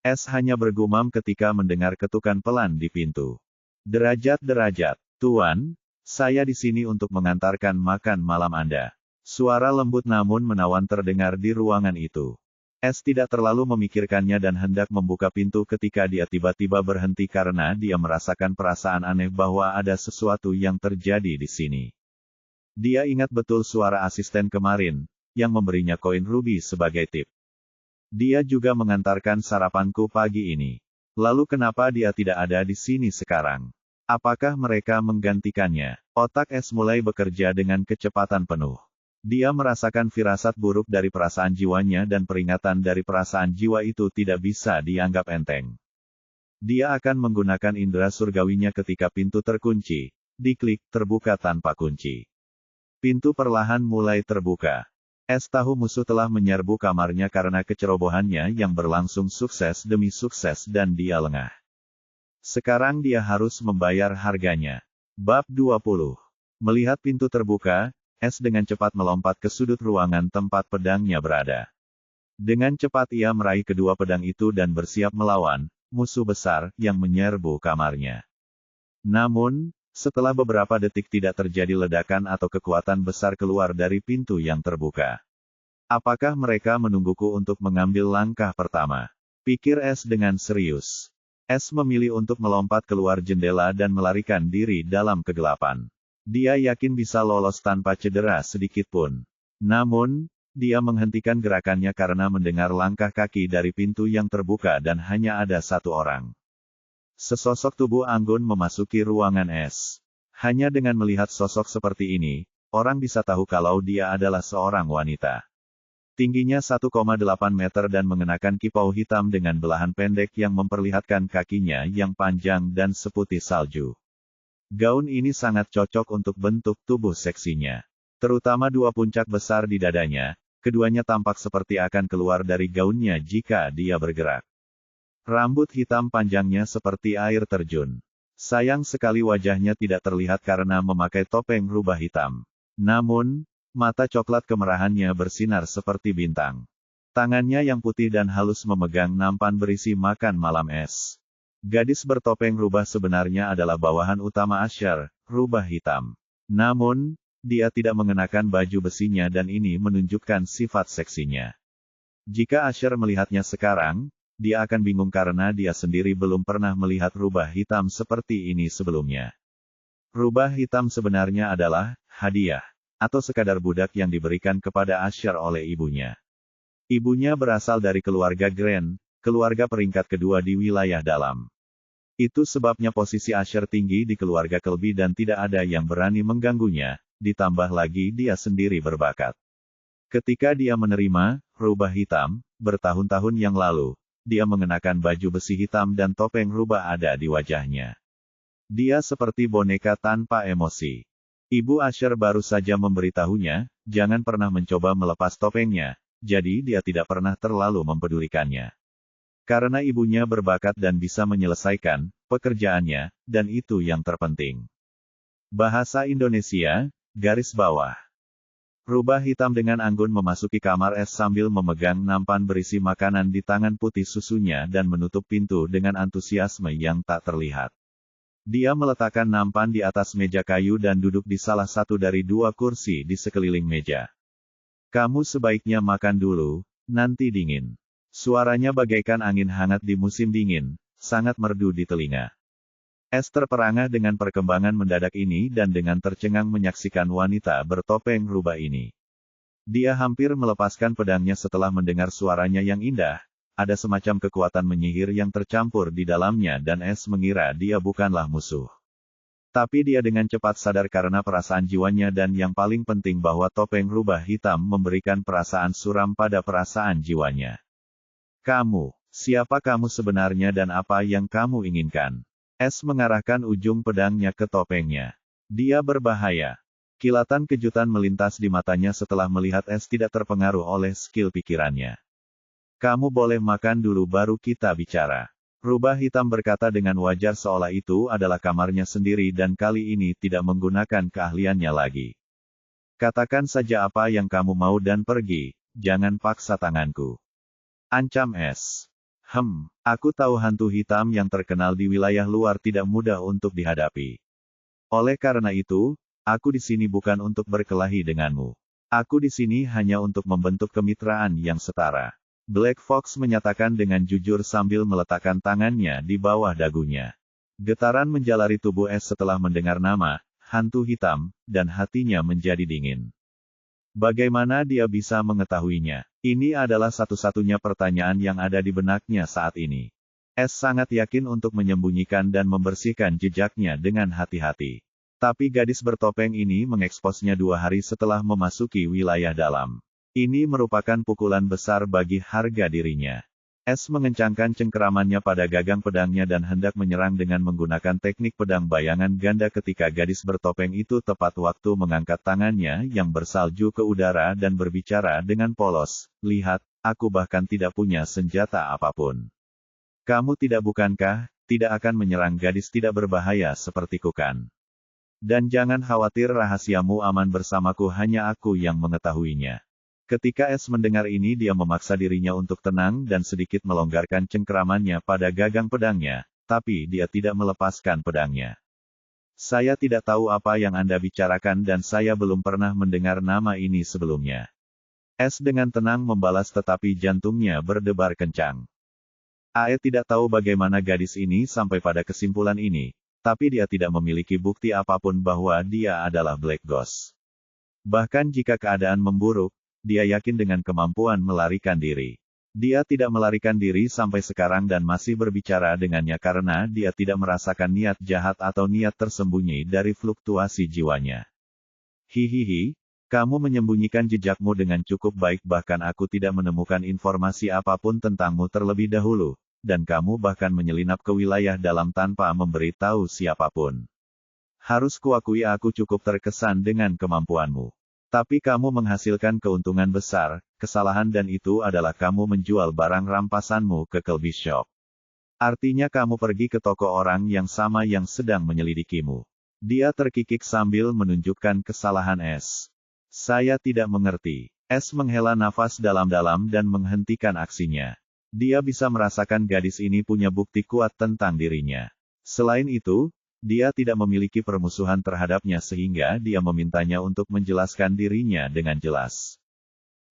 S hanya bergumam ketika mendengar ketukan pelan di pintu. Derajat-derajat, Tuan, saya di sini untuk mengantarkan makan malam Anda. Suara lembut namun menawan terdengar di ruangan itu. S tidak terlalu memikirkannya dan hendak membuka pintu ketika dia tiba-tiba berhenti karena dia merasakan perasaan aneh bahwa ada sesuatu yang terjadi di sini. Dia ingat betul suara asisten kemarin, yang memberinya koin ruby sebagai tip. Dia juga mengantarkan sarapanku pagi ini. Lalu kenapa dia tidak ada di sini sekarang? Apakah mereka menggantikannya? Otak S mulai bekerja dengan kecepatan penuh. Dia merasakan firasat buruk dari perasaan jiwanya dan peringatan dari perasaan jiwa itu tidak bisa dianggap enteng. Dia akan menggunakan indera surgawinya ketika pintu terkunci. Diklik, terbuka tanpa kunci. Pintu perlahan mulai terbuka. S tahu musuh telah menyerbu kamarnya karena kecerobohannya yang berlangsung sukses demi sukses dan dia lengah. Sekarang dia harus membayar harganya. Bab 20. Melihat pintu terbuka, S dengan cepat melompat ke sudut ruangan tempat pedangnya berada. Dengan cepat ia meraih kedua pedang itu dan bersiap melawan musuh besar yang menyerbu kamarnya. Namun, setelah beberapa detik tidak terjadi ledakan atau kekuatan besar keluar dari pintu yang terbuka. Apakah mereka menungguku untuk mengambil langkah pertama? Pikir S dengan serius. S memilih untuk melompat keluar jendela dan melarikan diri dalam kegelapan. Dia yakin bisa lolos tanpa cedera sedikitpun. Namun, dia menghentikan gerakannya karena mendengar langkah kaki dari pintu yang terbuka dan hanya ada satu orang. Sesosok tubuh anggun memasuki ruangan S. Hanya dengan melihat sosok seperti ini, orang bisa tahu kalau dia adalah seorang wanita. Tingginya 1,8 meter dan mengenakan kipau hitam dengan belahan pendek yang memperlihatkan kakinya yang panjang dan seputih salju. Gaun ini sangat cocok untuk bentuk tubuh seksinya. Terutama dua puncak besar di dadanya, keduanya tampak seperti akan keluar dari gaunnya jika dia bergerak. Rambut hitam panjangnya seperti air terjun. Sayang sekali wajahnya tidak terlihat karena memakai topeng rubah hitam. Namun, mata coklat kemerahannya bersinar seperti bintang. Tangannya yang putih dan halus memegang nampan berisi makan malam es. Gadis bertopeng rubah sebenarnya adalah bawahan utama Asher, rubah hitam. Namun, dia tidak mengenakan baju besinya dan ini menunjukkan sifat seksinya. Jika Asher melihatnya sekarang, dia akan bingung karena dia sendiri belum pernah melihat rubah hitam seperti ini sebelumnya. Rubah hitam sebenarnya adalah hadiah, atau sekadar budak yang diberikan kepada Asher oleh ibunya. Ibunya berasal dari keluarga Grand, keluarga peringkat kedua di wilayah dalam. Itu sebabnya posisi Asher tinggi di keluarga Kelby dan tidak ada yang berani mengganggunya, ditambah lagi dia sendiri berbakat. Ketika dia menerima rubah hitam, bertahun-tahun yang lalu, dia mengenakan baju besi hitam dan topeng rubah ada di wajahnya. Dia seperti boneka tanpa emosi. Ibu Asher baru saja memberitahunya, jangan pernah mencoba melepas topengnya, jadi dia tidak pernah terlalu mempedulikannya. Karena ibunya berbakat dan bisa menyelesaikan pekerjaannya, dan itu yang terpenting. Bahasa Indonesia, garis bawah. Rubah hitam dengan anggun memasuki kamar es sambil memegang nampan berisi makanan di tangan putih susunya dan menutup pintu dengan antusiasme yang tak terlihat. Dia meletakkan nampan di atas meja kayu dan duduk di salah satu dari dua kursi di sekeliling meja. Kamu sebaiknya makan dulu, nanti dingin. Suaranya bagaikan angin hangat di musim dingin, sangat merdu di telinga. Es terperangah dengan perkembangan mendadak ini dan dengan tercengang menyaksikan wanita bertopeng rubah ini. Dia hampir melepaskan pedangnya setelah mendengar suaranya yang indah. Ada semacam kekuatan menyihir yang tercampur di dalamnya dan Es mengira dia bukanlah musuh. Tapi dia dengan cepat sadar karena perasaan jiwanya dan yang paling penting bahwa topeng rubah hitam memberikan perasaan suram pada perasaan jiwanya. Kamu, siapa kamu sebenarnya dan apa yang kamu inginkan? Es mengarahkan ujung pedangnya ke topengnya. Dia berbahaya. Kilatan kejutan melintas di matanya setelah melihat Es tidak terpengaruh oleh skill pikirannya. Kamu boleh makan dulu baru kita bicara. Rubah hitam berkata dengan wajar seolah itu adalah kamarnya sendiri dan kali ini tidak menggunakan keahliannya lagi. Katakan saja apa yang kamu mau dan pergi, jangan paksa tanganku. Ancam Es. Aku tahu hantu hitam yang terkenal di wilayah luar tidak mudah untuk dihadapi. Oleh karena itu, aku di sini bukan untuk berkelahi denganmu. Aku di sini hanya untuk membentuk kemitraan yang setara. Black Fox menyatakan dengan jujur sambil meletakkan tangannya di bawah dagunya. Getaran menjalari tubuh Es setelah mendengar nama, hantu hitam, dan hatinya menjadi dingin. Bagaimana dia bisa mengetahuinya? Ini adalah satu-satunya pertanyaan yang ada di benaknya saat ini. Es sangat yakin untuk menyembunyikan dan membersihkan jejaknya dengan hati-hati. Tapi gadis bertopeng ini mengeksposnya 2 hari setelah memasuki wilayah dalam. Ini merupakan pukulan besar bagi harga dirinya. Es mengencangkan cengkeramannya pada gagang pedangnya dan hendak menyerang dengan menggunakan teknik pedang bayangan ganda ketika gadis bertopeng itu tepat waktu mengangkat tangannya yang bersalju ke udara dan berbicara dengan polos, "Lihat, aku bahkan tidak punya senjata apapun. Kamu bukankah, tidak akan menyerang gadis tidak berbahaya sepertiku kan? Dan jangan khawatir rahasiamu aman bersamaku hanya aku yang mengetahuinya." Ketika Es mendengar ini dia memaksa dirinya untuk tenang dan sedikit melonggarkan cengkeramannya pada gagang pedangnya, tapi dia tidak melepaskan pedangnya. Saya tidak tahu apa yang Anda bicarakan dan saya belum pernah mendengar nama ini sebelumnya. Es dengan tenang membalas tetapi jantungnya berdebar kencang. Ae tidak tahu bagaimana gadis ini sampai pada kesimpulan ini, tapi dia tidak memiliki bukti apapun bahwa dia adalah Black Ghost. Bahkan jika keadaan memburuk, dia yakin dengan kemampuan melarikan diri. Dia tidak melarikan diri sampai sekarang dan masih berbicara dengannya karena dia tidak merasakan niat jahat atau niat tersembunyi dari fluktuasi jiwanya. Hihihi, kamu menyembunyikan jejakmu dengan cukup baik bahkan aku tidak menemukan informasi apapun tentangmu terlebih dahulu, dan kamu bahkan menyelinap ke wilayah dalam tanpa memberitahu siapapun. Harus kuakui aku cukup terkesan dengan kemampuanmu. Tapi kamu menghasilkan keuntungan besar, kesalahan dan itu adalah kamu menjual barang rampasanmu ke Kelby Shop. Artinya kamu pergi ke toko orang yang sama yang sedang menyelidikimu. Dia terkikik sambil menunjukkan kesalahan Es. Saya tidak mengerti. Es menghela nafas dalam-dalam dan menghentikan aksinya. Dia bisa merasakan gadis ini punya bukti kuat tentang dirinya. Selain itu, dia tidak memiliki permusuhan terhadapnya sehingga dia memintanya untuk menjelaskan dirinya dengan jelas.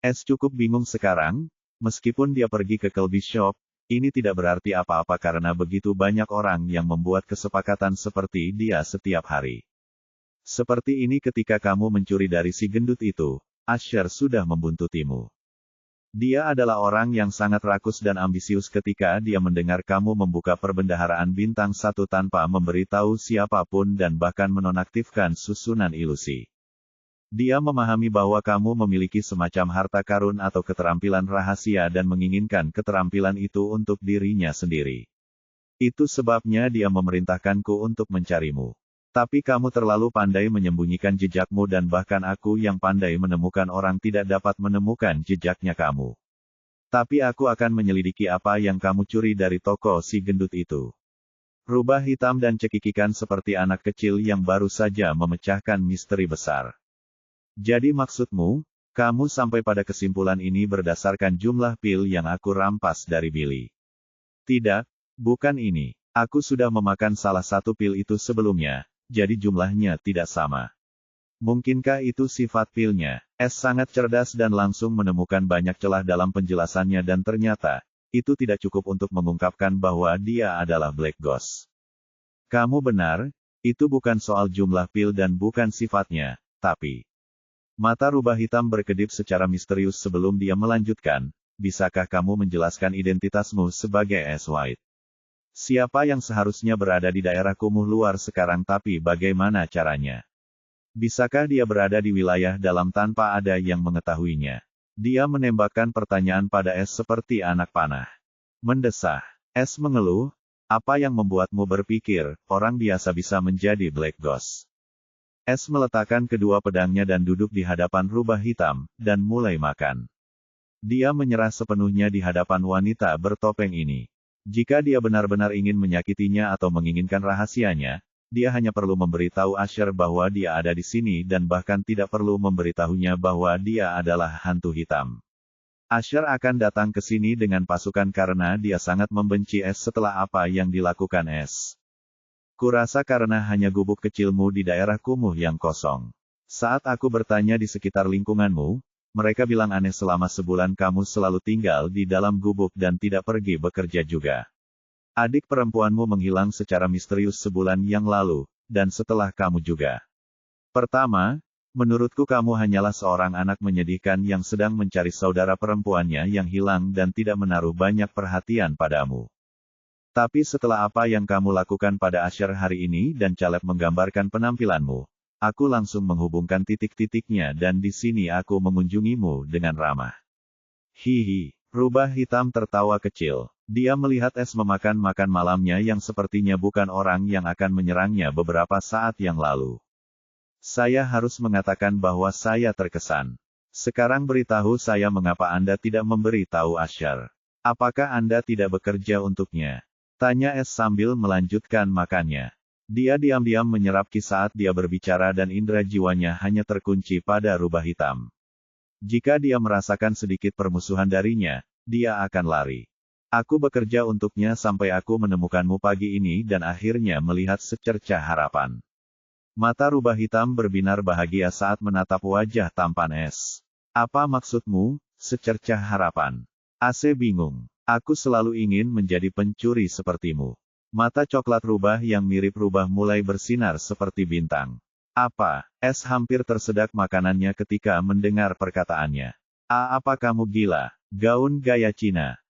Es cukup bingung sekarang, meskipun dia pergi ke Kelby Shop, ini tidak berarti apa-apa karena begitu banyak orang yang membuat kesepakatan seperti dia setiap hari. Seperti ini ketika kamu mencuri dari si gendut itu, Asher sudah membuntutimu. Dia adalah orang yang sangat rakus dan ambisius ketika dia mendengar kamu membuka perbendaharaan bintang 1 tanpa memberitahu siapapun dan bahkan menonaktifkan susunan ilusi. Dia memahami bahwa kamu memiliki semacam harta karun atau keterampilan rahasia dan menginginkan keterampilan itu untuk dirinya sendiri. Itu sebabnya dia memerintahkanku untuk mencarimu. Tapi kamu terlalu pandai menyembunyikan jejakmu dan bahkan aku yang pandai menemukan orang tidak dapat menemukan jejaknya kamu. Tapi aku akan menyelidiki apa yang kamu curi dari toko si gendut itu. Rubah hitam dan cekikikan seperti anak kecil yang baru saja memecahkan misteri besar. Jadi maksudmu, kamu sampai pada kesimpulan ini berdasarkan jumlah pil yang aku rampas dari Billy. Tidak, bukan ini. Aku sudah memakan salah satu pil itu sebelumnya. Jadi jumlahnya tidak sama. Mungkinkah itu sifat pilnya? S sangat cerdas dan langsung menemukan banyak celah dalam penjelasannya dan ternyata, itu tidak cukup untuk mengungkapkan bahwa dia adalah Black Ghost. Kamu benar, itu bukan soal jumlah pil dan bukan sifatnya, tapi... Mata rubah hitam berkedip secara misterius sebelum dia melanjutkan, bisakah kamu menjelaskan identitasmu sebagai S. White? Siapa yang seharusnya berada di daerah kumuh luar sekarang tapi bagaimana caranya? Bisakah dia berada di wilayah dalam tanpa ada yang mengetahuinya? Dia menembakkan pertanyaan pada S seperti anak panah. Mendesah. S mengeluh, apa yang membuatmu berpikir, orang biasa bisa menjadi Black Ghost? S meletakkan kedua pedangnya dan duduk di hadapan rubah hitam, dan mulai makan. Dia menyerah sepenuhnya di hadapan wanita bertopeng ini. Jika dia benar-benar ingin menyakitinya atau menginginkan rahasianya, dia hanya perlu memberitahu Asher bahwa dia ada di sini dan bahkan tidak perlu memberitahunya bahwa dia adalah hantu hitam. Asher akan datang ke sini dengan pasukan karena dia sangat membenci S setelah apa yang dilakukan S. Kurasa karena hanya gubuk kecilmu di daerah kumuh yang kosong. Saat aku bertanya di sekitar lingkunganmu, mereka bilang aneh selama sebulan kamu selalu tinggal di dalam gubuk dan tidak pergi bekerja juga. Adik perempuanmu menghilang secara misterius sebulan yang lalu, dan setelah kamu juga. Pertama, menurutku kamu hanyalah seorang anak menyedihkan yang sedang mencari saudara perempuannya yang hilang dan tidak menaruh banyak perhatian padamu. Tapi setelah apa yang kamu lakukan pada Asher hari ini dan Caleb menggambarkan penampilanmu, aku langsung menghubungkan titik-titiknya dan di sini aku mengunjungimu dengan ramah. Hihi, rubah hitam tertawa kecil. Dia melihat S memakan makan malamnya yang sepertinya bukan orang yang akan menyerangnya beberapa saat yang lalu. Saya harus mengatakan bahwa saya terkesan. Sekarang beritahu saya mengapa Anda tidak memberi tahu Asher. Apakah Anda tidak bekerja untuknya? Tanya S sambil melanjutkan makannya. Dia diam-diam menyerap saat dia berbicara dan indera jiwanya hanya terkunci pada rubah hitam. Jika dia merasakan sedikit permusuhan darinya, dia akan lari. Aku bekerja untuknya sampai aku menemukanmu pagi ini dan akhirnya melihat secercah harapan. Mata rubah hitam berbinar bahagia saat menatap wajah tampan S. Apa maksudmu, secercah harapan? AC bingung. Aku selalu ingin menjadi pencuri sepertimu. Mata coklat rubah yang mirip rubah mulai bersinar seperti bintang. Apa? S hampir tersedak makanannya ketika mendengar perkataannya. Apa kamu gila? Gaun gaya Cina.